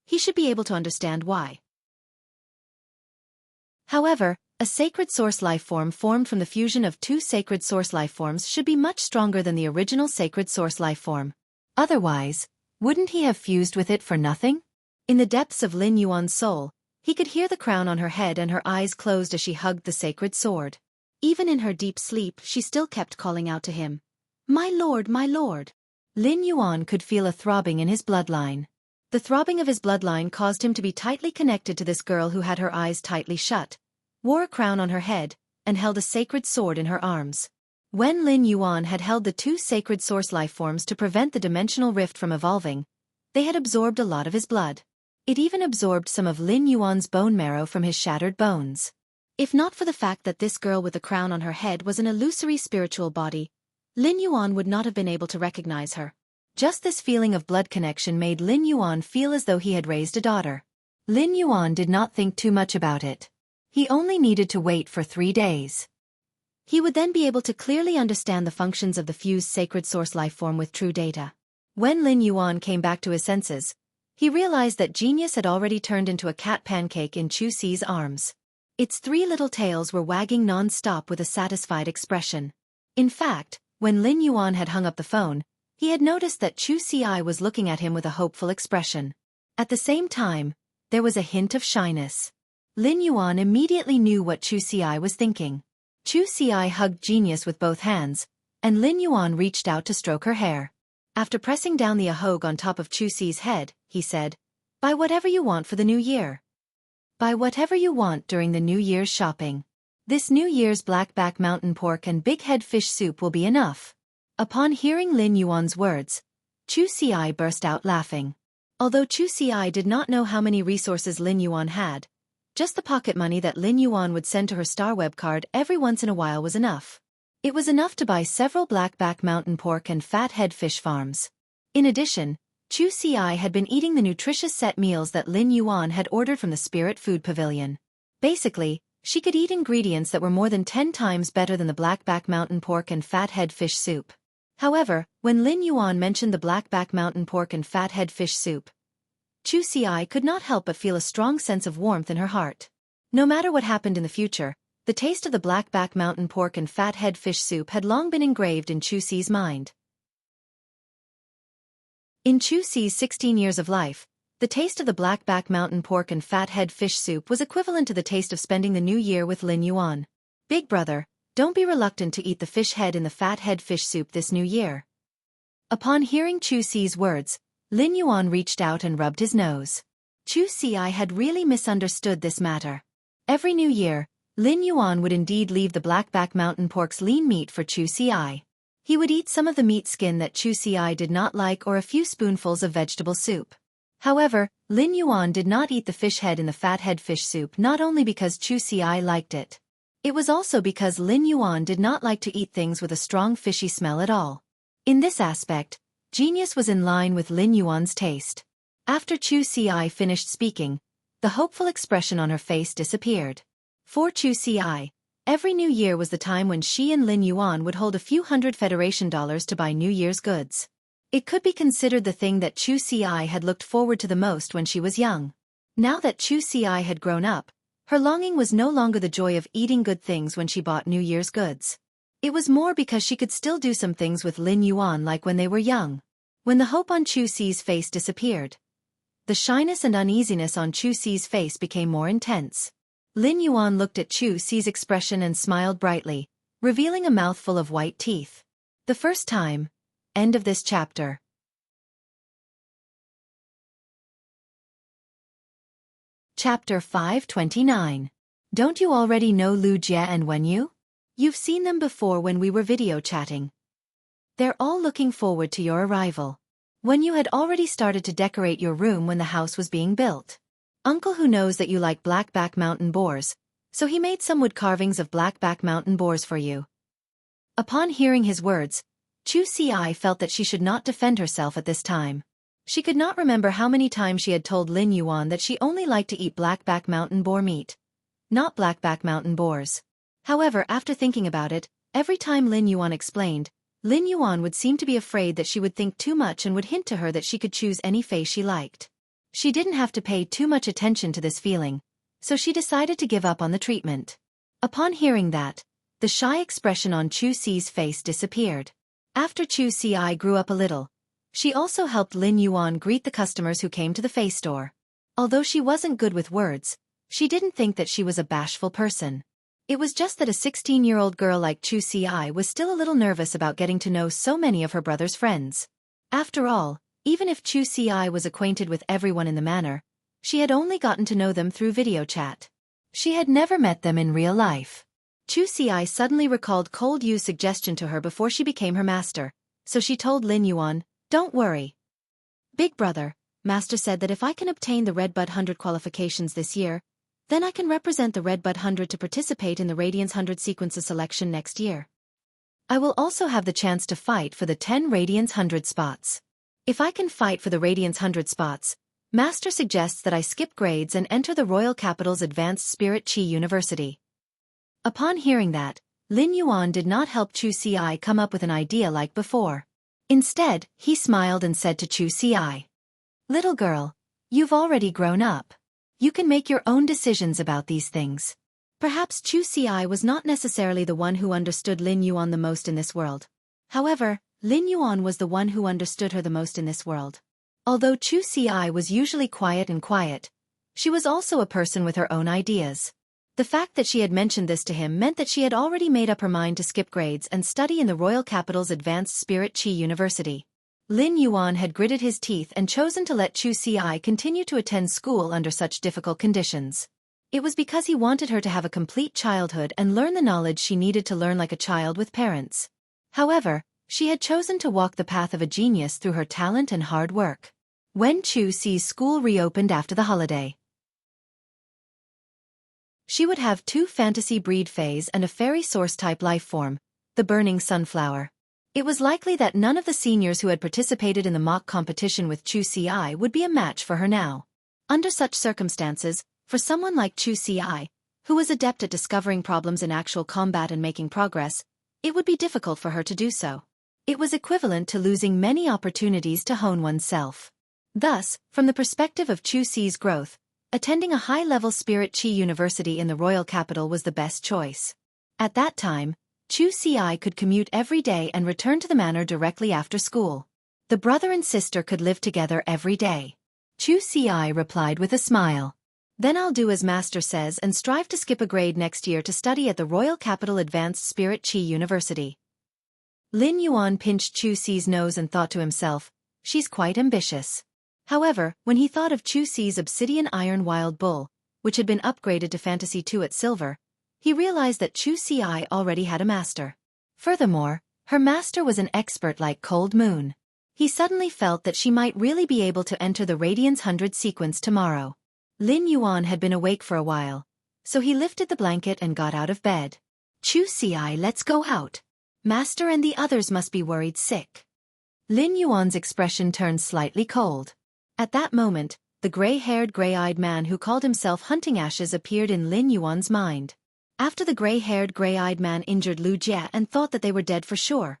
he should be able to understand why. However, a sacred source life form formed from the fusion of 2 sacred source life forms should be much stronger than the original sacred source life form. Otherwise, wouldn't he have fused with it for nothing? In the depths of Lin Yuan's soul, he could hear the crown on her head and her eyes closed as she hugged the sacred sword. Even in her deep sleep she still kept calling out to him, "My lord, my lord." Lin Yuan could feel a throbbing in his bloodline. The throbbing of his bloodline caused him to be tightly connected to this girl who had her eyes tightly shut, wore a crown on her head, and held a sacred sword in her arms. When Lin Yuan had held the two sacred source lifeforms to prevent the dimensional rift from evolving, they had absorbed a lot of his blood. It even absorbed some of Lin Yuan's bone marrow from his shattered bones. If not for the fact that this girl with the crown on her head was an illusory spiritual body, Lin Yuan would not have been able to recognize her. Just this feeling of blood connection made Lin Yuan feel as though he had raised a daughter. Lin Yuan did not think too much about it. He only needed to wait for 3 days. He would then be able to clearly understand the functions of the fused sacred source lifeform with true data. When Lin Yuan came back to his senses, he realized that Genius had already turned into a cat pancake in Xueqi's arms. Its 3 little tails were wagging non-stop with a satisfied expression. In fact, when Lin Yuan had hung up the phone, he had noticed that Xueqi was looking at him with a hopeful expression. At the same time, there was a hint of shyness. Lin Yuan immediately knew what Xueqi was thinking. Xueqi hugged Genius with both hands, and Lin Yuan reached out to stroke her hair. After pressing down the ahog on top of Xueqi's head, he said, "Buy whatever you want for the new year. Buy whatever you want during the New Year's shopping. This New Year's blackback mountain pork and big head fish soup will be enough." Upon hearing Lin Yuan's words, Xueqi burst out laughing. Although Xueqi did not know how many resources Lin Yuan had, just the pocket money that Lin Yuan would send to her star web card every once in a while was enough. It was enough to buy several blackback mountain pork and fat head fish farms. In addition, Xueqi had been eating the nutritious set meals that Lin Yuan had ordered from the Spirit Food Pavilion. Basically, she could eat ingredients that were more than 10 times better than the blackback mountain pork and fat head fish soup. However, when Lin Yuan mentioned the blackback mountain pork and fat head fish soup, Xueqi could not help but feel a strong sense of warmth in her heart. No matter what happened in the future, the taste of the blackback mountain pork and fat head fish soup had long been engraved in Xueqi's mind. In Xueqi's 16 years of life, the taste of the blackback mountain pork and fat head fish soup was equivalent to the taste of spending the new year with Lin Yuan. Big brother, don't be reluctant to eat the fish head in the fat head fish soup this new year. Upon hearing Xueqi's words, Lin Yuan reached out and rubbed his nose. Xueqi had really misunderstood this matter. Every new year, Lin Yuan would indeed leave the blackback mountain pork's lean meat for Xueqi. He would eat some of the meat skin that Xueqi did not like or a few spoonfuls of vegetable soup. However, Lin Yuan did not eat the fish head in the fat head fish soup not only because Xueqi liked it. It was also because Lin Yuan did not like to eat things with a strong fishy smell at all. In this aspect, Genius was in line with Lin Yuan's taste. After Xueqi finished speaking, the hopeful expression on her face disappeared. For Xueqi, every new year was the time when she and Lin Yuan would hold a few hundred Federation dollars to buy New Year's goods. It could be considered the thing that Xueqi had looked forward to the most when she was young. Now that Xueqi had grown up, her longing was no longer the joy of eating good things when she bought New Year's goods. It was more because she could still do some things with Lin Yuan like when they were young. When the hope on Xueqi's face disappeared, the shyness and uneasiness on Xueqi's face became more intense. Lin Yuan looked at Xueqi's expression and smiled brightly, revealing a mouthful of white teeth. The first time. End of this chapter. Chapter 529. Don't you already know Lu Jie and Wenyu? You've seen them before when we were video chatting. They're all looking forward to your arrival. Wenyu had already started to decorate your room when the house was being built. Uncle who knows that you like blackback mountain boars, so he made some wood carvings of blackback mountain boars for you. Upon hearing his words, Xueqi felt that she should not defend herself at this time. She could not remember how many times she had told Lin Yuan that she only liked to eat blackback mountain boar meat, not blackback mountain boars. However, after thinking about it, every time Lin Yuan explained, Lin Yuan would seem to be afraid that she would think too much and would hint to her that she could choose any face she liked. She didn't have to pay too much attention to this feeling, so she decided to give up on the treatment. Upon hearing that, the shy expression on Xueqi's face disappeared. After Xueqi grew up a little, she also helped Lin Yuan greet the customers who came to the face store. Although she wasn't good with words, she didn't think that she was a bashful person. It was just that a 16-year-old girl like Xueqi was still a little nervous about getting to know so many of her brother's friends. After all, even if Xueqi was acquainted with everyone in the manor, she had only gotten to know them through video chat. She had never met them in real life. Xueqi suddenly recalled Cold Yu's suggestion to her before she became her master, so she told Lin Yuan, "Don't worry. Big brother, master said that if I can obtain the Redbud 100 qualifications this year, then I can represent the Redbud 100 to participate in the Radiance 100 sequences selection next year. I will also have the chance to fight for the 10 Radiance 100 spots. If I can fight for the Radiance 100 spots, master suggests that I skip grades and enter the Royal Capital's Advanced Spirit Chi University." Upon hearing that, Lin Yuan did not help Xueqi come up with an idea like before. Instead, he smiled and said to Xueqi, "Little girl, you've already grown up. You can make your own decisions about these things." Perhaps Xueqi was not necessarily the one who understood Lin Yuan the most in this world. However, Lin Yuan was the one who understood her the most in this world. Although Xueqi was usually quiet, she was also a person with her own ideas. The fact that she had mentioned this to him meant that she had already made up her mind to skip grades and study in the Royal Capital's Advanced Spirit Chi University. Lin Yuan had gritted his teeth and chosen to let Xueqi continue to attend school under such difficult conditions. It was because he wanted her to have a complete childhood and learn the knowledge she needed to learn like a child with parents. However, she had chosen to walk the path of a genius through her talent and hard work. When Xueqi's school reopened after the holiday, she would have 2 fantasy breed phase and a fairy source-type life form, the burning sunflower. It was likely that none of the seniors who had participated in the mock competition with Xueqi would be a match for her now. Under such circumstances, for someone like Xueqi, who was adept at discovering problems in actual combat and making progress, it would be difficult for her to do so. It was equivalent to losing many opportunities to hone oneself. Thus, from the perspective of Xueqi's growth, attending a high-level Spirit Chi University in the Royal Capital was the best choice. At that time, Xueqi could commute every day and return to the manor directly after school. The brother and sister could live together every day. Xueqi replied with a smile. "Then I'll do as master says and strive to skip a grade next year to study at the Royal Capital Advanced Spirit Chi University." Lin Yuan pinched Xueqi's nose and thought to himself, "She's quite ambitious." However, when he thought of Xueqi's obsidian iron wild bull, which had been upgraded to Fantasy 2 at silver, he realized that Xueqi already had a master. Furthermore, her master was an expert like Cold Moon. He suddenly felt that she might really be able to enter the Radiance 100 sequence tomorrow. Lin Yuan had been awake for a while, so he lifted the blanket and got out of bed. "Xueqi, let's go out. Master and the others must be worried sick." Lin Yuan's expression turned slightly cold. At that moment, the gray-haired, gray-eyed man who called himself Hunting Ashes appeared in Lin Yuan's mind. After the gray-haired, gray-eyed man injured Lu Jie and thought that they were dead for sure,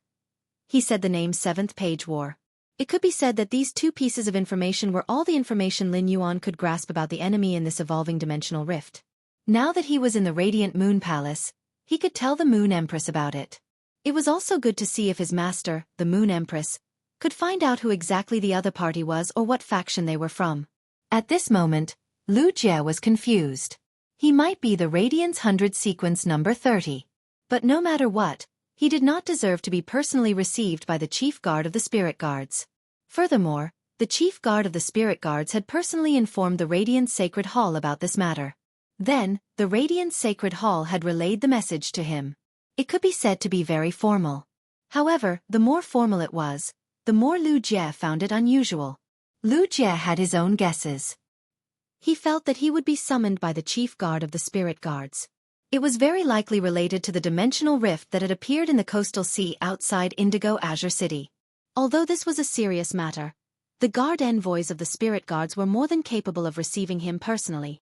he said the name 7th Page War. It could be said that these 2 pieces of information were all the information Lin Yuan could grasp about the enemy in this evolving dimensional rift. Now that he was in the Radiant Moon Palace, he could tell the Moon Empress about it. It was also good to see if his master, the Moon Empress, could find out who exactly the other party was or what faction they were from. At this moment, Lu Jie was confused. He might be the Radiance 100 sequence number 30. But no matter what, he did not deserve to be personally received by the chief guard of the Spirit Guards. Furthermore, the chief guard of the Spirit Guards had personally informed the Radiant Sacred Hall about this matter. Then, the Radiant Sacred Hall had relayed the message to him. It could be said to be very formal. However, the more formal it was, the more Lu Jie found it unusual. Lu Jie had his own guesses. He felt that he would be summoned by the chief guard of the Spirit Guards. It was very likely related to the dimensional rift that had appeared in the coastal sea outside Indigo Azure City. Although this was a serious matter, the guard envoys of the Spirit Guards were more than capable of receiving him personally.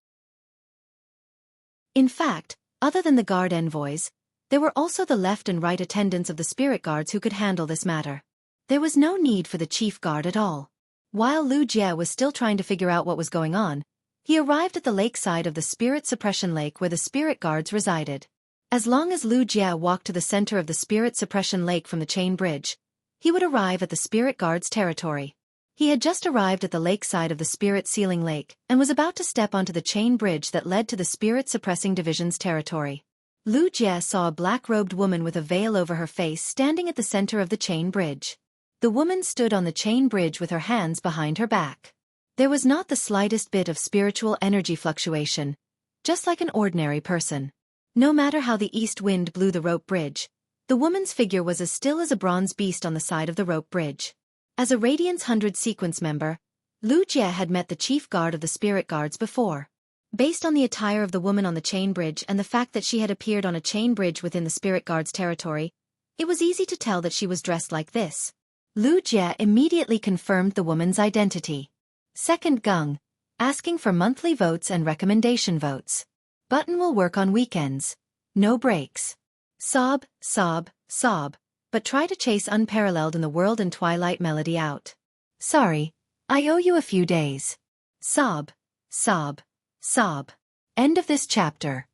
In fact, other than the guard envoys, there were also the left and right attendants of the Spirit Guards who could handle this matter. There was no need for the chief guard at all. While Lu Jie was still trying to figure out what was going on, he arrived at the lakeside of the Spirit Suppression Lake where the Spirit Guards resided. As long as Lu Jie walked to the center of the Spirit Suppression Lake from the chain bridge, he would arrive at the Spirit Guards' territory. He had just arrived at the lakeside of the Spirit Sealing Lake and was about to step onto the chain bridge that led to the Spirit Suppressing Division's territory. Lu Jie saw a black-robed woman with a veil over her face standing at the center of the chain bridge. The woman stood on the chain bridge with her hands behind her back. There was not the slightest bit of spiritual energy fluctuation, just like an ordinary person. No matter how the east wind blew the rope bridge, the woman's figure was as still as a bronze beast on the side of the rope bridge. As a Radiance 100 sequence member, Lu Jie had met the chief guard of the spirit guards before. Based on the attire of the woman on the chain bridge and the fact that she had appeared on a chain bridge within the spirit guards' territory, it was easy to tell that she was dressed like this. Lu Jie immediately confirmed the woman's identity. Second Gung, asking for monthly votes and recommendation votes. Button will work on weekends. No breaks. Sob, sob, sob, but try to chase Unparalleled in the World and Twilight Melody out. Sorry, I owe you a few days. Sob, sob, sob. End of this chapter.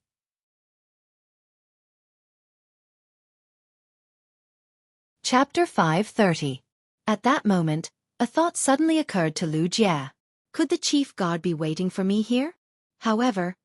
Chapter 530. At that moment, a thought suddenly occurred to Lu Jie. Could the chief god be waiting for me here? However,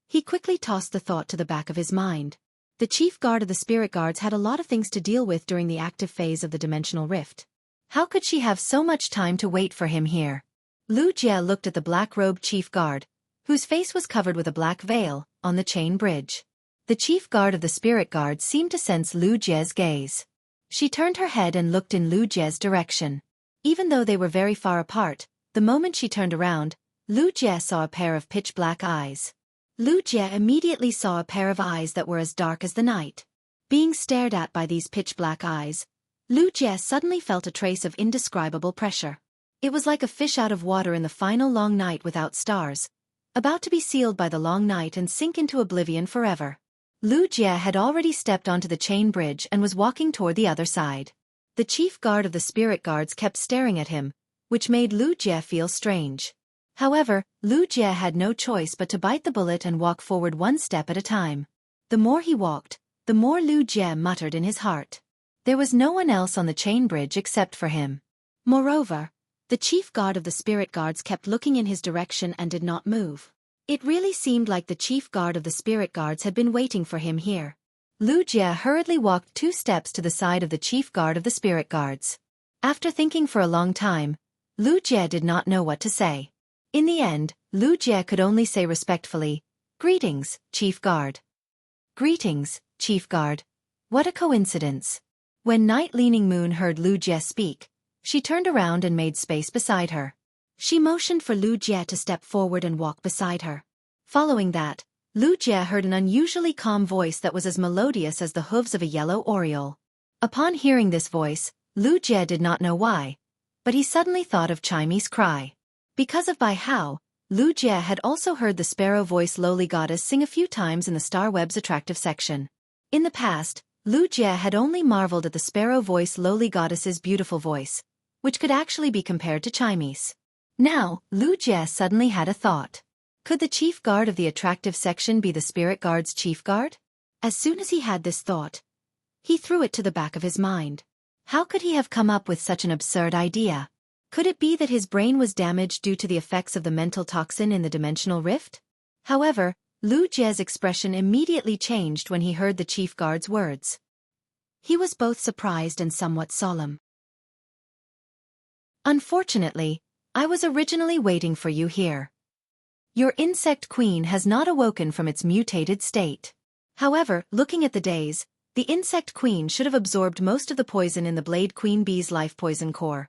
he quickly tossed the thought to the back of his mind. The chief guard of the spirit guards had a lot of things to deal with during the active phase of the dimensional rift. How could she have so much time to wait for him here? Lu Jie looked at the black-robed chief guard, whose face was covered with a black veil, on the chain bridge. The chief guard of the spirit guards seemed to sense Lu Jie's gaze. She turned her head and looked in Lu Jie's direction. Even though they were very far apart, the moment she turned around, Lu Jie saw a pair of pitch-black eyes. Lu Jie immediately saw a pair of eyes that were as dark as the night. Being stared at by these pitch-black eyes, Lu Jie suddenly felt a trace of indescribable pressure. It was like a fish out of water in the final long night without stars, about to be sealed by the long night and sink into oblivion forever. Lu Jie had already stepped onto the chain bridge and was walking toward the other side. The chief guard of the spirit guards kept staring at him, which made Lu Jie feel strange. However, Lu Jie had no choice but to bite the bullet and walk forward one step at a time. The more he walked, the more Lu Jie muttered in his heart. There was no one else on the chain bridge except for him. Moreover, the chief guard of the spirit guards kept looking in his direction and did not move. It really seemed like the chief guard of the spirit guards had been waiting for him here. Lu Jie hurriedly walked 2 steps to the side of the chief guard of the spirit guards. After thinking for a long time, Lu Jie did not know what to say. In the end, Lu Jie could only say respectfully, "Greetings, Chief Guard." "Greetings, Chief Guard. What a coincidence." When Night Leaning Moon heard Lu Jie speak, she turned around and made space beside her. She motioned for Lu Jie to step forward and walk beside her. Following that, Lu Jie heard an unusually calm voice that was as melodious as the hooves of a yellow oriole. Upon hearing this voice, Lu Jie did not know why, but he suddenly thought of Chime's cry. Because of Bai Hao, Lu Jie had also heard the sparrow-voiced lowly goddess sing a few times in the Star Web's attractive section. In the past, Lu Jie had only marveled at the sparrow-voiced lowly goddess's beautiful voice, which could actually be compared to Chime's. Now, Lu Jie suddenly had a thought. Could the chief guard of the attractive section be the spirit guard's chief guard? As soon as he had this thought, he threw it to the back of his mind. How could he have come up with such an absurd idea? Could it be that his brain was damaged due to the effects of the mental toxin in the dimensional rift? However, Lu Jie's expression immediately changed when he heard the chief guard's words. He was both surprised and somewhat solemn. "Unfortunately, I was originally waiting for you here. Your insect queen has not awoken from its mutated state. However, looking at the days, the insect queen should have absorbed most of the poison in the Blade Queen Bee's life poison core.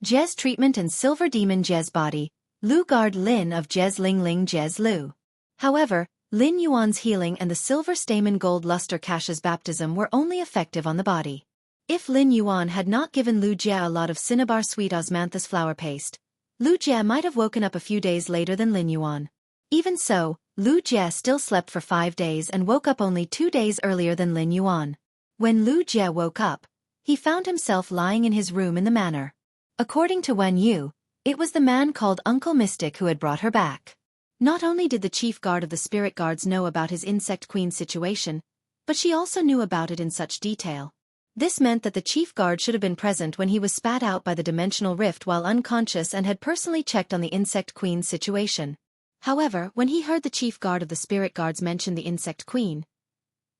Jez treatment and Silver Demon Jez body, Lu Guard Lin of Jez Ling Ling Jez Lu. However, Lin Yuan's healing and the Silver Stamen Gold Luster Cash's baptism were only effective on the body. If Lin Yuan had not given Lu Jie a lot of Cinnabar Sweet Osmanthus flower paste, Lu Jie might have woken up a few days later than Lin Yuan. Even so, Lu Jie still slept for 5 days and woke up only 2 days earlier than Lin Yuan. When Lu Jie woke up, he found himself lying in his room in the manor. According to Wen Yu, it was the man called Uncle Mystic who had brought her back. Not only did the chief guard of the spirit guards know about his insect queen situation, but she also knew about it in such detail. This meant that the chief guard should have been present when he was spat out by the dimensional rift while unconscious and had personally checked on the insect queen's situation. However, when he heard the chief guard of the spirit guards mention the insect queen,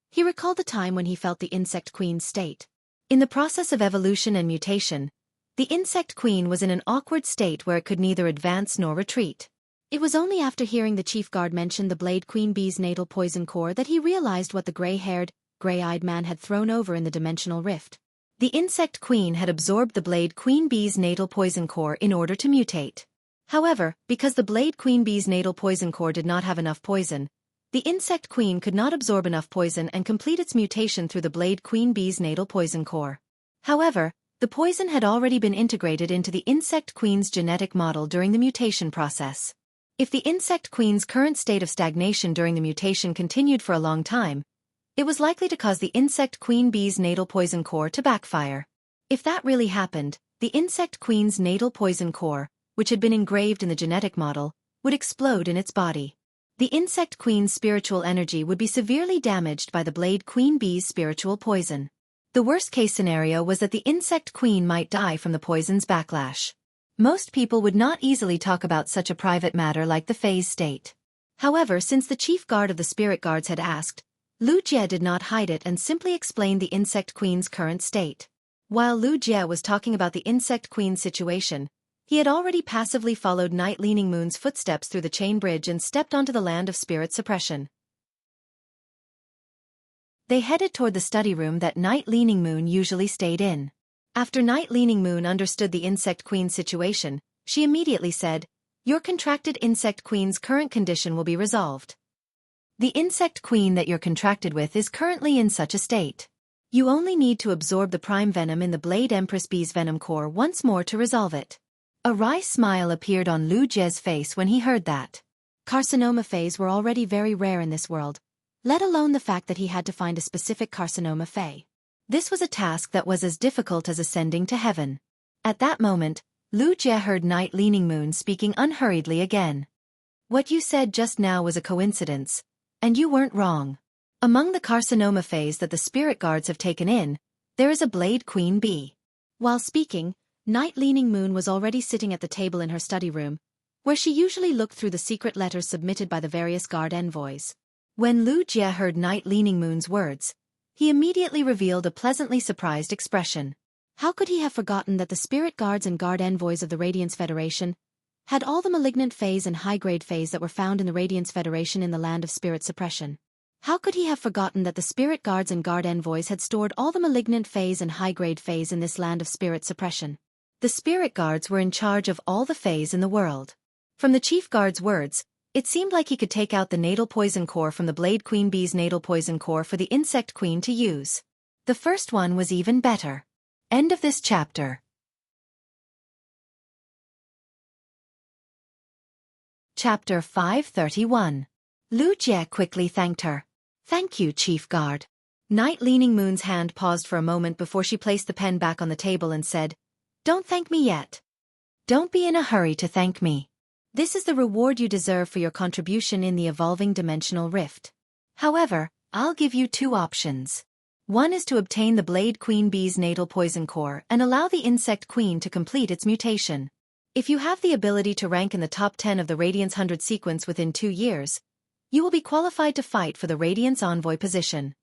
he recalled the time when he felt the insect queen's state. In the process of evolution and mutation, The insect queen was in an awkward state where it could neither advance nor retreat. It was only after hearing the chief guard mention the blade queen bee's natal poison core that he realized what the gray-haired, gray-eyed man had thrown over in the dimensional rift. The insect queen had absorbed the blade queen bee's natal poison core in order to mutate. However, because the blade queen bee's natal poison core did not have enough poison, the insect queen could not absorb enough poison and complete its mutation through the blade queen bee's natal poison core. However, the poison had already been integrated into the insect queen's genetic model during the mutation process. If the insect queen's current state of stagnation during the mutation continued for a long time, it was likely to cause the insect queen bee's natal poison core to backfire. If that really happened, the insect queen's natal poison core, which had been engraved in the genetic model, would explode in its body. The insect queen's spiritual energy would be severely damaged by the blade queen bee's spiritual poison. The worst-case scenario was that the insect queen might die from the poison's backlash. Most people would not easily talk about such a private matter like the phase state. However, since the chief guard of the spirit guards had asked, Lu Jie did not hide it and simply explained the insect queen's current state. While Lu Jie was talking about the insect queen's situation, he had already passively followed Night Leaning Moon's footsteps through the chain bridge and stepped onto the land of spirit suppression. They headed toward the study room that Night Leaning Moon usually stayed in. After Night Leaning Moon understood the insect queen's situation, she immediately said, "Your contracted insect queen's current condition will be resolved. The insect queen that you're contracted with is currently in such a state. You only need to absorb the prime venom in the Blade Empress Bee's venom core once more to resolve it." A wry smile appeared on Lu Jie's face when he heard that. Carcinoma phase were already very rare in this world, let alone the fact that he had to find a specific carcinoma phase. This was a task that was as difficult as ascending to heaven. At that moment, Lu Jie heard Night Leaning Moon speaking unhurriedly again. "What you said just now was a coincidence, and you weren't wrong. Among the carcinoma phase that the spirit guards have taken in, there is a Blade Queen Bee." While speaking, Night Leaning Moon was already sitting at the table in her study room, where she usually looked through the secret letters submitted by the various guard envoys. When Lu Jie heard Night Leaning Moon's words, he immediately revealed a pleasantly surprised expression. How could he have forgotten that the spirit guards and guard envoys of the Radiance Federation had all the malignant phase and high-grade phase that were found in the Radiance Federation in the land of spirit suppression? How could he have forgotten that the spirit guards and guard envoys had stored all the malignant phase and high-grade phase in this land of spirit suppression? The spirit guards were in charge of all the phase in the world. From the chief guard's words, it seemed like he could take out the natal poison core from the Blade Queen Bee's natal poison core for the insect queen to use. The first one was even better. End of this chapter. Chapter 531. Lu Jie quickly thanked her. "Thank you, Chief Guard." Night Leaning Moon's hand paused for a moment before she placed the pen back on the table and said, "Don't thank me yet. Don't be in a hurry to thank me. This is the reward you deserve for your contribution in the evolving dimensional rift. However, I'll give you two options. One is to obtain the Blade Queen Bee's natal poison core and allow the insect queen to complete its mutation. If you have the ability to rank in the top 10 of the Radiance 100 sequence within 2 years, you will be qualified to fight for the Radiance Envoy position.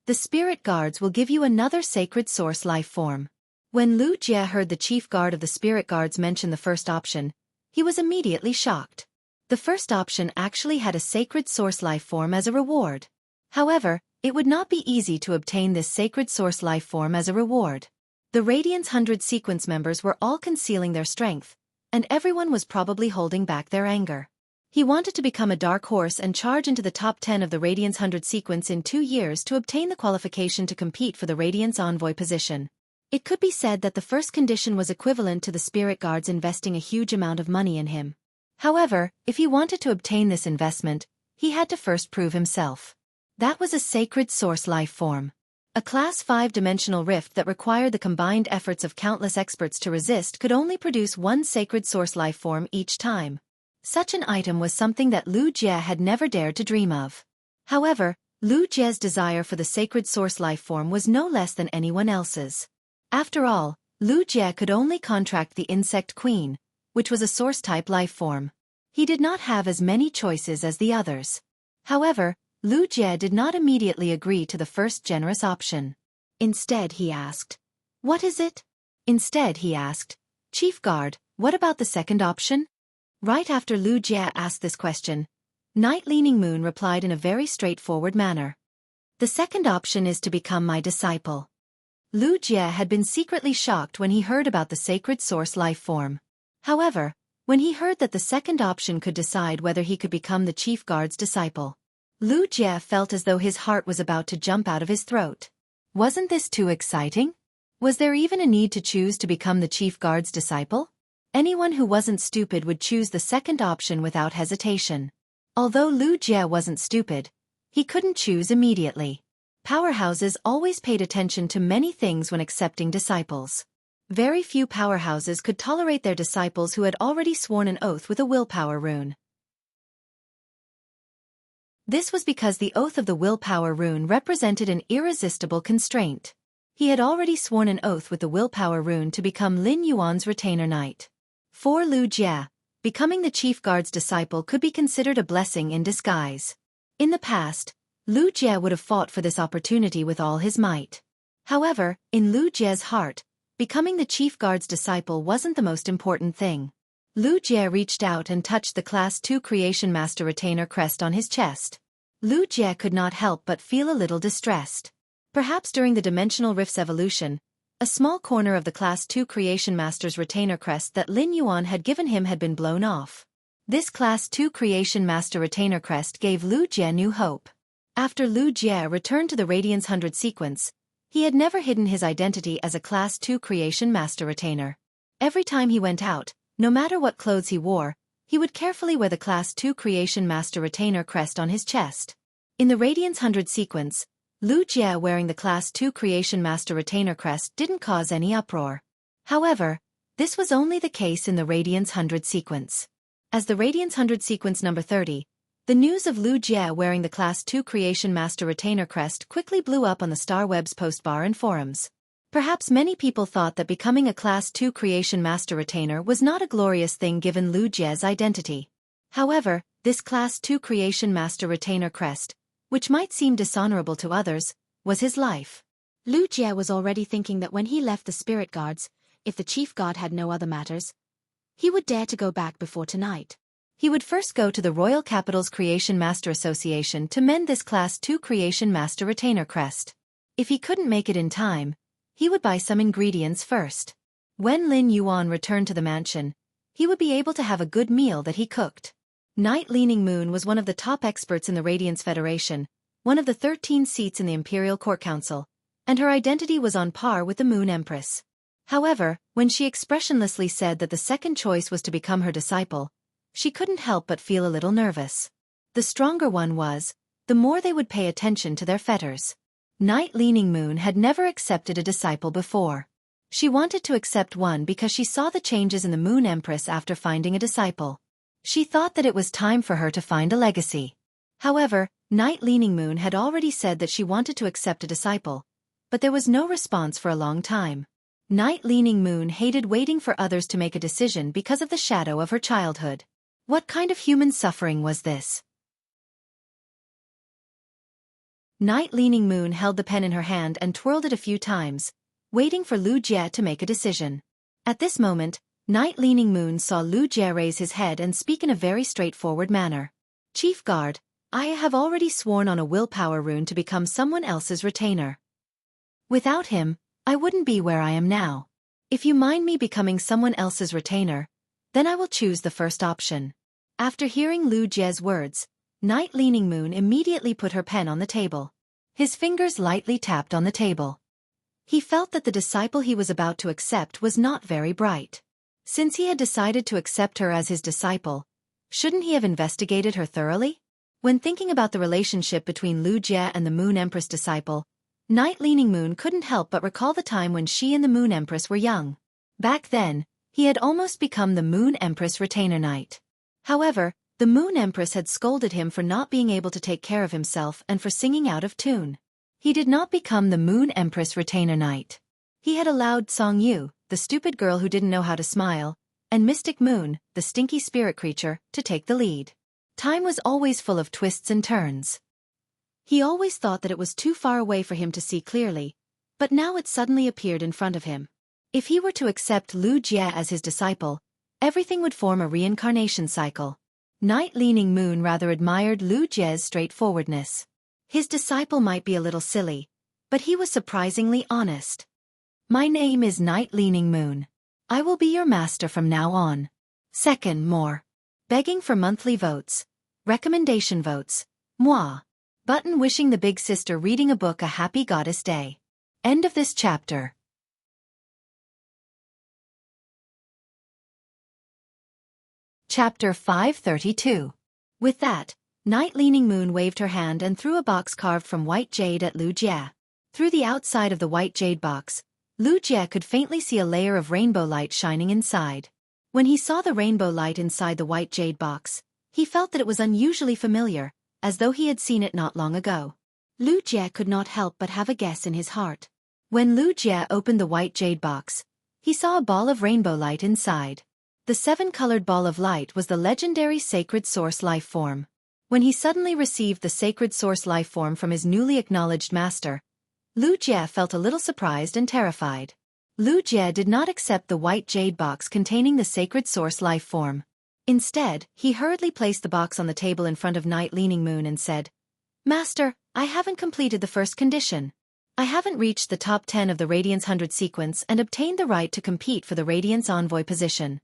The Spirit Guards will give you another sacred source life form." When Lu Jie heard the chief guard of the Spirit Guards mention the first option, he was immediately shocked. The first option actually had a sacred source life form as a reward. However, it would not be easy to obtain this sacred source life form as a reward. The Radiance 100 sequence members were all concealing their strength, and everyone was probably holding back their anger. He wanted to become a dark horse and charge into the top 10 of the Radiance 100 sequence in 2 years to obtain the qualification to compete for the Radiance Envoy position. It could be said that the first condition was equivalent to the Spirit Guards investing a huge amount of money in him. However, if he wanted to obtain this investment, he had to first prove himself. That was a sacred source life form. A Class 5 dimensional rift that required the combined efforts of countless experts to resist could only produce one sacred source life form each time. Such an item was something that Lu Jie had never dared to dream of. However, Lu Jie's desire for the sacred source life form was no less than anyone else's. After all, Lu Jie could only contract the insect queen, which was a source-type life form. He did not have as many choices as the others. However, Lu Jie did not immediately agree to the first generous option. Instead he asked, "What is it?" Instead, he asked, "Chief Guard, what about the second option?" Right after Lu Jie asked this question, Night Leaning Moon replied in a very straightforward manner. "The second option is to become my disciple." Lu Jie had been secretly shocked when he heard about the sacred source life form. However, when he heard that the second option could decide whether he could become the chief guard's disciple, Lu Jie felt as though his heart was about to jump out of his throat. Wasn't this too exciting? Was there even a need to choose to become the chief guard's disciple? Anyone who wasn't stupid would choose the second option without hesitation. Although Lu Jie wasn't stupid, he couldn't choose immediately. Powerhouses always paid attention to many things when accepting disciples. Very few powerhouses could tolerate their disciples who had already sworn an oath with a willpower rune. This was because the oath of the willpower rune represented an irresistible constraint. He had already sworn an oath with the willpower rune to become Lin Yuan's retainer knight. For Lu Jie, becoming the chief guard's disciple could be considered a blessing in disguise. In the past, Lu Jie would have fought for this opportunity with all his might. However, in Lu Jie's heart, becoming the chief guard's disciple wasn't the most important thing. Lu Jie reached out and touched the Class 2 Creation Master retainer crest on his chest. Lu Jie could not help but feel a little distressed. Perhaps during the Dimensional Rift's evolution, a small corner of the Class 2 Creation Master's retainer crest that Lin Yuan had given him had been blown off. This Class 2 Creation Master retainer crest gave Lu Jie new hope. After Lu Jie returned to the Radiance 100 sequence, he had never hidden his identity as a Class 2 Creation Master retainer. Every time he went out, no matter what clothes he wore, he would carefully wear the Class 2 Creation Master retainer crest on his chest. In the Radiance 100 sequence, Lu Jie wearing the Class 2 Creation Master retainer crest didn't cause any uproar. However, this was only the case in the Radiance 100 sequence. As the Radiance 100 sequence number 30, the news of Lu Jie wearing the Class 2 Creation Master retainer crest quickly blew up on the Starweb's postbar and forums. Perhaps many people thought that becoming a Class 2 Creation Master retainer was not a glorious thing given Lu Jie's identity. However, this Class 2 Creation Master retainer crest, which might seem dishonorable to others, was his life. Lu Jie was already thinking that when he left the spirit guards, if the chief guard had no other matters, he would dare to go back before tonight. He would first go to the Royal Capital's Creation Master Association to mend this Class 2 Creation Master retainer crest. If he couldn't make it in time, he would buy some ingredients first. When Lin Yuan returned to the mansion, he would be able to have a good meal that he cooked. Night Leaning Moon was one of the top experts in the Radiance Federation, one of the 13 seats in the Imperial Court Council, and her identity was on par with the Moon Empress. However, when she expressionlessly said that the second choice was to become her disciple, she couldn't help but feel a little nervous. The stronger one was, the more they would pay attention to their fetters. Night Leaning Moon had never accepted a disciple before. She wanted to accept one because she saw the changes in the Moon Empress after finding a disciple. She thought that it was time for her to find a legacy. However, Night Leaning Moon had already said that she wanted to accept a disciple, but there was no response for a long time. Night Leaning Moon hated waiting for others to make a decision because of the shadow of her childhood. What kind of human suffering was this? Night Leaning Moon held the pen in her hand and twirled it a few times, waiting for Lu Jie to make a decision. At this moment, Night Leaning Moon saw Lu Jie raise his head and speak in a very straightforward manner. "Chief Guard, I have already sworn on a willpower rune to become someone else's retainer. Without him, I wouldn't be where I am now. If you mind me becoming someone else's retainer, then I will choose the first option." After hearing Lu Jie's words, Night Leaning Moon immediately put her pen on the table. His fingers lightly tapped on the table. He felt that the disciple he was about to accept was not very bright. Since he had decided to accept her as his disciple, shouldn't he have investigated her thoroughly? When thinking about the relationship between Lu Jie and the Moon Empress disciple, Night Leaning Moon couldn't help but recall the time when she and the Moon Empress were young. Back then, he had almost become the Moon Empress retainer knight. However, the Moon Empress had scolded him for not being able to take care of himself and for singing out of tune. He did not become the Moon Empress retainer knight. He had allowed Song Yu, the stupid girl who didn't know how to smile, and Mystic Moon, the stinky spirit creature, to take the lead. Time was always full of twists and turns. He always thought that it was too far away for him to see clearly, but now it suddenly appeared in front of him. If he were to accept Lu Jie as his disciple, everything would form a reincarnation cycle. Night Leaning Moon rather admired Lu Jie's straightforwardness. His disciple might be a little silly, but he was surprisingly honest. My name is Night Leaning Moon. I will be your master from now on. Second, more. Begging for monthly votes. Recommendation votes. Moi. Button wishing the big sister reading a book a happy goddess day. End of this chapter. Chapter 532. With that, Night Leaning Moon waved her hand and threw a box carved from white jade at Lu Jie. Through the outside of the white jade box, Lu Jie could faintly see a layer of rainbow light shining inside. When he saw the rainbow light inside the white jade box, he felt that it was unusually familiar, as though he had seen it not long ago. Lu Jie could not help but have a guess in his heart. When Lu Jie opened the white jade box, he saw a ball of rainbow light inside. The seven-colored ball of light was the legendary Sacred Source life form. When he suddenly received the Sacred Source life form from his newly acknowledged master, Lu Jie felt a little surprised and terrified. Lu Jie did not accept the white jade box containing the Sacred Source life form. Instead, he hurriedly placed the box on the table in front of Night Leaning Moon and said, "Master, I haven't completed the first condition. I haven't reached the top 10 of the Radiance 100 sequence and obtained the right to compete for the Radiance Envoy position."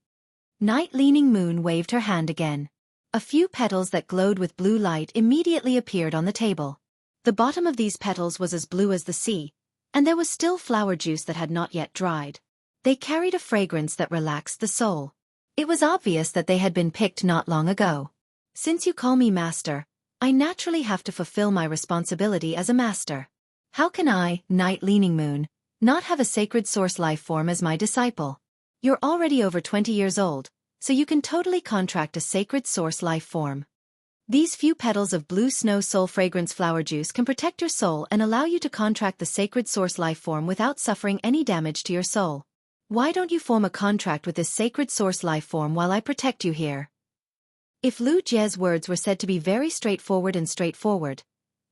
Night Leaning Moon waved her hand again. A few petals that glowed with blue light immediately appeared on the table. The bottom of these petals was as blue as the sea, and there was still flower juice that had not yet dried. They carried a fragrance that relaxed the soul. It was obvious that they had been picked not long ago. Since you call me master, I naturally have to fulfill my responsibility as a master. How can I, Night Leaning Moon, not have a Sacred Source life form as my disciple? You're already over 20 years old, so you can totally contract a Sacred Source life form. These few petals of blue snow soul fragrance flower juice can protect your soul and allow you to contract the Sacred Source life form without suffering any damage to your soul. Why don't you form a contract with this Sacred Source life form while I protect you here? If Lu Jie's words were said to be very straightforward,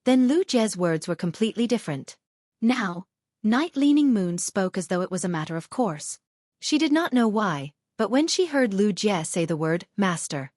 then Lu Jie's words were completely different. Now, Night Leaning Moon spoke as though it was a matter of course. She did not know why, but when she heard Lu Jie say the word, master,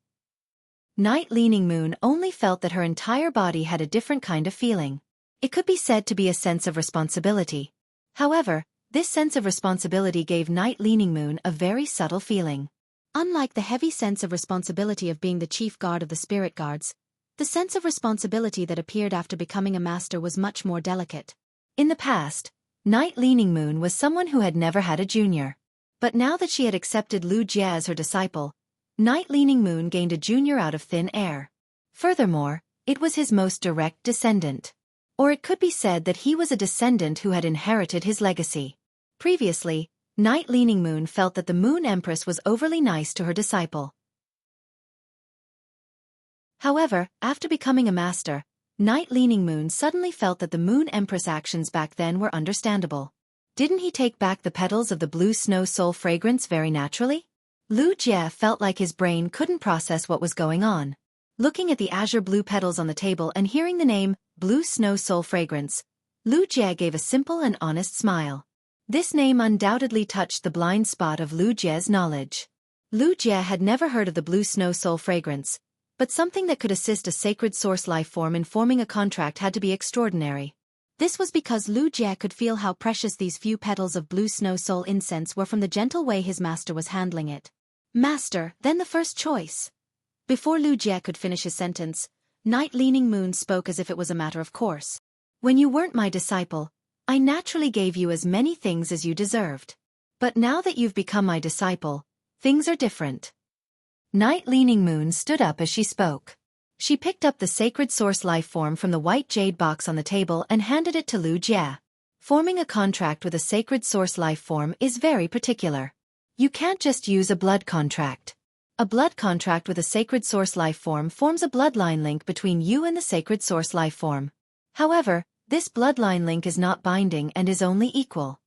Night Leaning Moon only felt that her entire body had a different kind of feeling. It could be said to be a sense of responsibility. However, this sense of responsibility gave Night Leaning Moon a very subtle feeling. Unlike the heavy sense of responsibility of being the chief guard of the spirit guards, the sense of responsibility that appeared after becoming a master was much more delicate. In the past, Night Leaning Moon was someone who had never had a junior. But now that she had accepted Lu Jie as her disciple, Night Leaning Moon gained a junior out of thin air. Furthermore, it was his most direct descendant. Or it could be said that he was a descendant who had inherited his legacy. Previously, Night Leaning Moon felt that the Moon Empress was overly nice to her disciple. However, after becoming a master, Night Leaning Moon suddenly felt that the Moon Empress' actions back then were understandable. Didn't he take back the petals of the blue snow soul fragrance very naturally? Lu Jie felt like his brain couldn't process what was going on. Looking at the azure blue petals on the table and hearing the name, Blue Snow Soul Fragrance, Lu Jie gave a simple and honest smile. This name undoubtedly touched the blind spot of Lu Jie's knowledge. Lu Jie had never heard of the Blue Snow Soul Fragrance, but something that could assist a Sacred Source life form in forming a contract had to be extraordinary. This was because Lu Jie could feel how precious these few petals of blue snow soul incense were from the gentle way his master was handling it. Master, then the first choice. Before Lu Jie could finish his sentence, Night Leaning Moon spoke as if it was a matter of course. When you weren't my disciple, I naturally gave you as many things as you deserved. But now that you've become my disciple, things are different. Night Leaning Moon stood up as she spoke. She picked up the Sacred Source life form from the white jade box on the table and handed it to Lu Jie. Forming a contract with a Sacred Source life form is very particular. You can't just use a blood contract. A blood contract with a Sacred Source life form forms a bloodline link between you and the Sacred Source life form. However, this bloodline link is not binding and is only equal.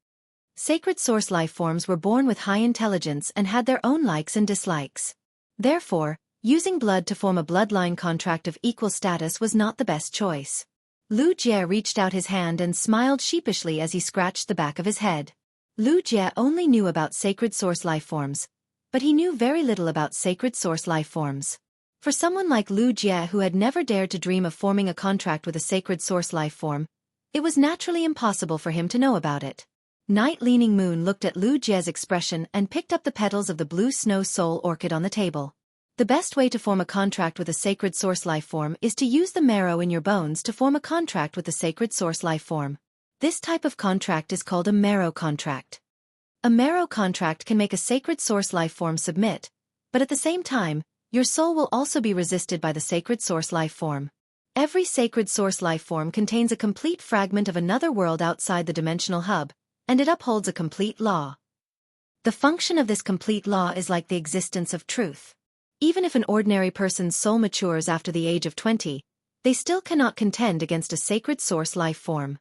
Sacred Source life forms were born with high intelligence and had their own likes and dislikes. Therefore, using blood to form a bloodline contract of equal status was not the best choice. Lu Jie reached out his hand and smiled sheepishly as he scratched the back of his head. Lu Jie only knew about sacred source lifeforms, but he knew very little about sacred source lifeforms. For someone like Lu Jie who had never dared to dream of forming a contract with a sacred source lifeform, it was naturally impossible for him to know about it. Night Leaning Moon looked at Lu Jie's expression and picked up the petals of the blue snow soul orchid on the table. The best way to form a contract with a sacred source lifeform is to use the marrow in your bones to form a contract with the sacred source lifeform. This type of contract is called a marrow contract. A marrow contract can make a sacred source lifeform submit, but at the same time, your soul will also be resisted by the sacred source lifeform. Every sacred source lifeform contains a complete fragment of another world outside the dimensional hub, and it upholds a complete law. The function of this complete law is like the existence of truth. Even if an ordinary person's soul matures after the age of 20, they still cannot contend against a sacred source lifeform.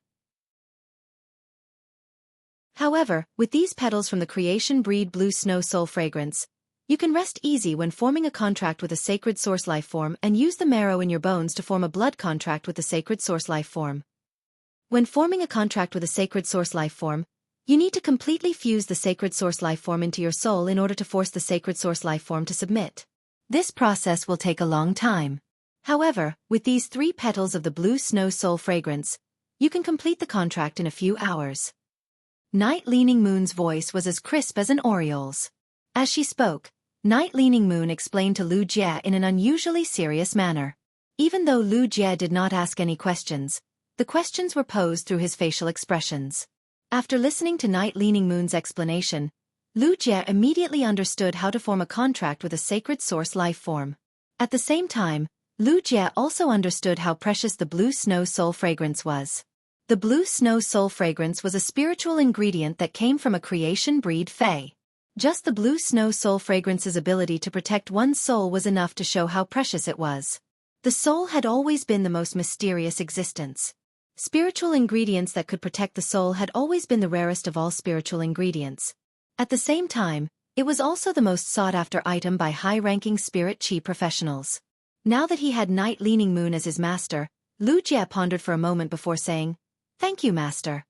However, with these petals from the creation breed blue snow soul fragrance, you can rest easy when forming a contract with a sacred source lifeform and use the marrow in your bones to form a blood contract with the sacred source lifeform. When forming a contract with a sacred source lifeform, you need to completely fuse the sacred source lifeform into your soul in order to force the sacred source lifeform to submit. This process will take a long time. However, with these 3 petals of the blue snow soul fragrance, you can complete the contract in a few hours. Night Leaning Moon's voice was as crisp as an oriole's. As she spoke, Night Leaning Moon explained to Lu Jie in an unusually serious manner. Even though Lu Jie did not ask any questions, the questions were posed through his facial expressions. After listening to Night Leaning Moon's explanation, Lu Jie immediately understood how to form a contract with a sacred source lifeform. At the same time, Lu Jie also understood how precious the blue snow soul fragrance was. The blue snow soul fragrance was a spiritual ingredient that came from a creation breed fae. Just the blue snow soul fragrance's ability to protect one's soul was enough to show how precious it was. The soul had always been the most mysterious existence. Spiritual ingredients that could protect the soul had always been the rarest of all spiritual ingredients. At the same time, it was also the most sought-after item by high-ranking spirit chi professionals. Now that he had Night Leaning Moon as his master, Lu Jie pondered for a moment before saying, "Thank you, master."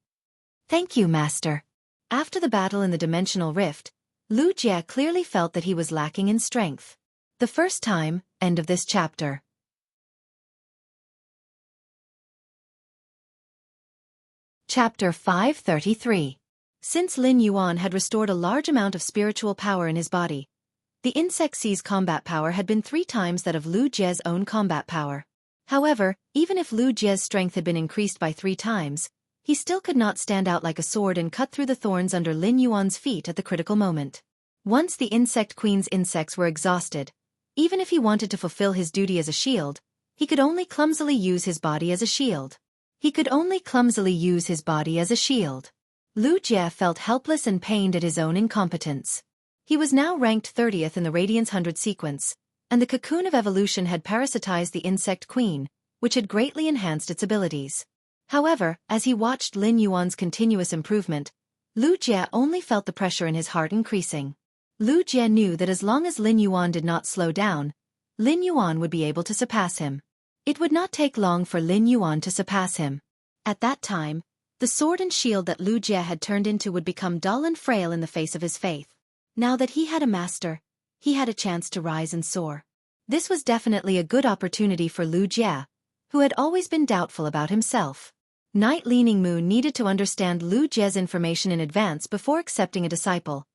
"Thank you, master." After the battle in the dimensional rift, Lu Jie clearly felt that he was lacking in strength. The first time, end of this chapter. Chapter 533. Since Lin Yuan had restored a large amount of spiritual power in his body, the Insect Sea's combat power had been 3 times that of Lu Jie's own combat power. However, even if Lu Jie's strength had been increased by 3 times, he still could not stand out like a sword and cut through the thorns under Lin Yuan's feet at the critical moment. Once the Insect Queen's insects were exhausted, even if he wanted to fulfill his duty as a shield, he could only clumsily use his body as a shield. Lu Jie felt helpless and pained at his own incompetence. He was now ranked 30th in the Radiance 100 sequence, and the cocoon of evolution had parasitized the Insect Queen, which had greatly enhanced its abilities. However, as he watched Lin Yuan's continuous improvement, Lu Jie only felt the pressure in his heart increasing. Lu Jie knew that as long as Lin Yuan did not slow down, Lin Yuan would be able to surpass him. It would not take long for Lin Yuan to surpass him. At that time, the sword and shield that Lu Jie had turned into would become dull and frail in the face of his faith. Now that he had a master, he had a chance to rise and soar. This was definitely a good opportunity for Lu Jie, who had always been doubtful about himself. Night Leaning Moon needed to understand Lu Jie's information in advance before accepting a disciple,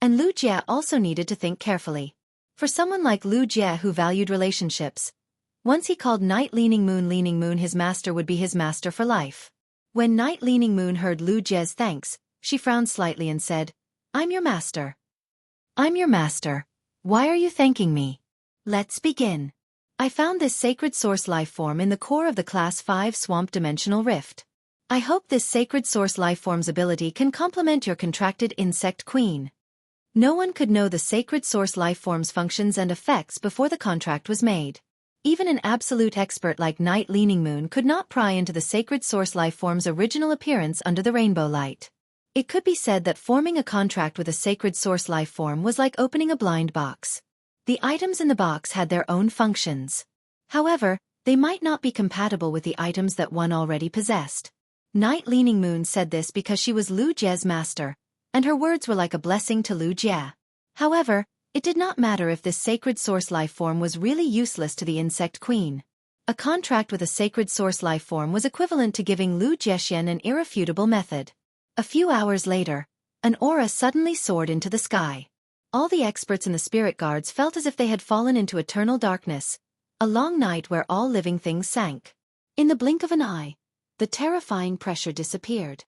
and Lu Jie also needed to think carefully. For someone like Lu Jie who valued relationships, once he called Night Leaning Moon his master would be his master for life. When Night Leaning Moon heard Lu Jie's thanks, she frowned slightly and said, "I'm your master." "I'm your master. Why are you thanking me?" "Let's begin. I found this sacred source lifeform in the core of the Class 5 Swamp Dimensional Rift. I hope this sacred source lifeform's ability can complement your contracted Insect Queen." No one could know the sacred source lifeform's functions and effects before the contract was made. Even an absolute expert like Night Leaning Moon could not pry into the sacred source lifeform's original appearance under the rainbow light. It could be said that forming a contract with a sacred source lifeform was like opening a blind box. The items in the box had their own functions. However, they might not be compatible with the items that one already possessed. Night Leaning Moon said this because she was Lu Jie's master, and her words were like a blessing to Lu Jie. However, it did not matter if this sacred source life form was really useless to the insect queen. A contract with a sacred source life form was equivalent to giving Lu Jiexian an irrefutable method. A few hours later, an aura suddenly soared into the sky. All the experts in the spirit guards felt as if they had fallen into eternal darkness, a long night where all living things sank. In the blink of an eye, the terrifying pressure disappeared.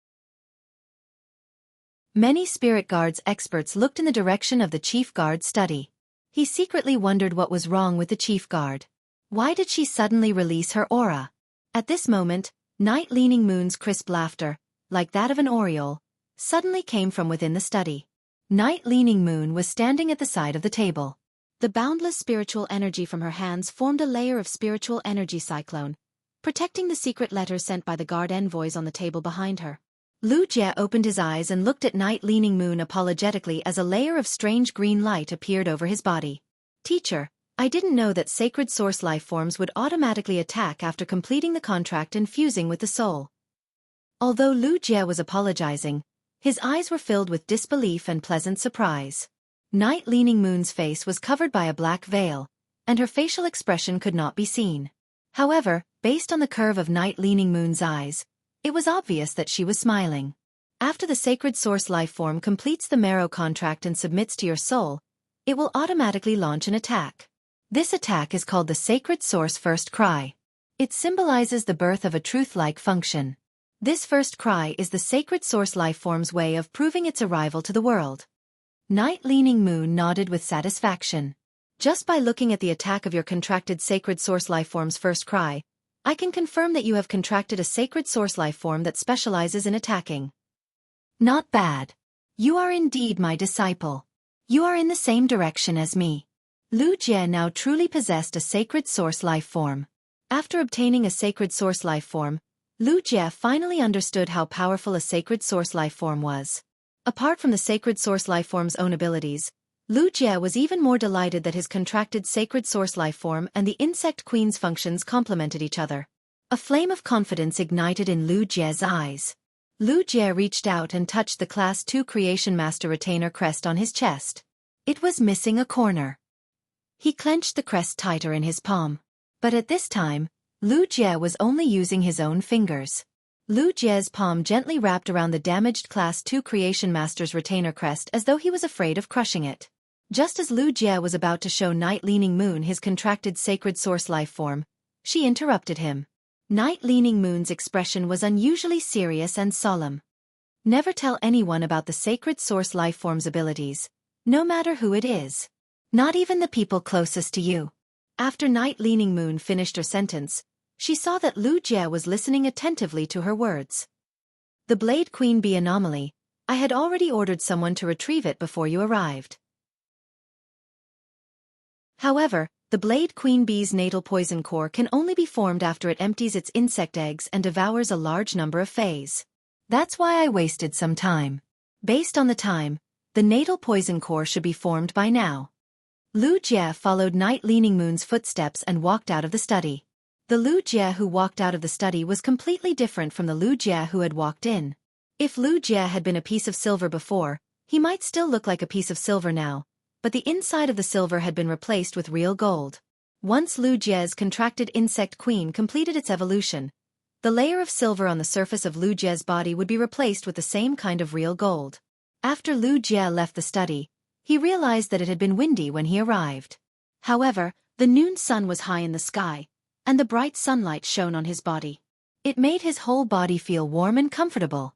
Many spirit guards experts looked in the direction of the chief guard's study. He secretly wondered what was wrong with the chief guard. Why did she suddenly release her aura? At this moment, Night Leaning Moon's crisp laughter, like that of an oriole, suddenly came from within the study. Night Leaning Moon was standing at the side of the table. The boundless spiritual energy from her hands formed a layer of spiritual energy cyclone, protecting the secret letters sent by the guard envoys on the table behind her. Lu Jie opened his eyes and looked at Night Leaning Moon apologetically as a layer of strange green light appeared over his body. Teacher, I didn't know that sacred source life forms would automatically attack after completing the contract and fusing with the soul. Although Lu Jie was apologizing, his eyes were filled with disbelief and pleasant surprise. Night Leaning Moon's face was covered by a black veil, and her facial expression could not be seen. However, based on the curve of Night Leaning Moon's eyes, it was obvious that she was smiling. After the sacred source life form completes the marrow contract and submits to your soul, it will automatically launch an attack. This attack is called the Sacred Source First Cry. It symbolizes the birth of a truth-like function. This first cry is the sacred source life form's way of proving its arrival to the world. Night Leaning Moon nodded with satisfaction. Just by looking at the attack of your contracted sacred source life form's first cry, I can confirm that you have contracted a sacred source life form that specializes in attacking. Not bad. You are indeed my disciple. You are in the same direction as me. Lu Jie now truly possessed a sacred source life form. After obtaining a sacred source life form, Lu Jie finally understood how powerful a sacred source life form was. Apart from the sacred source life form's own abilities, Lu Jie was even more delighted that his contracted sacred source life form and the insect queen's functions complemented each other. A flame of confidence ignited in Lu Jie's eyes. Lu Jie reached out and touched the Class 2 Creation Master retainer crest on his chest. It was missing a corner. He clenched the crest tighter in his palm. But at this time, Lu Jie was only using his own fingers. Lu Jie's palm gently wrapped around the damaged Class 2 Creation Master's retainer crest as though he was afraid of crushing it. Just as Lu Jie was about to show Night Leaning Moon his contracted sacred source life form, she interrupted him. Night Leaning Moon's expression was unusually serious and solemn. Never tell anyone about the sacred source life form's abilities, no matter who it is. Not even the people closest to you. After Night Leaning Moon finished her sentence, she saw that Lu Jie was listening attentively to her words. The Blade Queen Bee anomaly, I had already ordered someone to retrieve it before you arrived. However, the Blade Queen Bee's natal poison core can only be formed after it empties its insect eggs and devours a large number of fays. That's why I wasted some time. Based on the time, the natal poison core should be formed by now. Lu Jie followed Night Leaning Moon's footsteps and walked out of the study. The Lu Jie who walked out of the study was completely different from the Lu Jie who had walked in. If Lu Jie had been a piece of silver before, he might still look like a piece of silver now, but the inside of the silver had been replaced with real gold. Once Lu Jie's contracted insect queen completed its evolution, the layer of silver on the surface of Lu Jie's body would be replaced with the same kind of real gold. After Lu Jie left the study, he realized that it had been windy when he arrived. However, the noon sun was high in the sky, and the bright sunlight shone on his body. It made his whole body feel warm and comfortable.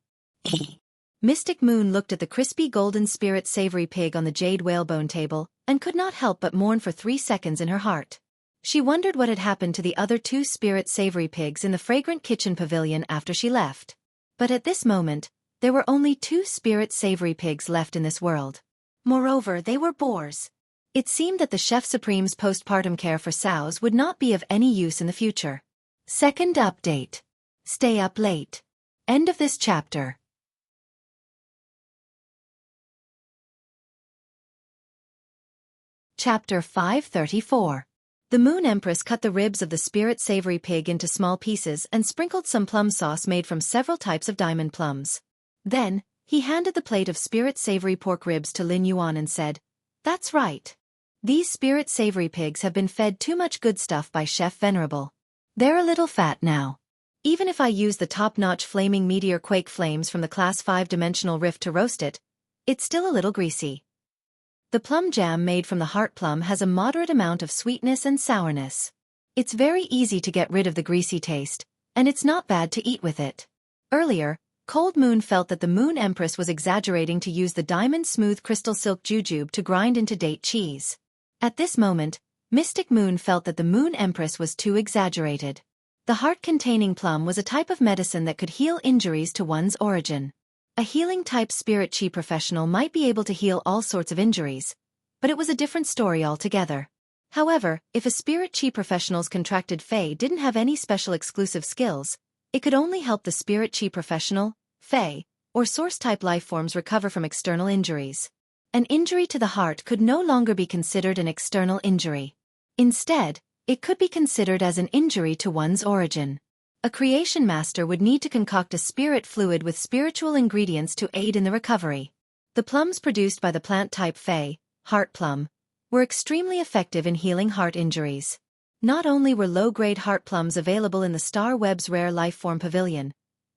Mystic Moon looked at the crispy golden spirit savory pig on the jade whalebone table, and could not help but mourn for 3 seconds in her heart. She wondered what had happened to the other 2 spirit savory pigs in the fragrant kitchen pavilion after she left. But at this moment, there were only 2 spirit savory pigs left in this world. Moreover, they were boars. It seemed that the Chef Supreme's postpartum care for sows would not be of any use in the future. Second update. Stay up late. End of this chapter. Chapter 534. The Moon Empress cut the ribs of the spirit savory pig into small pieces and sprinkled some plum sauce made from several types of diamond plums. Then, He handed the plate of spirit savory pork ribs to Lin Yuan and said, "That's right. These spirit savory pigs have been fed too much good stuff by Chef Venerable. They're a little fat now. Even if I use the top-notch flaming meteor quake flames from the Class 5 dimensional rift to roast it, it's still a little greasy." The plum jam made from the heart plum has a moderate amount of sweetness and sourness. It's very easy to get rid of the greasy taste, and it's not bad to eat with it. Earlier, Cold Moon felt that the Moon Empress was exaggerating to use the diamond smooth crystal silk jujube to grind into date cheese. At this moment, Mystic Moon felt that the Moon Empress was too exaggerated. The heart-containing plum was a type of medicine that could heal injuries to one's origin. A healing-type spirit chi professional might be able to heal all sorts of injuries, but it was a different story altogether. However, if a spirit chi professional's contracted fae didn't have any special exclusive skills, it could only help the spirit chi professional, fae, or source-type lifeforms recover from external injuries. An injury to the heart could no longer be considered an external injury. Instead, it could be considered as an injury to one's origin. A creation master would need to concoct a spirit fluid with spiritual ingredients to aid in the recovery. The plums produced by the plant-type fae, heart plum, were extremely effective in healing heart injuries. Not only were low-grade heart plums available in the Star Web's Rare Lifeform Pavilion,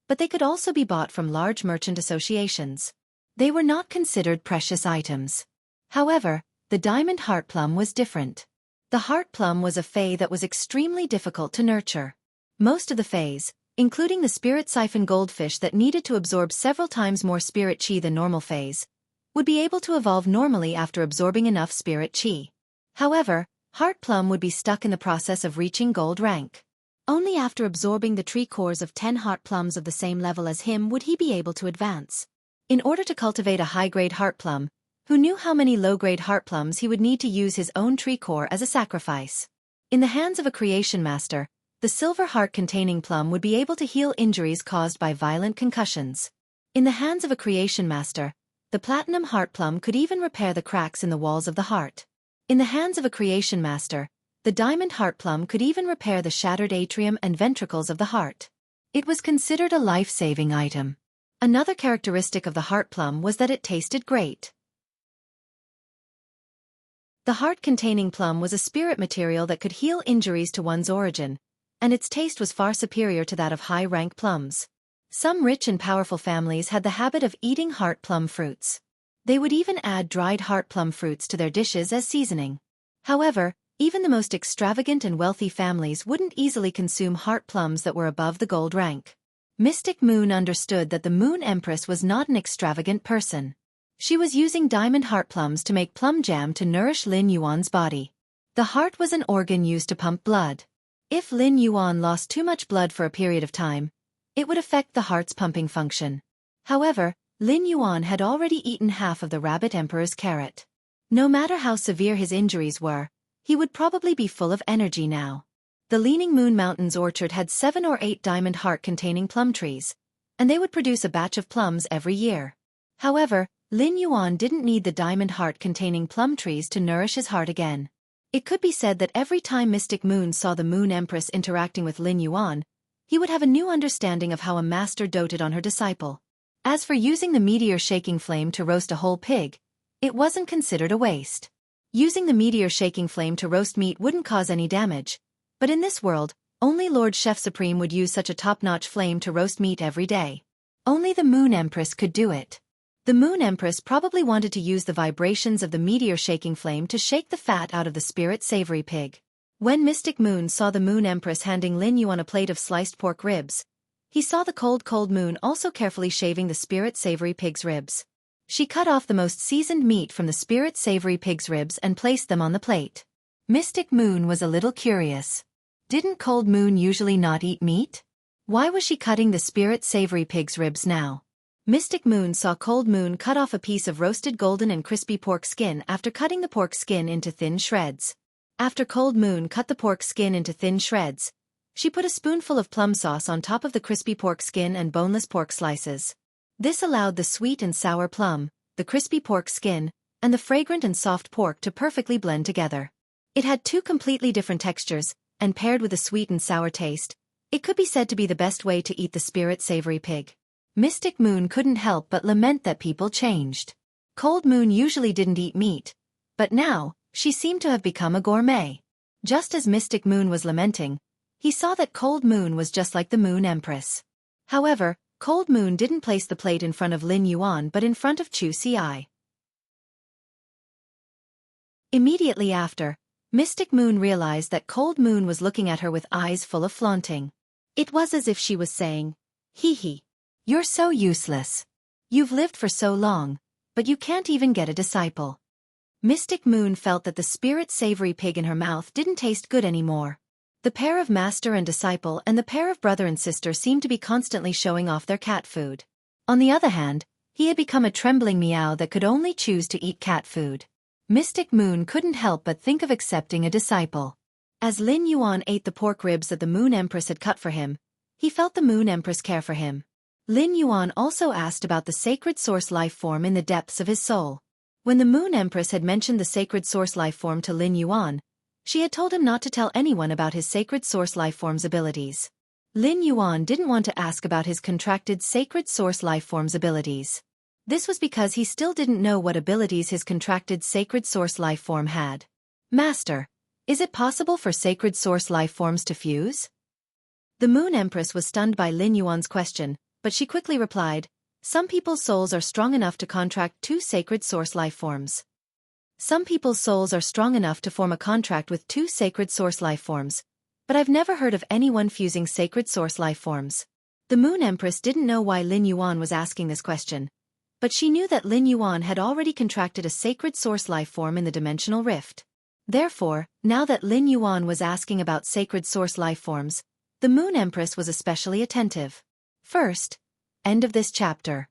but they could also be bought from large merchant associations. They were not considered precious items. However, the diamond heart plum was different. The heart plum was a fae that was extremely difficult to nurture. Most of the faes, including the spirit siphon goldfish that needed to absorb several times more spirit chi than normal faes, would be able to evolve normally after absorbing enough spirit chi. However, heart plum would be stuck in the process of reaching gold rank. Only after absorbing the tree cores of 10 heart plums of the same level as him would he be able to advance. In order to cultivate a high-grade heart plum, who knew how many low-grade heart plums he would need to use his own tree core as a sacrifice. In the hands of a creation master, the silver heart-containing plum would be able to heal injuries caused by violent concussions. In the hands of a creation master, the platinum heart plum could even repair the cracks in the walls of the heart. In the hands of a creation master, the diamond heart plum could even repair the shattered atrium and ventricles of the heart. It was considered a life-saving item. Another characteristic of the heart plum was that it tasted great. The heart-containing plum was a spirit material that could heal injuries to one's origin, and its taste was far superior to that of high-rank plums. Some rich and powerful families had the habit of eating heart plum fruits. They would even add dried heart plum fruits to their dishes as seasoning. However, even the most extravagant and wealthy families wouldn't easily consume heart plums that were above the gold rank. Mystic Moon understood that the Moon Empress was not an extravagant person. She was using diamond heart plums to make plum jam to nourish Lin Yuan's body. The heart was an organ used to pump blood. If Lin Yuan lost too much blood for a period of time, it would affect the heart's pumping function. However, Lin Yuan had already eaten half of the rabbit emperor's carrot. No matter how severe his injuries were, he would probably be full of energy now. The Leaning Moon Mountains orchard had 7 or 8 diamond heart-containing plum trees, and they would produce a batch of plums every year. However, Lin Yuan didn't need the diamond heart-containing plum trees to nourish his heart again. It could be said that every time Mystic Moon saw the Moon Empress interacting with Lin Yuan, he would have a new understanding of how a master doted on her disciple. As for using the meteor-shaking flame to roast a whole pig, it wasn't considered a waste. Using the meteor-shaking flame to roast meat wouldn't cause any damage, but in this world, only Lord Chef Supreme would use such a top-notch flame to roast meat every day. Only the Moon Empress could do it. The Moon Empress probably wanted to use the vibrations of the meteor-shaking flame to shake the fat out of the spirit savory pig. When Mystic Moon saw the Moon Empress handing Lin Yuan a plate of sliced pork ribs, he saw the cold Moon also carefully shaving the spirit savory pig's ribs. She cut off the most seasoned meat from the spirit savory pig's ribs and placed them on the plate. Mystic Moon was a little curious. Didn't Cold Moon usually not eat meat? Why was she cutting the spirit savory pig's ribs now? Mystic Moon saw Cold Moon cut off a piece of roasted golden and crispy pork skin after cutting the pork skin into thin shreds. After Cold Moon cut the pork skin into thin shreds, she put a spoonful of plum sauce on top of the crispy pork skin and boneless pork slices. This allowed the sweet and sour plum, the crispy pork skin, and the fragrant and soft pork to perfectly blend together. It had 2 completely different textures, and paired with a sweet and sour taste, it could be said to be the best way to eat the spirit savory pig. Mystic Moon couldn't help but lament that people changed. Cold Moon usually didn't eat meat, but now, she seemed to have become a gourmet. Just as Mystic Moon was lamenting, he saw that Cold Moon was just like the Moon Empress. However, Cold Moon didn't place the plate in front of Lin Yuan but in front of Xueqi. Immediately after, Mystic Moon realized that Cold Moon was looking at her with eyes full of flaunting. It was as if she was saying, "Hee hee. You're so useless. You've lived for so long, but you can't even get a disciple." Mystic Moon felt that the spirit-savory pig in her mouth didn't taste good anymore. The pair of master and disciple and the pair of brother and sister seemed to be constantly showing off their cat food. On the other hand, he had become a trembling meow that could only choose to eat cat food. Mystic Moon couldn't help but think of accepting a disciple. As Lin Yuan ate the pork ribs that the Moon Empress had cut for him, he felt the Moon Empress care for him. Lin Yuan also asked about the sacred source life form in the depths of his soul. When the Moon Empress had mentioned the sacred source life form to Lin Yuan, she had told him not to tell anyone about his sacred source life form's abilities. Lin Yuan didn't want to ask about his contracted sacred source life form's abilities. This was because he still didn't know what abilities his contracted sacred source life form had. "Master, is it possible for sacred source life forms to fuse?" The Moon Empress was stunned by Lin Yuan's question, but she quickly replied, "Some people's souls are strong enough to contract two sacred source life forms. Some people's souls are strong enough to form a contract with two sacred source life forms, but I've never heard of anyone fusing sacred source life forms." The Moon Empress didn't know why Lin Yuan was asking this question, but she knew that Lin Yuan had already contracted a sacred source life form in the dimensional rift. Therefore, now that Lin Yuan was asking about sacred source life forms, the Moon Empress was especially attentive. First, end of this chapter.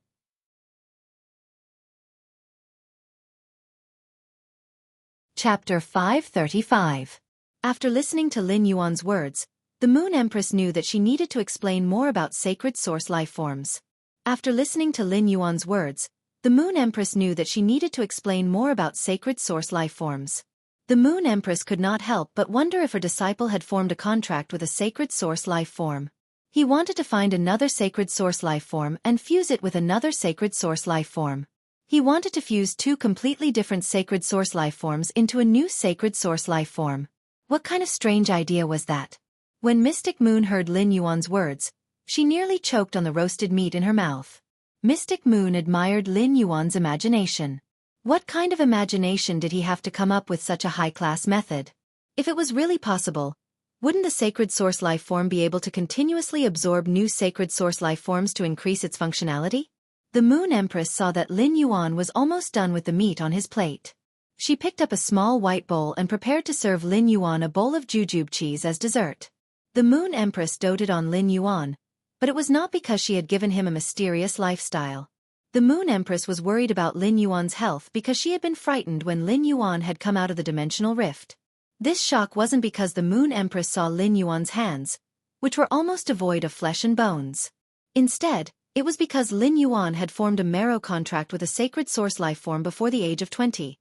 Chapter 535. After listening to Lin Yuan's words, the Moon Empress knew that she needed to explain more about sacred source life forms. After listening to Lin Yuan's words, the Moon Empress knew that she needed to explain more about sacred source life forms. The Moon Empress could not help but wonder if her disciple had formed a contract with a sacred source life form. He wanted to find another sacred source life form and fuse it with another sacred source life form. He wanted to fuse two completely different sacred source life forms into a new sacred source life form. What kind of strange idea was that? When Mystic Moon heard Lin Yuan's words, she nearly choked on the roasted meat in her mouth. Mystic Moon admired Lin Yuan's imagination. What kind of imagination did he have to come up with such a high-class method? If it was really possible, wouldn't the sacred source life form be able to continuously absorb new sacred source life forms to increase its functionality? The Moon Empress saw that Lin Yuan was almost done with the meat on his plate. She picked up a small white bowl and prepared to serve Lin Yuan a bowl of jujube cheese as dessert. The Moon Empress doted on Lin Yuan, but it was not because she had given him a mysterious lifestyle. The Moon Empress was worried about Lin Yuan's health because she had been frightened when Lin Yuan had come out of the dimensional rift. This shock wasn't because the Moon Empress saw Lin Yuan's hands, which were almost devoid of flesh and bones. Instead, it was because Lin Yuan had formed a marrow contract with a sacred source life form before the age of 20,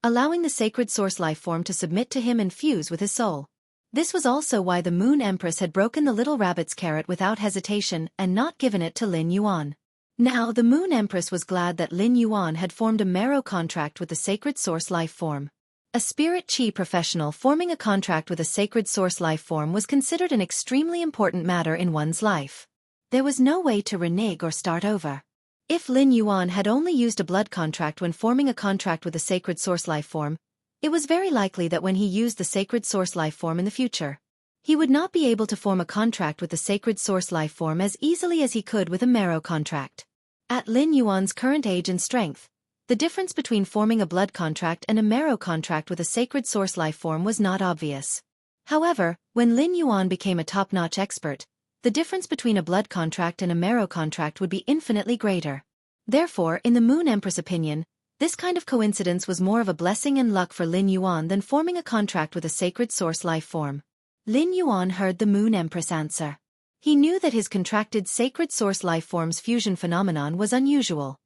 allowing the sacred source life form to submit to him and fuse with his soul. This was also why the Moon Empress had broken the little rabbit's carrot without hesitation and not given it to Lin Yuan. Now the Moon Empress was glad that Lin Yuan had formed a marrow contract with the sacred source life form. A spirit chi professional forming a contract with a sacred source life form was considered an extremely important matter in one's life. There was no way to renege or start over. If Lin Yuan had only used a blood contract when forming a contract with a sacred source life form, it was very likely that when he used the sacred source life form in the future, he would not be able to form a contract with the sacred source life form as easily as he could with a marrow contract. At Lin Yuan's current age and strength, the difference between forming a blood contract and a marrow contract with a sacred source life form was not obvious. However, when Lin Yuan became a top-notch expert, the difference between a blood contract and a marrow contract would be infinitely greater. Therefore, in the Moon Empress' opinion, this kind of coincidence was more of a blessing and luck for Lin Yuan than forming a contract with a sacred source life form. Lin Yuan heard the Moon Empress answer. He knew that his contracted sacred source life form's fusion phenomenon was unusual.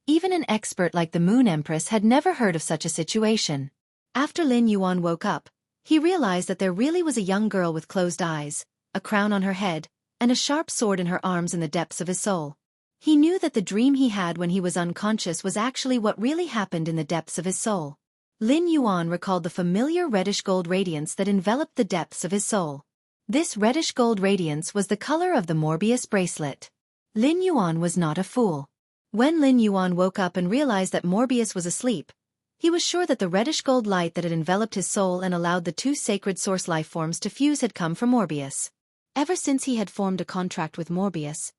Even an expert like the Moon Empress had never heard of such a situation. After Lin Yuan woke up, he realized that there really was a young girl with closed eyes, a crown on her head, and a sharp sword in her arms in the depths of his soul. He knew that the dream he had when he was unconscious was actually what really happened in the depths of his soul. Lin Yuan recalled the familiar reddish-gold radiance that enveloped the depths of his soul. This reddish-gold radiance was the color of the Morbius bracelet. Lin Yuan was not a fool. When Lin Yuan woke up and realized that Morbius was asleep, he was sure that the reddish-gold light that had enveloped his soul and allowed the two sacred source lifeforms to fuse had come from Morbius. Ever since he had formed a contract with Morbius,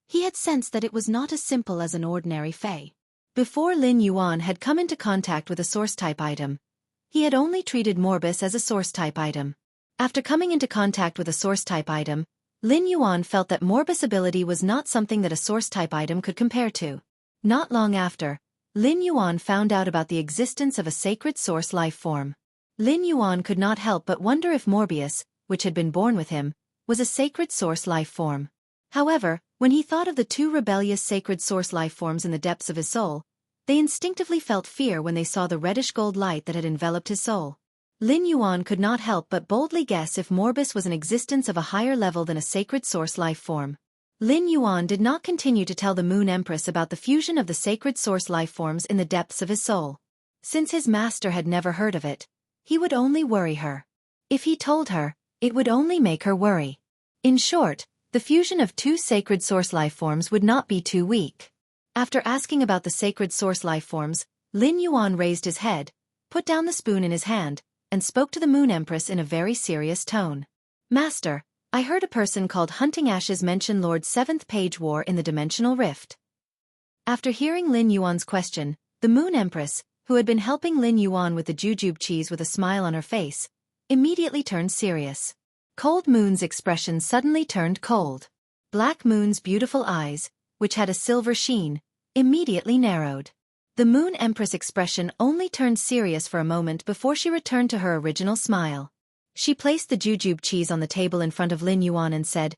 he had sensed that it was not as simple as an ordinary fae. Before Lin Yuan had come into contact with a source-type item, he had only treated Morbius as a source-type item. After coming into contact with a source-type item, Lin Yuan felt that Morbius' ability was not something that a source-type item could compare to. Not long after, Lin Yuan found out about the existence of a sacred source life form. Lin Yuan could not help but wonder if Morbius, which had been born with him, was a sacred source life form. However, when he thought of the two rebellious sacred source life forms in the depths of his soul, they instinctively felt fear when they saw the reddish-gold light that had enveloped his soul. Lin Yuan could not help but boldly guess if Morbius was an existence of a higher level than a sacred source life form. Lin Yuan did not continue to tell the Moon Empress about the fusion of the sacred source life forms in the depths of his soul. Since his master had never heard of it, he would only worry her. If he told her, it would only make her worry. In short, the fusion of two sacred source lifeforms would not be too weak. After asking about the sacred source lifeforms, Lin Yuan raised his head, put down the spoon in his hand, and spoke to the Moon Empress in a very serious tone. Master, I heard a person called Hunting Ashes mention Lord Seventh Page War in the Dimensional Rift. After hearing Lin Yuan's question, the Moon Empress, who had been helping Lin Yuan with the jujube cheese with a smile on her face, immediately turned serious. Cold Moon's expression suddenly turned cold. Black Moon's beautiful eyes, which had a silver sheen, immediately narrowed. The Moon Empress' expression only turned serious for a moment before she returned to her original smile. She placed the jujube cheese on the table in front of Lin Yuan and said,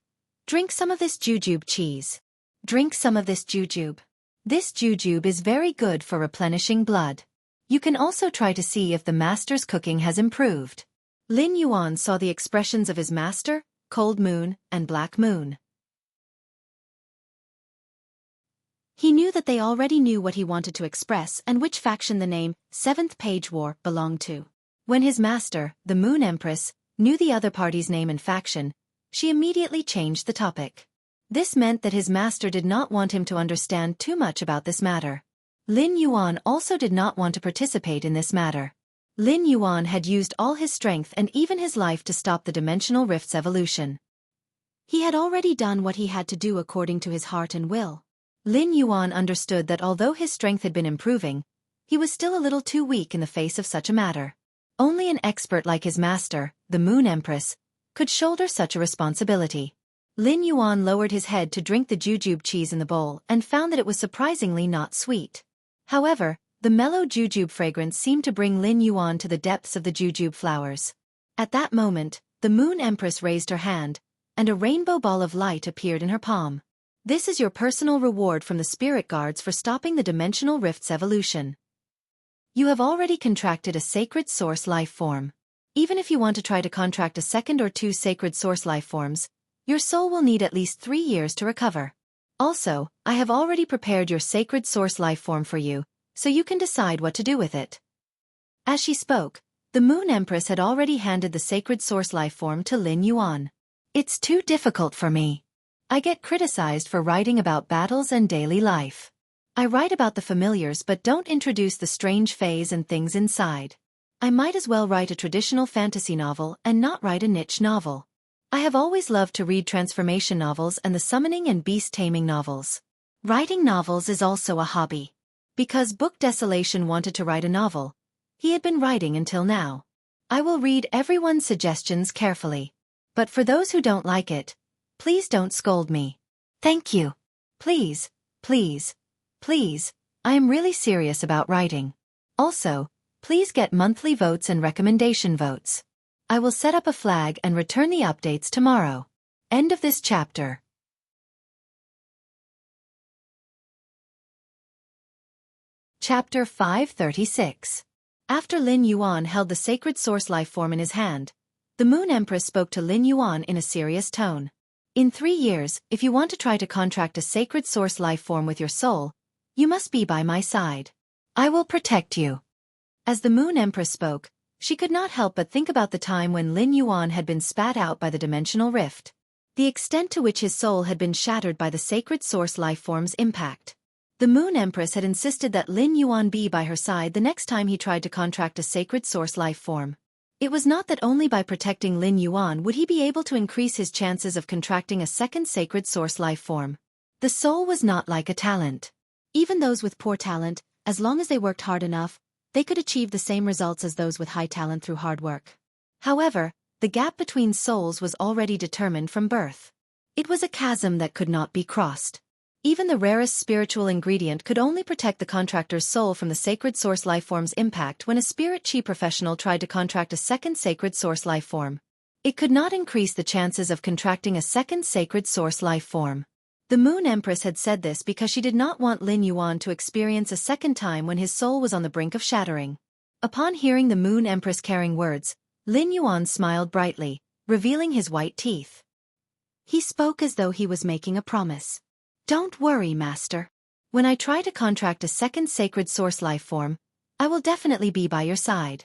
"Drink some of this jujube cheese. Drink some of this jujube. This jujube is very good for replenishing blood. You can also try to see if the master's cooking has improved." Lin Yuan saw the expressions of his master, Cold Moon, and Black Moon. He knew that they already knew what he wanted to express and which faction the name, Seventh Page War, belonged to. When his master, the Moon Empress, knew the other party's name and faction, she immediately changed the topic. This meant that his master did not want him to understand too much about this matter. Lin Yuan also did not want to participate in this matter. Lin Yuan had used all his strength and even his life to stop the dimensional rift's evolution. He had already done what he had to do according to his heart and will. Lin Yuan understood that although his strength had been improving, he was still a little too weak in the face of such a matter. Only an expert like his master, the Moon Empress, could shoulder such a responsibility. Lin Yuan lowered his head to drink the jujube cheese in the bowl and found that it was surprisingly not sweet. However, the mellow jujube fragrance seemed to bring Lin Yuan to the depths of the jujube flowers. At that moment, the Moon Empress raised her hand, and a rainbow ball of light appeared in her palm. "This is your personal reward from the spirit guards for stopping the dimensional rift's evolution. You have already contracted a sacred source life form. Even if you want to try to contract a second or two sacred source life forms, your soul will need at least 3 years to recover. Also, I have already prepared your sacred source life form for you, so you can decide what to do with it." As she spoke, the Moon Empress had already handed the sacred source life form to Lin Yuan. "It's too difficult for me. I get criticized for writing about battles and daily life. I write about the familiars but don't introduce the strange fays and things inside. I might as well write a traditional fantasy novel and not write a niche novel. I have always loved to read transformation novels and the summoning and beast-taming novels. Writing novels is also a hobby." Because Book Desolation wanted to write a novel, he had been writing until now. "I will read everyone's suggestions carefully. But for those who don't like it, please don't scold me. Thank you. Please, please, please, I am really serious about writing. Also, please get monthly votes and recommendation votes. I will set up a flag and return the updates tomorrow." End of this chapter. Chapter 536. After Lin Yuan held the sacred source life form in his hand, the Moon Empress spoke to Lin Yuan in a serious tone. In 3 years, if you want to try to contract a sacred source life form with your soul, you must be by my side. I will protect you. As the Moon Empress spoke, she could not help but think about the time when Lin Yuan had been spat out by the dimensional rift. The extent to which his soul had been shattered by the sacred source life form's impact. The Moon Empress had insisted that Lin Yuan be by her side the next time he tried to contract a sacred source life form. It was not that only by protecting Lin Yuan would he be able to increase his chances of contracting a second sacred source life form. The soul was not like a talent. Even those with poor talent, as long as they worked hard enough, they could achieve the same results as those with high talent through hard work. However, the gap between souls was already determined from birth. It was a chasm that could not be crossed. Even the rarest spiritual ingredient could only protect the contractor's soul from the sacred source life form's impact when a spirit chi professional tried to contract a second sacred source life form. It could not increase the chances of contracting a second sacred source life form. The Moon Empress had said this because she did not want Lin Yuan to experience a second time when his soul was on the brink of shattering. Upon hearing the Moon Empress' caring words, Lin Yuan smiled brightly, revealing his white teeth. He spoke as though he was making a promise. Don't worry, Master. When I try to contract a second sacred source life form, I will definitely be by your side.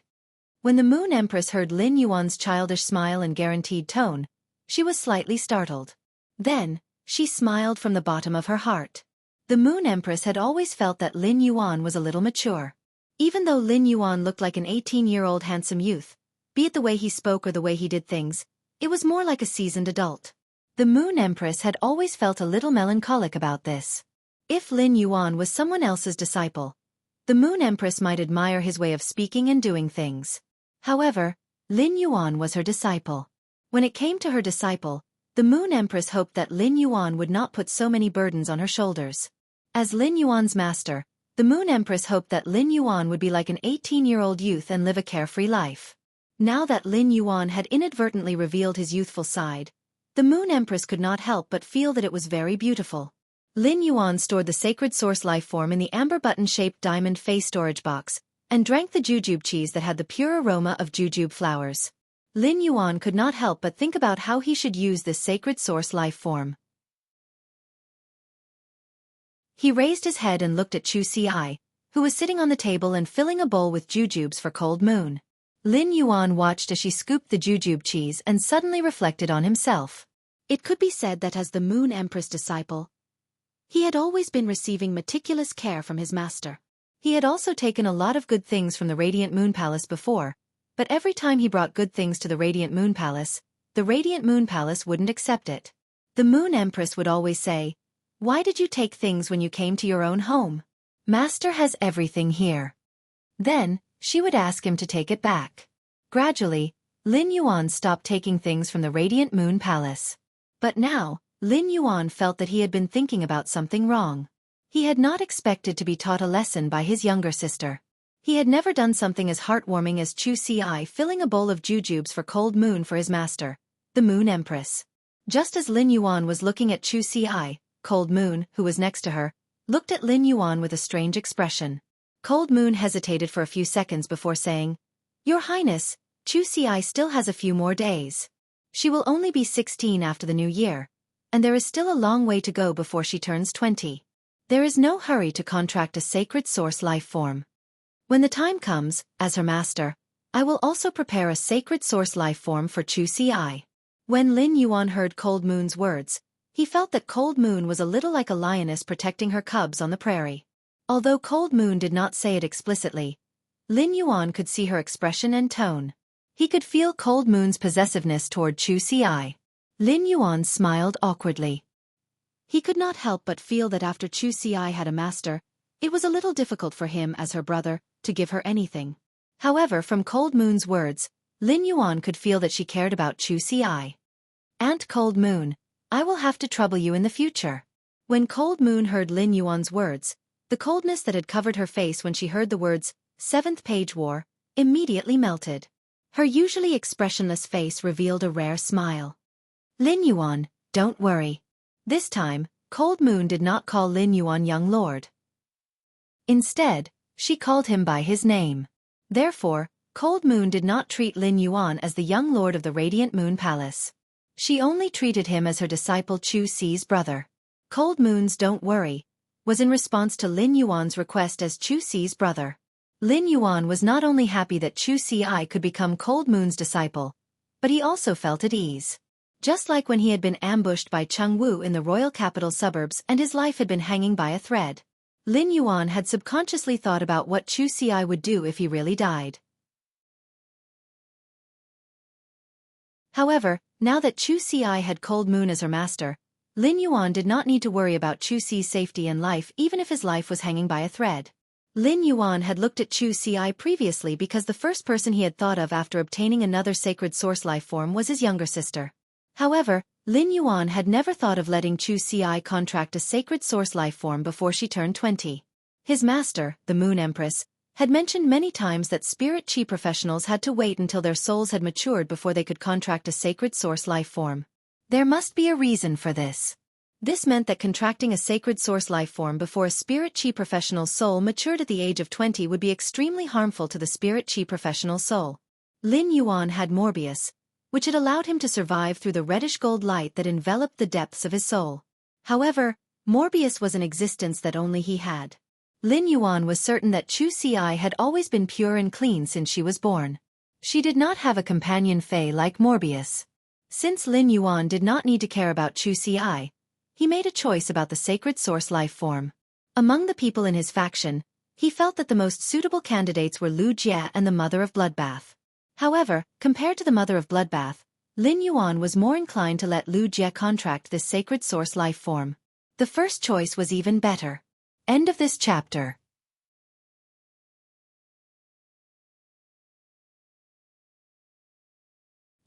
When the Moon Empress heard Lin Yuan's childish smile and guaranteed tone, she was slightly startled. Then, she smiled from the bottom of her heart. The Moon Empress had always felt that Lin Yuan was a little mature. Even though Lin Yuan looked like an 18-year-old handsome youth, be it the way he spoke or the way he did things, it was more like a seasoned adult. The Moon Empress had always felt a little melancholic about this. If Lin Yuan was someone else's disciple, the Moon Empress might admire his way of speaking and doing things. However, Lin Yuan was her disciple. When it came to her disciple, the Moon Empress hoped that Lin Yuan would not put so many burdens on her shoulders. As Lin Yuan's master, the Moon Empress hoped that Lin Yuan would be like an 18-year-old youth and live a carefree life. Now that Lin Yuan had inadvertently revealed his youthful side, the Moon Empress could not help but feel that it was very beautiful. Lin Yuan stored the sacred source life form in the amber button-shaped diamond face storage box, and drank the jujube cheese that had the pure aroma of jujube flowers. Lin Yuan could not help but think about how he should use this sacred source life form. He raised his head and looked at Xueqi, who was sitting on the table and filling a bowl with jujubes for Cold Moon. Lin Yuan watched as she scooped the jujube cheese and suddenly reflected on himself. It could be said that as the Moon Empress disciple, he had always been receiving meticulous care from his master. He had also taken a lot of good things from the Radiant Moon Palace before, but every time he brought good things to the Radiant Moon Palace, the Radiant Moon Palace wouldn't accept it. The Moon Empress would always say, "Why did you take things when you came to your own home? Master has everything here." Then, she would ask him to take it back. Gradually, Lin Yuan stopped taking things from the Radiant Moon Palace. But now, Lin Yuan felt that he had been thinking about something wrong. He had not expected to be taught a lesson by his younger sister. He had never done something as heartwarming as Xueqi filling a bowl of jujubes for Cold Moon for his master, the Moon Empress. Just as Lin Yuan was looking at Xueqi, Cold Moon, who was next to her, looked at Lin Yuan with a strange expression. Cold Moon hesitated for a few seconds before saying, "Your Highness, Xueqi still has a few more days. She will only be 16 after the new year, and there is still a long way to go before she turns 20. There is no hurry to contract a sacred source life form. When the time comes, as her master, I will also prepare a sacred source life form for Xueqi." When Lin Yuan heard Cold Moon's words, he felt that Cold Moon was a little like a lioness protecting her cubs on the prairie. Although Cold Moon did not say it explicitly, Lin Yuan could see her expression and tone. He could feel Cold Moon's possessiveness toward Xueqi. Lin Yuan smiled awkwardly. He could not help but feel that after Xueqi had a master, it was a little difficult for him as her brother to give her anything. However, from Cold Moon's words, Lin Yuan could feel that she cared about Xueqi. "Aunt Cold Moon, I will have to trouble you in the future." When Cold Moon heard Lin Yuan's words, the coldness that had covered her face when she heard the words, "Seventh Page War," immediately melted. Her usually expressionless face revealed a rare smile. "Lin Yuan, don't worry." This time, Cold Moon did not call Lin Yuan young lord. Instead, she called him by his name. Therefore, Cold Moon did not treat Lin Yuan as the young lord of the Radiant Moon Palace. She only treated him as her disciple Xueqi's brother. Cold Moons Don't Worry was in response to Lin Yuan's request as Xueqi's brother. Lin Yuan was not only happy that Xueqi could become Cold Moon's disciple, but he also felt at ease. Just like when he had been ambushed by Chengwu in the royal capital suburbs and his life had been hanging by a thread. Lin Yuan had subconsciously thought about what Xueqi would do if he really died. However, now that Xueqi had Cold Moon as her master, Lin Yuan did not need to worry about Xueqi's safety and life even if his life was hanging by a thread. Lin Yuan had looked at Xueqi previously because the first person he had thought of after obtaining another sacred source life form was his younger sister. However, Lin Yuan had never thought of letting Xueqi contract a sacred source life form before she turned 20. His master, the Moon Empress, had mentioned many times that spirit chi professionals had to wait until their souls had matured before they could contract a sacred source life form. There must be a reason for this. This meant that contracting a sacred source life form before a spirit chi professional's soul matured at the age of 20 would be extremely harmful to the spirit chi professional's soul. Lin Yuan had Morbius, which had allowed him to survive through the reddish-gold light that enveloped the depths of his soul. However, Morbius was an existence that only he had. Lin Yuan was certain that Xueqi had always been pure and clean since she was born. She did not have a companion Fae like Morbius. Since Lin Yuan did not need to care about Xueqi, he made a choice about the sacred source life form. Among the people in his faction, he felt that the most suitable candidates were Lu Jie and the Mother of Bloodbath. However, compared to the Mother of Bloodbath, Lin Yuan was more inclined to let Lu Jie contract this sacred source life form. The first choice was even better. End of this chapter.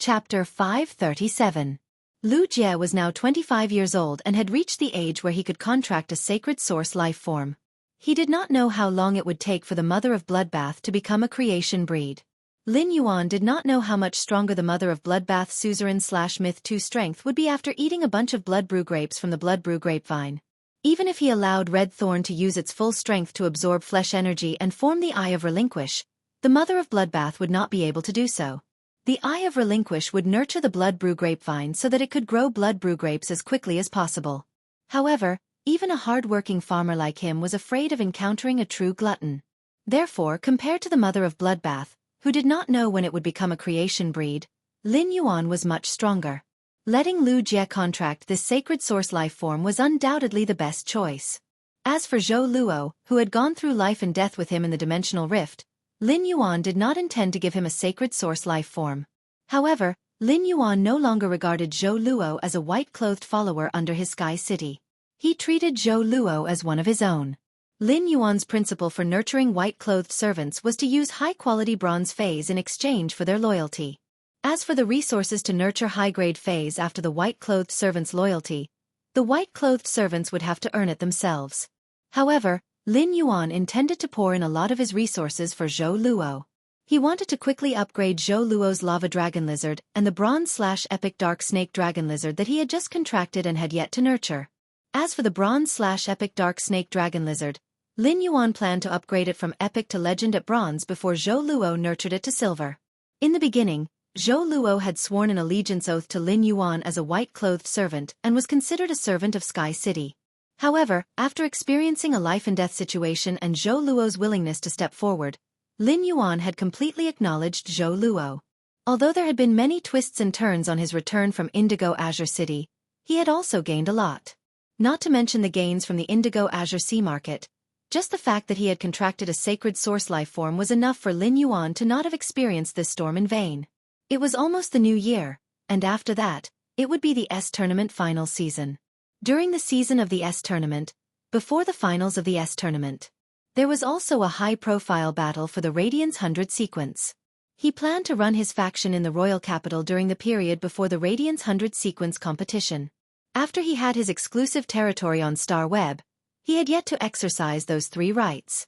Chapter 537. Lu Jie was now 25 years old and had reached the age where he could contract a sacred source life form. He did not know how long it would take for the Mother of Bloodbath to become a creation breed. Lin Yuan did not know how much stronger the Mother of Bloodbath Suzerain/Myth 2 strength would be after eating a bunch of blood brew grapes from the blood brew grapevine. Even if he allowed Red Thorn to use its full strength to absorb flesh energy and form the Eye of Relinquish, the Mother of Bloodbath would not be able to do so. The Eye of Relinquish would nurture the blood brew grapevine so that it could grow blood brew grapes as quickly as possible. However, even a hard-working farmer like him was afraid of encountering a true glutton. Therefore, compared to the Mother of Bloodbath, who did not know when it would become a creation breed, Lin Yuan was much stronger. Letting Lu Jie contract this sacred source life form was undoubtedly the best choice. As for Zhou Luo, who had gone through life and death with him in the dimensional rift, Lin Yuan did not intend to give him a sacred source life form. However, Lin Yuan no longer regarded Zhou Luo as a white-clothed follower under his Sky City. He treated Zhou Luo as one of his own. Lin Yuan's principle for nurturing white-clothed servants was to use high-quality bronze fays in exchange for their loyalty. As for the resources to nurture high-grade fays after the white-clothed servants' loyalty, the white-clothed servants would have to earn it themselves. However, Lin Yuan intended to pour in a lot of his resources for Zhou Luo. He wanted to quickly upgrade Zhou Luo's Lava Dragon Lizard and the Bronze/Epic Dark Snake Dragon Lizard that he had just contracted and had yet to nurture. As for the Bronze/Epic Dark Snake Dragon Lizard, Lin Yuan planned to upgrade it from Epic to Legend at Bronze before Zhou Luo nurtured it to Silver. In the beginning, Zhou Luo had sworn an allegiance oath to Lin Yuan as a white-clothed servant and was considered a servant of Sky City. However, after experiencing a life-and-death situation and Zhou Luo's willingness to step forward, Lin Yuan had completely acknowledged Zhou Luo. Although there had been many twists and turns on his return from Indigo Azure City, he had also gained a lot. Not to mention the gains from the Indigo Azure Sea Market. Just the fact that he had contracted a sacred source life form was enough for Lin Yuan to not have experienced this storm in vain. It was almost the new year, and after that, it would be the S Tournament final season. During the season of the S Tournament, before the finals of the S Tournament, there was also a high-profile battle for the Radiance 100 sequence. He planned to run his faction in the royal capital during the period before the Radiance 100 sequence competition. After he had his exclusive territory on Star Web, he had yet to exercise those 3 rights.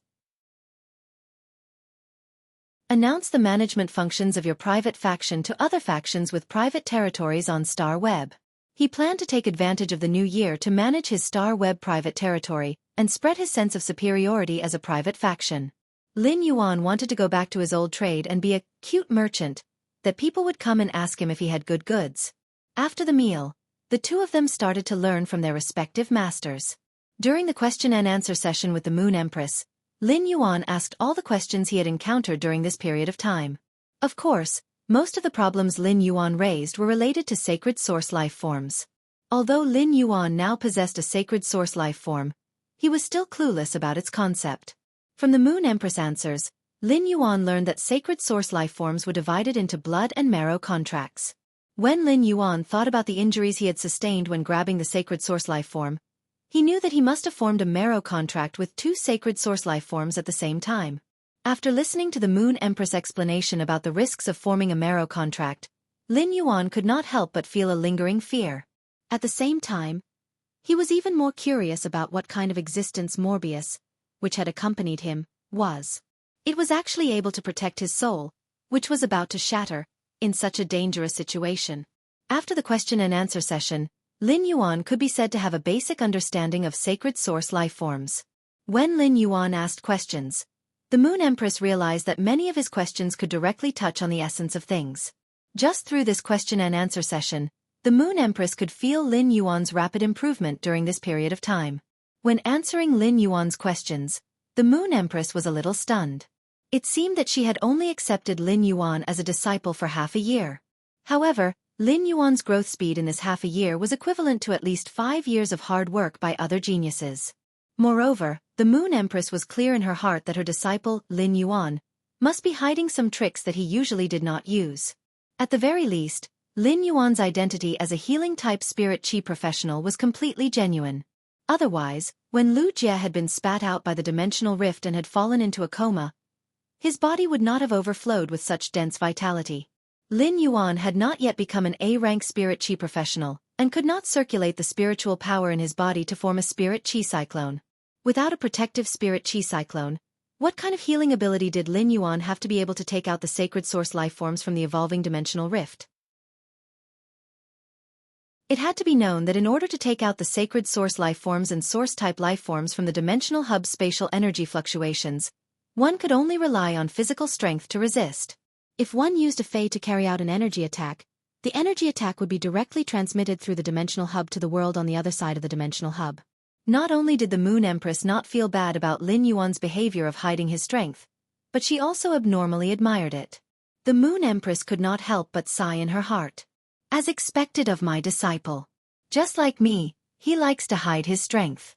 Announce the management functions of your private faction to other factions with private territories on Star Web. He planned to take advantage of the new year to manage his Star Web private territory and spread his sense of superiority as a private faction. Lin Yuan wanted to go back to his old trade and be a cute merchant, that people would come and ask him if he had good goods. After the meal, the two of them started to learn from their respective masters. During the question and answer session with the Moon Empress, Lin Yuan asked all the questions he had encountered during this period of time. Of course, most of the problems Lin Yuan raised were related to sacred source life forms. Although Lin Yuan now possessed a sacred source life form, he was still clueless about its concept. From the Moon Empress answers, Lin Yuan learned that sacred source life forms were divided into blood and marrow contracts. When Lin Yuan thought about the injuries he had sustained when grabbing the sacred source life form, he knew that he must have formed a marrow contract with two sacred source life forms at the same time. After listening to the Moon Empress explanation about the risks of forming a marrow contract, Lin Yuan could not help but feel a lingering fear. At the same time, he was even more curious about what kind of existence Morbius, which had accompanied him, was. It was actually able to protect his soul, which was about to shatter, in such a dangerous situation. After the question and answer session, Lin Yuan could be said to have a basic understanding of sacred source life forms. When Lin Yuan asked questions, the Moon Empress realized that many of his questions could directly touch on the essence of things. Just through this question and answer session, the Moon Empress could feel Lin Yuan's rapid improvement during this period of time. When answering Lin Yuan's questions, the Moon Empress was a little stunned. It seemed that she had only accepted Lin Yuan as a disciple for half a year. However, Lin Yuan's growth speed in this half a year was equivalent to at least 5 years of hard work by other geniuses. Moreover, the Moon Empress was clear in her heart that her disciple, Lin Yuan, must be hiding some tricks that he usually did not use. At the very least, Lin Yuan's identity as a healing-type spirit chi professional was completely genuine. Otherwise, when Lu Jie had been spat out by the dimensional rift and had fallen into a coma, his body would not have overflowed with such dense vitality. Lin Yuan had not yet become an A-rank spirit chi professional, and could not circulate the spiritual power in his body to form a spirit chi cyclone. Without a protective spirit chi cyclone, what kind of healing ability did Lin Yuan have to be able to take out the sacred source life forms from the evolving dimensional rift? It had to be known that in order to take out the sacred source life forms and source-type life forms from the dimensional hub's spatial energy fluctuations, one could only rely on physical strength to resist. If one used a Fey to carry out an energy attack, the energy attack would be directly transmitted through the dimensional hub to the world on the other side of the dimensional hub. Not only did the Moon Empress not feel bad about Lin Yuan's behavior of hiding his strength, but she also abnormally admired it. The Moon Empress could not help but sigh in her heart. As expected of my disciple. Just like me, he likes to hide his strength.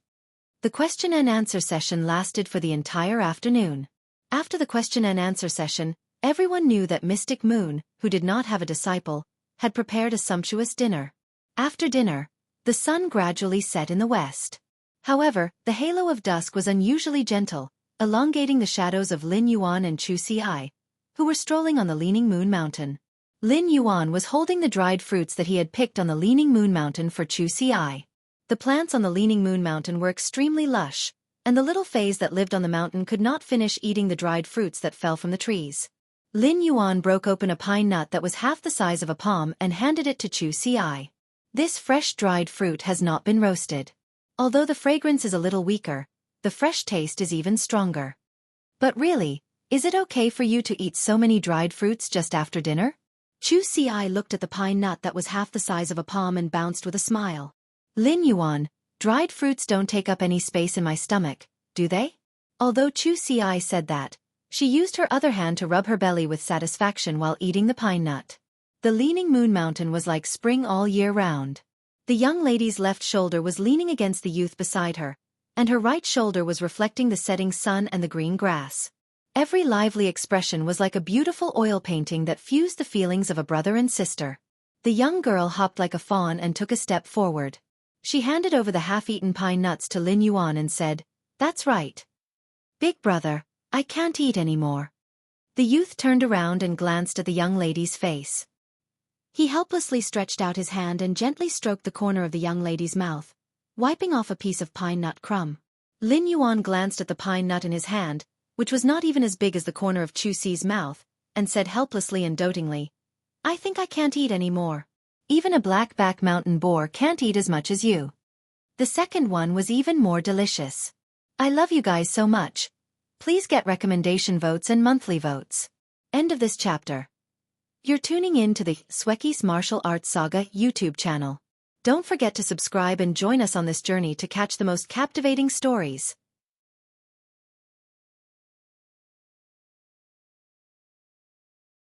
The question and answer session lasted for the entire afternoon. After the question and answer session, everyone knew that Mystic Moon, who did not have a disciple, had prepared a sumptuous dinner. After dinner, the sun gradually set in the west. However, the halo of dusk was unusually gentle, elongating the shadows of Lin Yuan and Xueqi, who were strolling on the Leaning Moon Mountain. Lin Yuan was holding the dried fruits that he had picked on the Leaning Moon Mountain for Xueqi. The plants on the Leaning Moon Mountain were extremely lush, and the little fays that lived on the mountain could not finish eating the dried fruits that fell from the trees. Lin Yuan broke open a pine nut that was half the size of a palm and handed it to Xueqi. This fresh dried fruit has not been roasted. Although the fragrance is a little weaker, the fresh taste is even stronger. But really, is it okay for you to eat so many dried fruits just after dinner? Xueqi looked at the pine nut that was half the size of a palm and bounced with a smile. Lin Yuan, dried fruits don't take up any space in my stomach, do they? Although Xueqi said that, she used her other hand to rub her belly with satisfaction while eating the pine nut. The Leaning Moon Mountain was like spring all year round. The young lady's left shoulder was leaning against the youth beside her, and her right shoulder was reflecting the setting sun and the green grass. Every lively expression was like a beautiful oil painting that fused the feelings of a brother and sister. The young girl hopped like a fawn and took a step forward. She handed over the half-eaten pine nuts to Lin Yuan and said, "That's right. Big brother, I can't eat anymore." The youth turned around and glanced at the young lady's face. He helplessly stretched out his hand and gently stroked the corner of the young lady's mouth, wiping off a piece of pine nut crumb. Lin Yuan glanced at the pine nut in his hand, which was not even as big as the corner of Xueqi's mouth, and said helplessly and dotingly, "I think I can't eat any more. Even a black-back mountain boar can't eat as much as you." The second one was even more delicious. I love you guys so much. Please get recommendation votes and monthly votes. End of this chapter. You're tuning in to the Xueqi's Martial Arts Saga YouTube channel. Don't forget to subscribe and join us on this journey to catch the most captivating stories.